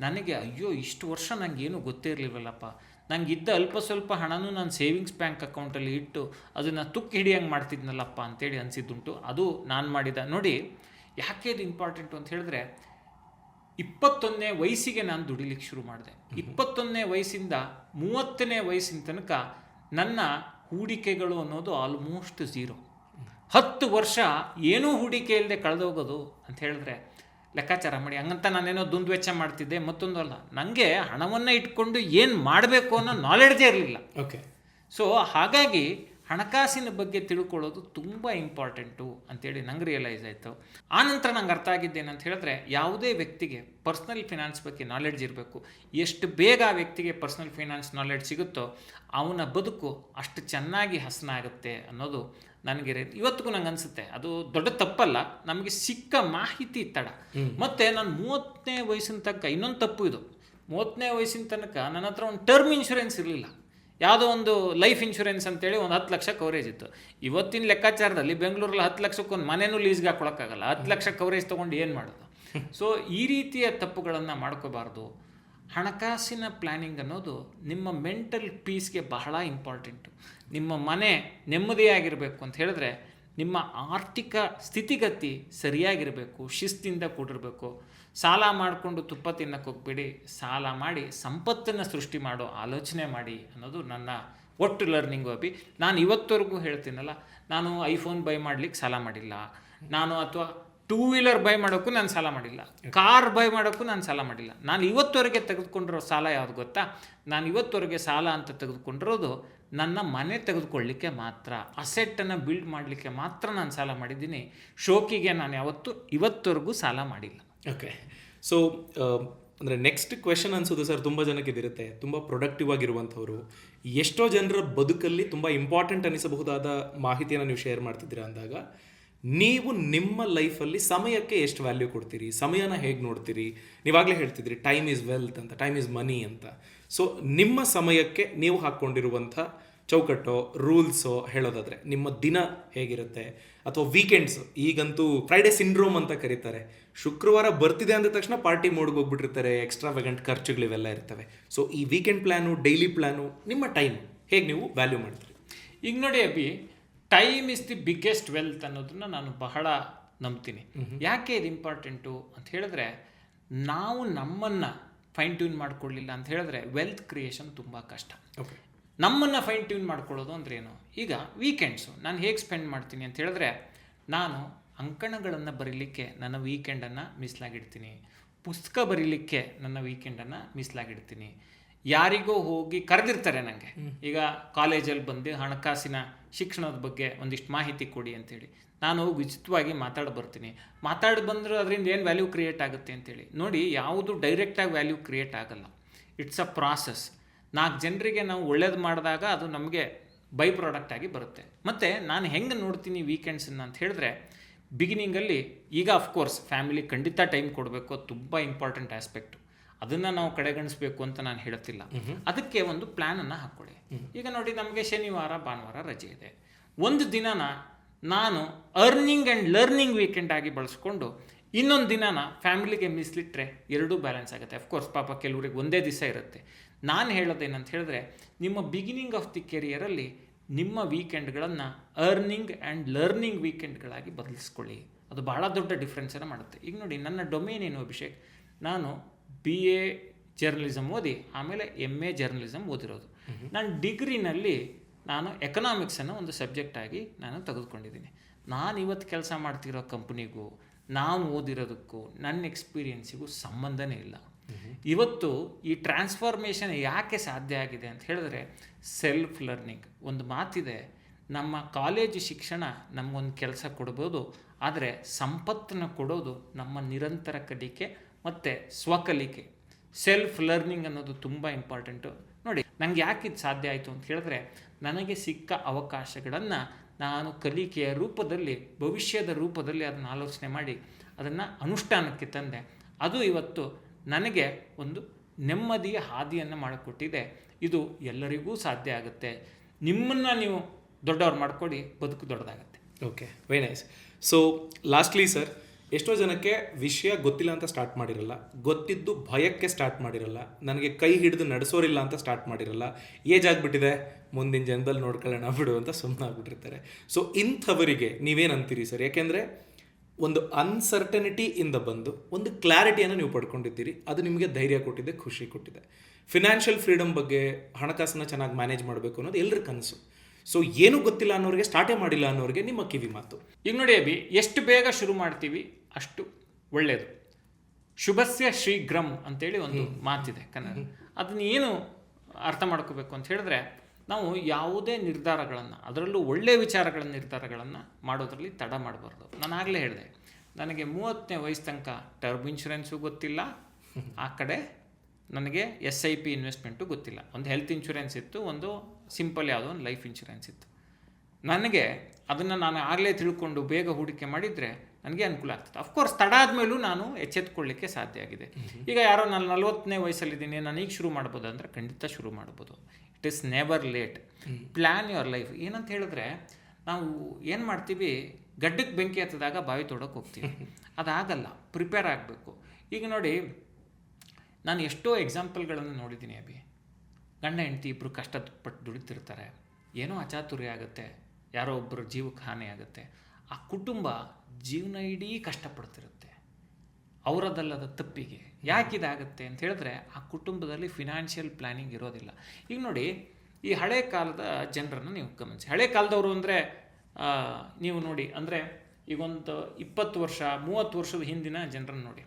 ನನಗೆ ಅಯ್ಯೋ ಇಷ್ಟು ವರ್ಷ ನನಗೇನು ಗೊತ್ತೇ ಇರಲಿಲ್ಲವಲ್ಲಪ್ಪ, ನನಗಿದ್ದ ಅಲ್ಪ ಸ್ವಲ್ಪ ಹಣನೂ ನಾನು ಸೇವಿಂಗ್ಸ್ ಬ್ಯಾಂಕ್ ಅಕೌಂಟಲ್ಲಿ ಇಟ್ಟು ಅದನ್ನು ತುಕ್ಕು ಹಿಡಿಯಂಗೆ ಮಾಡ್ತಿದ್ನಲ್ಲಪ್ಪ ಅಂತೇಳಿ ಅನಿಸಿದ್ದುಂಟು. ಅದು ನಾನು ಮಾಡಿದ. ನೋಡಿ ಯಾಕೆ ಇದು ಇಂಪಾರ್ಟೆಂಟು ಅಂತ ಹೇಳಿದ್ರೆ, 21ನೇ ವಯಸ್ಸಿಗೆ ನಾನು ದುಡಿಲಿಕ್ಕೆ ಶುರು ಮಾಡಿದೆ. 21ನೇ ವಯಸ್ಸಿಂದ 30ನೇ ವಯಸ್ಸಿನ ತನಕ ನನ್ನ ಹೂಡಿಕೆಗಳು ಅನ್ನೋದು ಆಲ್ಮೋಸ್ಟ್ ಝೀರೋ. 10 ವರ್ಷ ಏನೂ ಹೂಡಿಕೆ ಇಲ್ಲದೆ ಕಳೆದೋಗೋದು ಅಂತ ಹೇಳಿದ್ರೆ ಲೆಕ್ಕಾಚಾರ ಮಾಡಿ. ಹಂಗಂತ ನಾನೇನೋ ದುಂದು ವೆಚ್ಚ ಮಾಡ್ತಿದ್ದೆ, ಮತ್ತೊಂದು ಅಲ್ಲ, ನನಗೆ ಹಣವನ್ನು ಇಟ್ಕೊಂಡು ಏನು ಮಾಡಬೇಕು ಅನ್ನೋ ನಾಲೆಡ್ಜೇ ಇರಲಿಲ್ಲ. ಓಕೆ. ಸೊ ಹಾಗಾಗಿ ಹಣಕಾಸಿನ ಬಗ್ಗೆ ತಿಳ್ಕೊಳ್ಳೋದು ತುಂಬ ಇಂಪಾರ್ಟೆಂಟು ಅಂತೇಳಿ ನಂಗೆ ರಿಯಲೈಸ್ ಆಯಿತು. ಆನಂತರ ನಂಗೆ ಅರ್ಥ ಆಗಿದ್ದೇನಂತ ಹೇಳಿದ್ರೆ, ಯಾವುದೇ ವ್ಯಕ್ತಿಗೆ ಪರ್ಸ್ನಲ್ ಫಿನಾನ್ಸ್ ಬಗ್ಗೆ ನಾಲೆಡ್ಜ್ ಇರಬೇಕು. ಎಷ್ಟು ಬೇಗ ಆ ವ್ಯಕ್ತಿಗೆ ಪರ್ಸ್ನಲ್ ಫಿನಾನ್ಸ್ ನಾಲೆಡ್ಜ್ ಸಿಗುತ್ತೋ ಅವನ ಬದುಕು ಅಷ್ಟು ಚೆನ್ನಾಗಿ ಹಸನಾಗುತ್ತೆ ಅನ್ನೋದು ನನಗೆ ಇವತ್ತಿಗೂ ನಂಗೆ ಅನಿಸುತ್ತೆ. ಅದು ದೊಡ್ಡ ತಪ್ಪಲ್ಲ, ನಮಗೆ ಸಿಕ್ಕ ಮಾಹಿತಿ ತಡ. ಮತ್ತು ನಾನು 30ನೇ ವಯಸ್ಸಿನ ತನಕ ಇನ್ನೊಂದು ತಪ್ಪು ಇದು, 30ನೇ ವಯಸ್ಸಿನ ತನಕ ನನ್ನ ಹತ್ರ ಒಂದು ಟರ್ಮ್ ಇನ್ಶೂರೆನ್ಸ್ ಇರಲಿಲ್ಲ. ಯಾವುದೋ ಒಂದು ಲೈಫ್ ಇನ್ಶೂರೆನ್ಸ್ ಅಂತೇಳಿ ಒಂದು 10 ಲಕ್ಷ ಕವರೇಜ್ ಇತ್ತು. ಇವತ್ತಿನ ಲೆಕ್ಕಾಚಾರದಲ್ಲಿ ಬೆಂಗಳೂರಲ್ಲಿ 10 ಲಕ್ಷಕ್ಕೊಂದು ಮನೆಯೂ ಲೀಸ್ಗೆ ಹಾಕೊಳಕ್ಕಾಗಲ್ಲ. 10 ಲಕ್ಷ ಕವರೇಜ್ ತೊಗೊಂಡು ಏನು ಮಾಡೋದು? ಸೊ ಈ ರೀತಿಯ ತಪ್ಪುಗಳನ್ನು ಮಾಡ್ಕೋಬಾರ್ದು. ಹಣಕಾಸಿನ ಪ್ಲ್ಯಾನಿಂಗ್ ಅನ್ನೋದು ನಿಮ್ಮ ಮೆಂಟಲ್ ಪೀಸ್ಗೆ ಬಹಳ ಇಂಪಾರ್ಟೆಂಟು. ನಿಮ್ಮ ಮನೆ ನೆಮ್ಮದಿಯಾಗಿರಬೇಕು ಅಂತ ಹೇಳಿದ್ರೆ ನಿಮ್ಮ ಆರ್ಥಿಕ ಸ್ಥಿತಿಗತಿ ಸರಿಯಾಗಿರಬೇಕು, ಶಿಸ್ತಿಂದ ಕೂಡಿರಬೇಕು. ಸಾಲ ಮಾಡಿಕೊಂಡು ತುಪ್ಪ ತಿನ್ನಕ್ಕೆ ಹೋಗ್ಬೇಡಿ, ಸಾಲ ಮಾಡಿ ಸಂಪತ್ತನ್ನು ಸೃಷ್ಟಿ ಮಾಡೋ ಆಲೋಚನೆ ಮಾಡಿ ಅನ್ನೋದು ನನ್ನ ಒಟ್ಟು ಲರ್ನಿಂಗು ಅಭಿ. ನಾನು ಇವತ್ತವರೆಗೂ ಹೇಳ್ತೀನಲ್ಲ, ನಾನು ಐಫೋನ್ ಬೈ ಮಾಡಲಿಕ್ಕೆ ಸಾಲ ಮಾಡಿಲ್ಲ, ನಾನು ಅಥವಾ 2 ವೀಲರ್ ಬೈ ಮಾಡೋಕ್ಕೂ ನಾನು ಸಾಲ ಮಾಡಿಲ್ಲ, ಕಾರ್ ಬೈ ಮಾಡೋಕ್ಕೂ ನಾನು ಸಾಲ ಮಾಡಿಲ್ಲ. ನಾನು ಇವತ್ತವರೆಗೆ ತೆಗೆದುಕೊಂಡಿರೋ ಸಾಲ ಯಾವುದು ಗೊತ್ತಾ? ನಾನು ಇವತ್ತವರೆಗೆ ಸಾಲ ಅಂತ ತೆಗೆದುಕೊಂಡಿರೋದು ನನ್ನ ಮನೆ ತೆಗೆದುಕೊಳ್ಳಲಿಕ್ಕೆ ಮಾತ್ರ, ಅಸೆಟ್ಟನ್ನು ಬಿಲ್ಡ್ ಮಾಡಲಿಕ್ಕೆ ಮಾತ್ರ ನಾನು ಸಾಲ ಮಾಡಿದ್ದೀನಿ. ಶೋಕಿಗೆ ನಾನು ಇವತ್ತವರೆಗೂ ಸಾಲ ಮಾಡಿಲ್ಲ. ಓಕೆ. ಸೊ ಅಂದರೆ ನೆಕ್ಸ್ಟ್ ಕ್ವೆಶನ್ ಅನ್ಸೋದು ಸರ್, ತುಂಬ ಜನಕ್ಕೆ ಇದಿರುತ್ತೆ, ತುಂಬ ಪ್ರೊಡಕ್ಟಿವ್ ಆಗಿರುವಂಥವ್ರು, ಎಷ್ಟೋ ಜನರ ಬದುಕಲ್ಲಿ ತುಂಬ ಇಂಪಾರ್ಟೆಂಟ್ ಅನಿಸಬಹುದಾದ ಮಾಹಿತಿಯನ್ನು ನೀವು ಶೇರ್ ಮಾಡ್ತಿದ್ದೀರಾ ಅಂದಾಗ, ನೀವು ನಿಮ್ಮ ಲೈಫಲ್ಲಿ ಸಮಯಕ್ಕೆ ಎಷ್ಟು ವ್ಯಾಲ್ಯೂ ಕೊಡ್ತೀರಿ, ಸಮಯನ ಹೇಗೆ ನೋಡ್ತೀರಿ? ನೀವಾಗಲೇ ಹೇಳ್ತಿದ್ರಿ ಟೈಮ್ ಈಸ್ ವೆಲ್ತ್ ಅಂತ, ಟೈಮ್ ಈಸ್ ಮನಿ ಅಂತ. ಸೊ ನಿಮ್ಮ ಸಮಯಕ್ಕೆ ನೀವು ಹಾಕ್ಕೊಂಡಿರುವಂಥ ಚೌಕಟ್ಟೋ ರೂಲ್ಸೋ ಹೇಳೋದಾದರೆ ನಿಮ್ಮ ದಿನ ಹೇಗಿರುತ್ತೆ? ಅಥವಾ ವೀಕೆಂಡ್ಸ್, ಈಗಂತೂ ಫ್ರೈಡೇ ಸಿಂಡ್ರೋಮ್ ಅಂತ ಕರೀತಾರೆ. ಶುಕ್ರವಾರ ಬರ್ತಿದೆ ಅಂದ ತಕ್ಷಣ ಪಾರ್ಟಿ ಮೋಡ್ಗೆ ಹೋಗ್ಬಿಟ್ಟಿರ್ತಾರೆ, ಎಕ್ಸ್ಟ್ರಾವೆಗಂಟ್ ಖರ್ಚುಗಳಿವೆಲ್ಲ ಇರ್ತವೆ. ಸೊ ಈ ವೀಕೆಂಡ್ ಪ್ಲ್ಯಾನು, ಡೈಲಿ ಪ್ಲ್ಯಾನು, ನಿಮ್ಮ ಟೈಮ್ ಹೇಗೆ ನೀವು ವ್ಯಾಲ್ಯೂ ಮಾಡ್ತೀರಿ? ಈಗ ನೋಡಿ Abhi, time is the biggest wealth ಅನ್ನೋದನ್ನ ನಾನು ಬಹಳ ನಂಬ್ತೀನಿ. ಯಾಕೆ ಇದು ಇಂಪಾರ್ಟೆಂಟು ಅಂತ ಹೇಳಿದ್ರೆ, ನಾವು ನಮ್ಮನ್ನು ಫೈನ್ ಟ್ಯೂನ್ ಮಾಡ್ಕೊಳ್ಳಿಲ್ಲ ಅಂತ ಹೇಳಿದ್ರೆ ವೆಲ್ತ್ ಕ್ರಿಯೇಷನ್ ತುಂಬ ಕಷ್ಟ. ಓಕೆ. ನಮ್ಮನ್ನು ಫೈನ್ ಟ್ಯೂನ್ ಮಾಡ್ಕೊಳ್ಳೋದು ಅಂದ್ರೆ ಏನು? ಈಗ ವೀಕೆಂಡ್ಸು ನಾನು ಹೇಗೆ ಸ್ಪೆಂಡ್ ಮಾಡ್ತೀನಿ ಅಂತ ಹೇಳಿದ್ರೆ, ನಾನು ಅಂಕಣಗಳನ್ನು ಬರೀಲಿಕ್ಕೆ ನನ್ನ ವೀಕೆಂಡನ್ನು ಮೀಸಲಾಗಿಡ್ತೀನಿ, ಪುಸ್ತಕ ಬರೀಲಿಕ್ಕೆ ನನ್ನ ವೀಕೆಂಡನ್ನು ಮೀಸಲಾಗಿಡ್ತೀನಿ. ಯಾರಿಗೋ ಹೋಗಿ ಕರೆದಿರ್ತಾರೆ ನನಗೆ, ಈಗ ಕಾಲೇಜಲ್ಲಿ ಬಂದು ಹಣಕಾಸಿನ ಶಿಕ್ಷಣದ ಬಗ್ಗೆ ಒಂದಿಷ್ಟು ಮಾಹಿತಿ ಕೊಡಿ ಅಂತೇಳಿ, ನಾನು ಉಚಿತವಾಗಿ ಮಾತಾಡಿ ಬರ್ತೀನಿ. ಮಾತಾಡಿ ಬಂದರೆ ಅದರಿಂದ ಏನು ವ್ಯಾಲ್ಯೂ ಕ್ರಿಯೇಟ್ ಆಗುತ್ತೆ ಅಂತೇಳಿ ನೋಡಿ. ಯಾವುದು ಡೈರೆಕ್ಟಾಗಿ ವ್ಯಾಲ್ಯೂ ಕ್ರಿಯೇಟ್ ಆಗಲ್ಲ, ಇಟ್ಸ್ ಅ ಪ್ರಾಸೆಸ್. 4 ಜನರಿಗೆ ನಾವು ಒಳ್ಳೇದು ಮಾಡಿದಾಗ ಅದು ನಮಗೆ ಬೈ ಪ್ರಾಡಕ್ಟ್ ಆಗಿ ಬರುತ್ತೆ. ಮತ್ತು ನಾನು ಹೆಂಗೆ ನೋಡ್ತೀನಿ ವೀಕೆಂಡ್ಸನ್ನು ಅಂತ ಹೇಳಿದ್ರೆ, ಬಿಗಿನಿಂಗಲ್ಲಿ ಈಗ ಅಫ್ಕೋರ್ಸ್ ಫ್ಯಾಮಿಲಿ ಖಂಡಿತ ಟೈಮ್ ಕೊಡಬೇಕು, ಅದು ತುಂಬ ಇಂಪಾರ್ಟೆಂಟ್ ಆಸ್ಪೆಕ್ಟು. ಅದನ್ನು ನಾವು ಕಡೆಗಣಿಸ್ಬೇಕು ಅಂತ ನಾನು ಹೇಳ್ತಿಲ್ಲ. ಅದಕ್ಕೆ ಒಂದು ಪ್ಲ್ಯಾನನ್ನು ಹಾಕ್ಕೊಳ್ಳಿ. ಈಗ ನೋಡಿ, ನಮಗೆ ಶನಿವಾರ ಭಾನುವಾರ ರಜೆ ಇದೆ. ಒಂದು ದಿನನ ನಾನು ಅರ್ನಿಂಗ್ ಆ್ಯಂಡ್ ಲರ್ನಿಂಗ್ ವೀಕೆಂಡ್ ಆಗಿ ಬಳಸ್ಕೊಂಡು ಇನ್ನೊಂದು ದಿನನ ಫ್ಯಾಮಿಲಿಗೆ ಮೀಸಲಿಟ್ರೆ ಎರಡೂ ಬ್ಯಾಲೆನ್ಸ್ ಆಗುತ್ತೆ. ಅಫ್ಕೋರ್ಸ್ ಪಾಪ ಕೆಲವರಿಗೆ ಒಂದೇ ದಿವಸ ಇರುತ್ತೆ. ನಾನು ಹೇಳೋದೇನಂತ ಹೇಳಿದ್ರೆ, ನಿಮ್ಮ ಬಿಗಿನಿಂಗ್ ಆಫ್ ದಿ ಕೆರಿಯರಲ್ಲಿ ನಿಮ್ಮ ವೀಕೆಂಡ್ಗಳನ್ನು ಅರ್ನಿಂಗ್ ಆ್ಯಂಡ್ ಲರ್ನಿಂಗ್ ವೀಕೆಂಡ್ಗಳಾಗಿ ಬದಲಿಸ್ಕೊಳ್ಳಿ. ಅದು ಬಹಳ ದೊಡ್ಡ ಡಿಫ್ರೆನ್ಸನ್ನು ಮಾಡುತ್ತೆ. ಈಗ ನೋಡಿ, ನನ್ನ ಡೊಮೇನ್ ಏನು ಅಭಿಷೇಕ್, ನಾನು BA ಜರ್ನಲಿಸಮ್ ಓದಿ ಆಮೇಲೆ MA ಜರ್ನಲಿಸಮ್ ಓದಿರೋದು. ನಾನು ಡಿಗ್ರಿನಲ್ಲಿ ನಾನು ಎಕನಾಮಿಕ್ಸನ್ನು ಒಂದು ಸಬ್ಜೆಕ್ಟಾಗಿ ನಾನು ತೆಗೆದುಕೊಂಡಿದ್ದೀನಿ. ನಾನು ಇವತ್ತು ಕೆಲಸ ಮಾಡ್ತಿರೋ ಕಂಪ್ನಿಗೂ ನಾನು ಓದಿರೋದಕ್ಕೂ ನನ್ನ ಎಕ್ಸ್ಪೀರಿಯೆನ್ಸಿಗೂ ಸಂಬಂಧನೇ ಇಲ್ಲ. ಇವತ್ತು ಈ ಟ್ರಾನ್ಸ್ಫಾರ್ಮೇಷನ್ ಯಾಕೆ ಸಾಧ್ಯ ಆಗಿದೆ ಅಂತ ಹೇಳಿದ್ರೆ ಸೆಲ್ಫ್ ಲರ್ನಿಂಗ್. ಒಂದು ಮಾತಿದೆ, ನಮ್ಮ ಕಾಲೇಜು ಶಿಕ್ಷಣ ನಮಗೊಂದು ಕೆಲಸ ಕೊಡ್ಬೋದು, ಆದರೆ ಸಂಪತ್ತನ್ನು ಕೊಡೋದು ನಮ್ಮ ನಿರಂತರ ಕಲಿಕೆ ಮತ್ತು ಸ್ವಕಲಿಕೆ. ಸೆಲ್ಫ್ ಲರ್ನಿಂಗ್ ಅನ್ನೋದು ತುಂಬ ಇಂಪಾರ್ಟೆಂಟು. ನೋಡಿ, ನನಗೆ ಯಾಕೆ ಇದು ಸಾಧ್ಯ ಆಯಿತು ಅಂತ ಹೇಳಿದ್ರೆ, ನನಗೆ ಸಿಕ್ಕ ಅವಕಾಶಗಳನ್ನು ನಾನು ಕಲಿಕೆಯ ರೂಪದಲ್ಲಿ, ಭವಿಷ್ಯದ ರೂಪದಲ್ಲಿ ಅದನ್ನು ಆಲೋಚನೆ ಮಾಡಿ ಅದನ್ನು ಅನುಷ್ಠಾನಕ್ಕೆ ತಂದೆ. ಅದು ಇವತ್ತು ನನಗೆ ಒಂದು ನೆಮ್ಮದಿಯ ಹಾದಿಯನ್ನು ಮಾಡಿಕೊಟ್ಟಿದೆ. ಇದು ಎಲ್ಲರಿಗೂ ಸಾಧ್ಯ ಆಗುತ್ತೆ. ನಿಮ್ಮನ್ನು ನೀವು ದೊಡ್ಡವ್ರು ಮಾಡ್ಕೊಡಿ, ಬದುಕು ದೊಡ್ಡದಾಗುತ್ತೆ. Okay, very nice. So lastly sir, ಎಷ್ಟೋ ಜನಕ್ಕೆ ವಿಷಯ ಗೊತ್ತಿಲ್ಲ ಅಂತ ಸ್ಟಾರ್ಟ್ ಮಾಡಿರಲ್ಲ, ಗೊತ್ತಿದ್ದು ಭಯಕ್ಕೆ ಸ್ಟಾರ್ಟ್ ಮಾಡಿರಲ್ಲ, ನನಗೆ ಕೈ ಹಿಡಿದು ನಡೆಸೋರಿಲ್ಲ ಅಂತ ಸ್ಟಾರ್ಟ್ ಮಾಡಿರಲ್ಲ, ಏಜ್ ಆಗಿಬಿಟ್ಟಿದೆ ಮುಂದಿನ ಜನದಲ್ಲಿ ನೋಡ್ಕೊಳ್ಳೋಣ ಬಿಡು ಅಂತ ಸುಮ್ಮನೆ ಆಗ್ಬಿಟ್ಟಿರ್ತಾರೆ. So ಇಂಥವರಿಗೆ ನೀವೇನಂತೀರಿ sir? ಯಾಕೆಂದರೆ ಒಂದು ಅನ್ಸರ್ಟನಿಟಿ ಇಂದ ಬಂದು ಒಂದು ಕ್ಲಾರಿಟಿಯನ್ನು ನೀವು ಪಡ್ಕೊಂಡಿದ್ದೀರಿ, ಅದು ನಿಮಗೆ ಧೈರ್ಯ ಕೊಟ್ಟಿದೆ, ಖುಷಿ ಕೊಟ್ಟಿದೆ. ಫಿನಾನ್ಷಿಯಲ್ ಫ್ರೀಡಮ್ ಬಗ್ಗೆ, ಹಣಕಾಸನ್ನು ಚೆನ್ನಾಗಿ ಮ್ಯಾನೇಜ್ ಮಾಡಬೇಕು ಅನ್ನೋದು ಎಲ್ಲರ ಕನಸು. ಸೊ ಏನೂ ಗೊತ್ತಿಲ್ಲ ಅನ್ನೋರಿಗೆ, ಸ್ಟಾರ್ಟೇ ಮಾಡಿಲ್ಲ ಅನ್ನೋರಿಗೆ ನಿಮ್ಮ ಕಿವಿ ಮಾತು. ಈಗ ನೋಡಿ ಅಭಿ, ಎಷ್ಟು ಬೇಗ ಶುರು ಮಾಡ್ತೀವಿ ಅಷ್ಟು ಒಳ್ಳೆಯದು. ಶುಭಸ್ಯ ಶೀಘ್ರಂ ಅಂತೇಳಿ ಒಂದು ಮಾತಿದೆ ಕನ್ನಡ. ಅದನ್ನ ಏನು ಅರ್ಥ ಮಾಡ್ಕೋಬೇಕು ಅಂತ ಹೇಳಿದ್ರೆ, ನಾವು ಯಾವುದೇ ನಿರ್ಧಾರಗಳನ್ನು, ಅದರಲ್ಲೂ ಒಳ್ಳೆಯ ವಿಚಾರಗಳ ನಿರ್ಧಾರಗಳನ್ನು ಮಾಡೋದ್ರಲ್ಲಿ ತಡ ಮಾಡಬಾರ್ದು. ನಾನು ಆಗಲೇ ಹೇಳಿದೆ, ನನಗೆ 30ನೇ ವಯಸ್ಸು ತನಕ ಟರ್ಮ್ ಇನ್ಶೂರೆನ್ಸು ಗೊತ್ತಿಲ್ಲ, ಆ ಕಡೆ ನನಗೆ SIP ಇನ್ವೆಸ್ಟ್ಮೆಂಟು ಗೊತ್ತಿಲ್ಲ. ಒಂದು ಹೆಲ್ತ್ ಇನ್ಶೂರೆನ್ಸ್ ಇತ್ತು, ಒಂದು ಸಿಂಪಲ್ ಯಾವುದೋ ಒಂದು ಲೈಫ್ ಇನ್ಶೂರೆನ್ಸ್ ಇತ್ತು. ನನಗೆ ಅದನ್ನು ನಾನು ಆಗಲೇ ತಿಳ್ಕೊಂಡು ಬೇಗ ಹೂಡಿಕೆ ಮಾಡಿದರೆ ನನಗೆ ಅನುಕೂಲ ಆಗ್ತದೆ. ಅಫ್ಕೋರ್ಸ್ ತಡ ಆದಮೇಲೂ ನಾನು ಎಚ್ಚೆತ್ತುಕೊಳ್ಳಿಕ್ಕೆ ಸಾಧ್ಯ ಆಗಿದೆ. ಈಗ ಯಾರೋ ನಾನು 40ನೇ ವಯಸ್ಸಲ್ಲಿದ್ದೀನಿ, ನಾನು ಈಗ ಶುರು ಮಾಡ್ಬೋದು ಅಂದರೆ ಖಂಡಿತ ಶುರು ಮಾಡ್ಬೋದು. It is never late. Plan your life. ಏನಂತ ಹೇಳಿದ್ರೆ, ನಾವು ಏನು ಮಾಡ್ತೀವಿ, ಗಡ್ಡಕ್ಕೆ ಬೆಂಕಿ ಹತ್ತಿದಾಗ ಬಾವಿ ತೋಡೋಕೆ ಹೋಗ್ತೀವಿ. ಅದಾಗಲ್ಲ, ಪ್ರಿಪೇರ್ ಆಗಬೇಕು. ಈಗ ನೋಡಿ, ನಾನು ಎಷ್ಟೋ ಎಕ್ಸಾಂಪಲ್ಗಳನ್ನು ನೋಡಿದ್ದೀನಿ ಅಭಿ. ಗಂಡ ಹೆಂಡತಿ ಇಬ್ಬರು ಕಷ್ಟಪಟ್ಟು ದುಡಿತಿರ್ತಾರೆ, ಏನೋ ಅಚಾತುರ್ಯ ಆಗುತ್ತೆ, ಯಾರೋ ಒಬ್ಬರು ಜೀವಕ್ಕೆ ಹಾನಿ ಆಗುತ್ತೆ, ಆ ಕುಟುಂಬ ಜೀವನ ಇಡೀ ಕಷ್ಟಪಡ್ತಿರುತ್ತೆ ಅವರದಲ್ಲದ ತಪ್ಪಿಗೆ. ಯಾಕಿದಾಗುತ್ತೆ ಅಂತ ಹೇಳಿದ್ರೆ, ಆ ಕುಟುಂಬದಲ್ಲಿ ಫಿನಾನ್ಷಿಯಲ್ ಪ್ಲ್ಯಾನಿಂಗ್ ಇರೋದಿಲ್ಲ. ಈಗ ನೋಡಿ, ಈ ಹಳೆ ಕಾಲದ ಜನರನ್ನು ನೀವು ಗಮನಿಸಿ. ಹಳೆ ಕಾಲದವರು ಅಂದರೆ ನೀವು ನೋಡಿ, ಅಂದರೆ ಈಗೊಂದು 20 ವರ್ಷ 30 ವರ್ಷದ ಹಿಂದಿನ ಜನರನ್ನು ನೋಡಿ,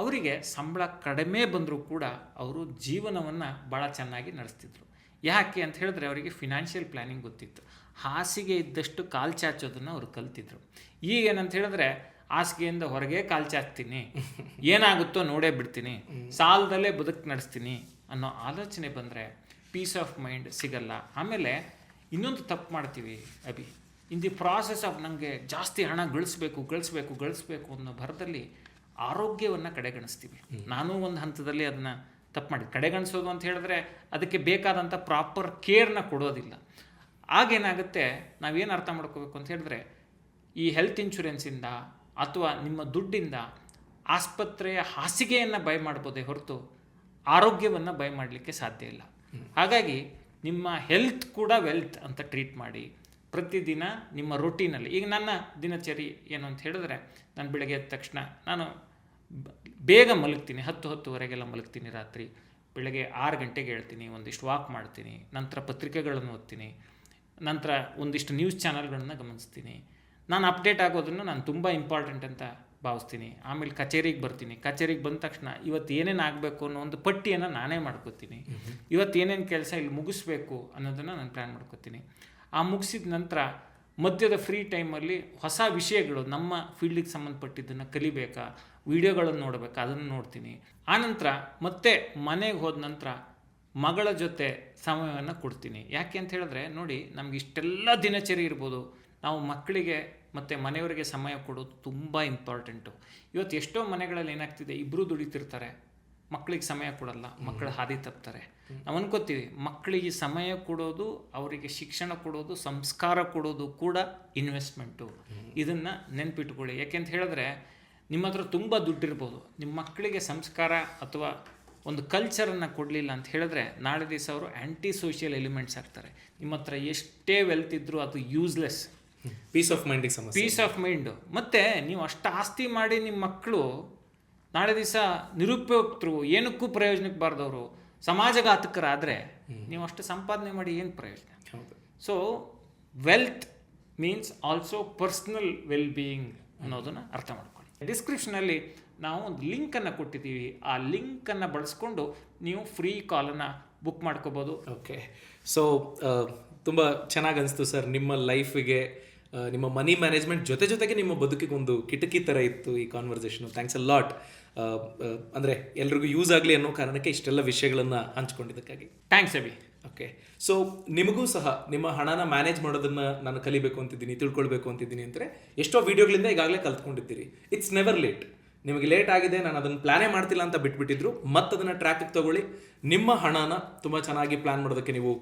ಅವರಿಗೆ ಸಂಬಳ ಕಡಿಮೆ ಬಂದರೂ ಕೂಡ ಅವರು ಜೀವನವನ್ನು ಭಾಳ ಚೆನ್ನಾಗಿ ನಡೆಸ್ತಿದ್ರು. ಯಾಕೆ ಅಂತ ಹೇಳಿದ್ರೆ, ಅವರಿಗೆ ಫಿನಾನ್ಷಿಯಲ್ ಪ್ಲ್ಯಾನಿಂಗ್ ಗೊತ್ತಿತ್ತು. ಹಾಸಿಗೆ ಇದ್ದಷ್ಟು ಕಾಲು ಚಾಚೋದನ್ನು ಅವರು ಕಲ್ತಿದ್ರು. ಈಗ ಏನಂತ ಹೇಳಿದ್ರೆ, ಹಾಸಿಗೆಯಿಂದ ಹೊರಗೆ ಕಾಲು ಚಾಚ್ತೀನಿ, ಏನಾಗುತ್ತೋ ನೋಡೇ ಬಿಡ್ತೀನಿ, ಸಾಲದಲ್ಲೇ ಬದುಕು ನಡೆಸ್ತೀನಿ ಅನ್ನೋ ಆಲೋಚನೆ ಬಂದರೆ ಪೀಸ್ ಆಫ್ ಮೈಂಡ್ ಸಿಗಲ್ಲ. ಆಮೇಲೆ ಇನ್ನೊಂದು ತಪ್ಪು ಮಾಡ್ತೀವಿ Abhi, in the process of ನನಗೆ ಜಾಸ್ತಿ ಹಣ ಗಳಿಸ್ಬೇಕು ಅನ್ನೋ ಭರದಲ್ಲಿ ಆರೋಗ್ಯವನ್ನು ಕಡೆಗಣಿಸ್ತೀವಿ. ನಾನು ಒಂದು ಹಂತದಲ್ಲಿ ಅದನ್ನು ತಪ್ಪು ಮಾಡಿ, ಕಡೆಗಣಿಸೋದು ಅಂತ ಹೇಳಿದ್ರೆ ಅದಕ್ಕೆ ಬೇಕಾದಂಥ ಪ್ರಾಪರ್ ಕೇರ್ನ ಕೊಡೋದಿಲ್ಲ. ಆಗೇನಾಗುತ್ತೆ, ನಾವೇನು ಅರ್ಥ ಮಾಡ್ಕೋಬೇಕು ಅಂತ ಹೇಳಿದ್ರೆ, ಈ ಹೆಲ್ತ್ ಇನ್ಶೂರೆನ್ಸಿಂದ ಅಥವಾ ನಿಮ್ಮ ದುಡ್ಡಿಂದ ಆಸ್ಪತ್ರೆಯ ಹಾಸಿಗೆಯನ್ನು ಬೈ ಮಾಡ್ಬೋದೇ ಹೊರತು ಆರೋಗ್ಯವನ್ನು ಬೈ ಮಾಡಲಿಕ್ಕೆ ಸಾಧ್ಯ ಇಲ್ಲ. ಹಾಗಾಗಿ ನಿಮ್ಮ ಹೆಲ್ತ್ ಕೂಡ ವೆಲ್ತ್ ಅಂತ ಟ್ರೀಟ್ ಮಾಡಿ. ಪ್ರತಿದಿನ ನಿಮ್ಮ ರೊಟೀನಲ್ಲಿ, ಈಗ ನನ್ನ ದಿನಚರಿ ಏನು ಅಂತ ಹೇಳಿದ್ರೆ, ನಾನು ಬೆಳಗ್ಗೆ ಎದ್ದ ತಕ್ಷಣ ನಾನು ಬೇಗ ಮಲಗ್ತೀನಿ, 10-10:30 ಮಲಗ್ತೀನಿ. ರಾತ್ರಿ ಬೆಳಗ್ಗೆ 6 ಗಂಟೆಗೆ ಹೇಳ್ತೀನಿ, ಒಂದಿಷ್ಟು ವಾಕ್ ಮಾಡ್ತೀನಿ, ನಂತರ ಪತ್ರಿಕೆಗಳನ್ನು ಓದ್ತೀನಿ, ನಂತರ ಒಂದಿಷ್ಟು ನ್ಯೂಸ್ ಚಾನಲ್ಗಳನ್ನು ಗಮನಿಸ್ತೀನಿ. ನಾನು ಅಪ್ಡೇಟ್ ಆಗೋದನ್ನು ನಾನು ತುಂಬ ಇಂಪಾರ್ಟೆಂಟ್ ಅಂತ ಭಾವಿಸ್ತೀನಿ. ಆಮೇಲೆ ಕಚೇರಿಗೆ ಬರ್ತೀನಿ. ಕಚೇರಿಗೆ ಬಂದ ತಕ್ಷಣ ಇವತ್ತು ಏನೇನು ಆಗಬೇಕು ಅನ್ನೋ ಒಂದು ಪಟ್ಟಿಯನ್ನು ನಾನೇ ಮಾಡ್ಕೋತೀನಿ. ಇವತ್ತು ಏನೇನು ಕೆಲಸ ಇಲ್ಲಿ ಮುಗಿಸ್ಬೇಕು ಅನ್ನೋದನ್ನು ನಾನು ಪ್ಲ್ಯಾನ್ ಮಾಡ್ಕೋತೀನಿ. ಆ ಮುಗಿಸಿದ ನಂತರ ಮಧ್ಯದ ಫ್ರೀ ಟೈಮಲ್ಲಿ ಹೊಸ ವಿಷಯಗಳು, ನಮ್ಮ ಫೀಲ್ಡಿಗೆ ಸಂಬಂಧಪಟ್ಟಿದ್ದನ್ನು ಕಲಿಬೇಕಾ, ವಿಡಿಯೋಗಳನ್ನು ನೋಡಬೇಕಾ, ಅದನ್ನು ನೋಡ್ತೀನಿ. ಆನಂತರ ಮತ್ತೆ ಮನೆಗೆ ಹೋದ ನಂತರ ಮಗಳ ಜೊತೆ ಸಮಯವನ್ನು ಕೊಡ್ತೀನಿ. ಯಾಕೆ ಅಂತ ಹೇಳಿದ್ರೆ, ನೋಡಿ, ನಮ್ಗೆ ಇಷ್ಟೆಲ್ಲ ದಿನಚರಿ ಇರ್ಬೋದು, ನಾವು ಮಕ್ಕಳಿಗೆ ಮತ್ತು ಮನೆಯವರಿಗೆ ಸಮಯ ಕೊಡೋದು ತುಂಬ ಇಂಪಾರ್ಟೆಂಟು. ಇವತ್ತು ಎಷ್ಟೋ ಮನೆಗಳಲ್ಲಿ ಏನಾಗ್ತಿದೆ, ಇಬ್ಬರು ದುಡಿತಿರ್ತಾರೆ, ಮಕ್ಕಳಿಗೆ ಸಮಯ ಕೊಡಲ್ಲ, ಮಕ್ಕಳು ಹಾದಿ ತಪ್ತಾರೆ. ನಾವು ಅನ್ಕೋತೀವಿ ಮಕ್ಕಳಿಗೆ ಸಮಯ ಕೊಡೋದು, ಅವರಿಗೆ ಶಿಕ್ಷಣ ಕೊಡೋದು, ಸಂಸ್ಕಾರ ಕೊಡೋದು ಕೂಡ ಇನ್ವೆಸ್ಟ್ಮೆಂಟು. ಇದನ್ನು ನೆನ್ಪಿಟ್ಕೊಳ್ಳಿ. ಯಾಕೆಂತ ಹೇಳಿದ್ರೆ, ನಿಮ್ಮ ಹತ್ರ ತುಂಬ ದುಡ್ಡಿರ್ಬೋದು, ನಿಮ್ಮ ಮಕ್ಕಳಿಗೆ ಸಂಸ್ಕಾರ ಅಥವಾ ಒಂದು ಕಲ್ಚರನ್ನು ಕೊಡಲಿಲ್ಲ ಅಂತ ಹೇಳಿದ್ರೆ ನಾಳೆ ದಿವಸ ಅವರು ಆ್ಯಂಟಿ ಸೋಷಿಯಲ್ ಎಲಿಮೆಂಟ್ಸ್ ಆಗ್ತಾರೆ. ನಿಮ್ಮ ಹತ್ರ ಎಷ್ಟೇ ವೆಲ್ತ್ ಇದ್ದರೂ ಅದು ಯೂಸ್ಲೆಸ್. ಪೀಸ್ ಆಫ್ ಮೈಂಡಿಗೆ ಸಮಸ್ಯೆ. Peace of mind. ಮತ್ತು ನೀವು ಅಷ್ಟು ಆಸ್ತಿ ಮಾಡಿ ನಿಮ್ಮ ಮಕ್ಕಳು ನಾಳೆ ದಿವಸ ನಿರುಪಯುಕ್ತರು, ಏನಕ್ಕೂ ಪ್ರಯೋಜನಕ್ಕೆ ಬಾರ್ದವರು, ಸಮಾಜಘಾತಕರಾದರೆ ನೀವು ಅಷ್ಟು ಸಂಪಾದನೆ ಮಾಡಿ ಏನು ಪ್ರಯೋಜನ? So wealth means also personal well being ಅನ್ನೋದನ್ನು ಅರ್ಥ ಮಾಡ್ಕೊಳ್ಳಿ. ಡಿಸ್ಕ್ರಿಪ್ಷನಲ್ಲಿ ನಾವು ಒಂದು ಲಿಂಕನ್ನು ಕೊಟ್ಟಿದ್ದೀವಿ. ಆ ಲಿಂಕನ್ನು ಬಳಸ್ಕೊಂಡು ನೀವು ಫ್ರೀ ಕಾಲನ್ನು ಬುಕ್ ಮಾಡ್ಕೋಬೋದು. ಓಕೆ, ಸೊ ತುಂಬ ಚೆನ್ನಾಗಿ ಅನಿಸ್ತು ಸರ್. ನಿಮ್ಮ ಲೈಫಿಗೆ ನಿಮ್ಮ ಮನಿ ಮ್ಯಾನೇಜ್ಮೆಂಟ್ ಜೊತೆಗೆ ನಿಮ್ಮ ಬದುಕಿಗೆ ಒಂದು ಕಿಟಕಿ ಥರ ಇತ್ತು ಈ ಕಾನ್ವರ್ಸೇಷನು. Thanks a lot. ಅಂದರೆ ಎಲ್ರಿಗೂ ಯೂಸ್ ಆಗಲಿ ಅನ್ನೋ ಕಾರಣಕ್ಕೆ ಇಷ್ಟೆಲ್ಲ ವಿಷಯಗಳನ್ನು ಹಂಚ್ಕೊಂಡಿದ್ದಕ್ಕಾಗಿ ಥ್ಯಾಂಕ್ಸ್ ಅಭಿ. ಓಕೆ, ಸೊ ನಿಮಗೂ ಸಹ ನಿಮ್ಮ ಹಣನ ಮ್ಯಾನೇಜ್ ಮಾಡೋದನ್ನು ನಾನು ಕಲಿಬೇಕು ಅಂತಿದ್ದೀನಿ, ತಿಳ್ಕೊಳ್ಬೇಕು ಅಂತಿದ್ದೀನಿ ಅಂದರೆ ಎಷ್ಟೋ ವೀಡಿಯೋಗಳಿಂದ ಈಗಾಗಲೇ ಕಲ್ತ್ಕೊಂಡಿದ್ದೀರಿ. It's never late. ನಿಮಗೆ ಲೇಟ್ ಆಗಿದೆ, ನಾನು ಅದನ್ನು ಪ್ಲಾನೇ ಮಾಡ್ತಿಲ್ಲ ಅಂತ ಬಿಟ್ಬಿಟ್ಟಿದ್ರು, ಮತ್ತೆ ಅದನ್ನು ಟ್ರ್ಯಾಕಿಗೆ ತಗೊಳ್ಳಿ. ನಿಮ್ಮ ಹಣನ ತುಂಬ ಚೆನ್ನಾಗಿ ಪ್ಲ್ಯಾನ್ ಮಾಡೋದಕ್ಕೆ ನೀವು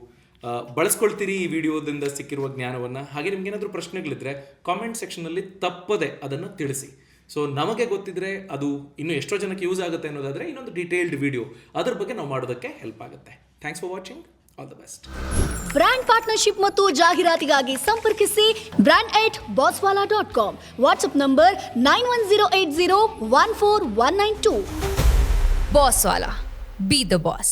ಬಳಸ್ಕೊಳ್ತೀರಿ ಈ ವಿಡಿಯೋದಿಂದ ಸಿಕ್ಕಿರುವ ಜ್ಞಾನವನ್ನು. ಹಾಗೆ ನಿಮ್ಗೇನಾದರೂ ಪ್ರಶ್ನೆಗಳಿದ್ದರೆ ಕಾಮೆಂಟ್ ಸೆಕ್ಷನಲ್ಲಿ ತಪ್ಪದೆ ಅದನ್ನು ತಿಳಿಸಿ. ಸೊ ನಮಗೆ ಗೊತ್ತಿದ್ರೆ ಅದು ಇನ್ನೂ ಎಷ್ಟೋ ಜನಕ್ಕೆ ಯೂಸ್ ಆಗುತ್ತೆ ಅನ್ನೋದಾದರೆ ಇನ್ನೊಂದು ಡೀಟೇಲ್ಡ್ ವಿಡಿಯೋ ಅದ್ರ ಬಗ್ಗೆ ನಾವು ಮಾಡೋದಕ್ಕೆ ಹೆಲ್ಪ್ ಆಗುತ್ತೆ. Thanks for watching. All the best. Brand partnership ಮತ್ತು ಜಾಹೀರಾತಿಗಾಗಿ ಸಂಪರ್ಕಿಸಿ brand@bosswala.com. WhatsApp number 9108014192. Bosswala. Be the boss.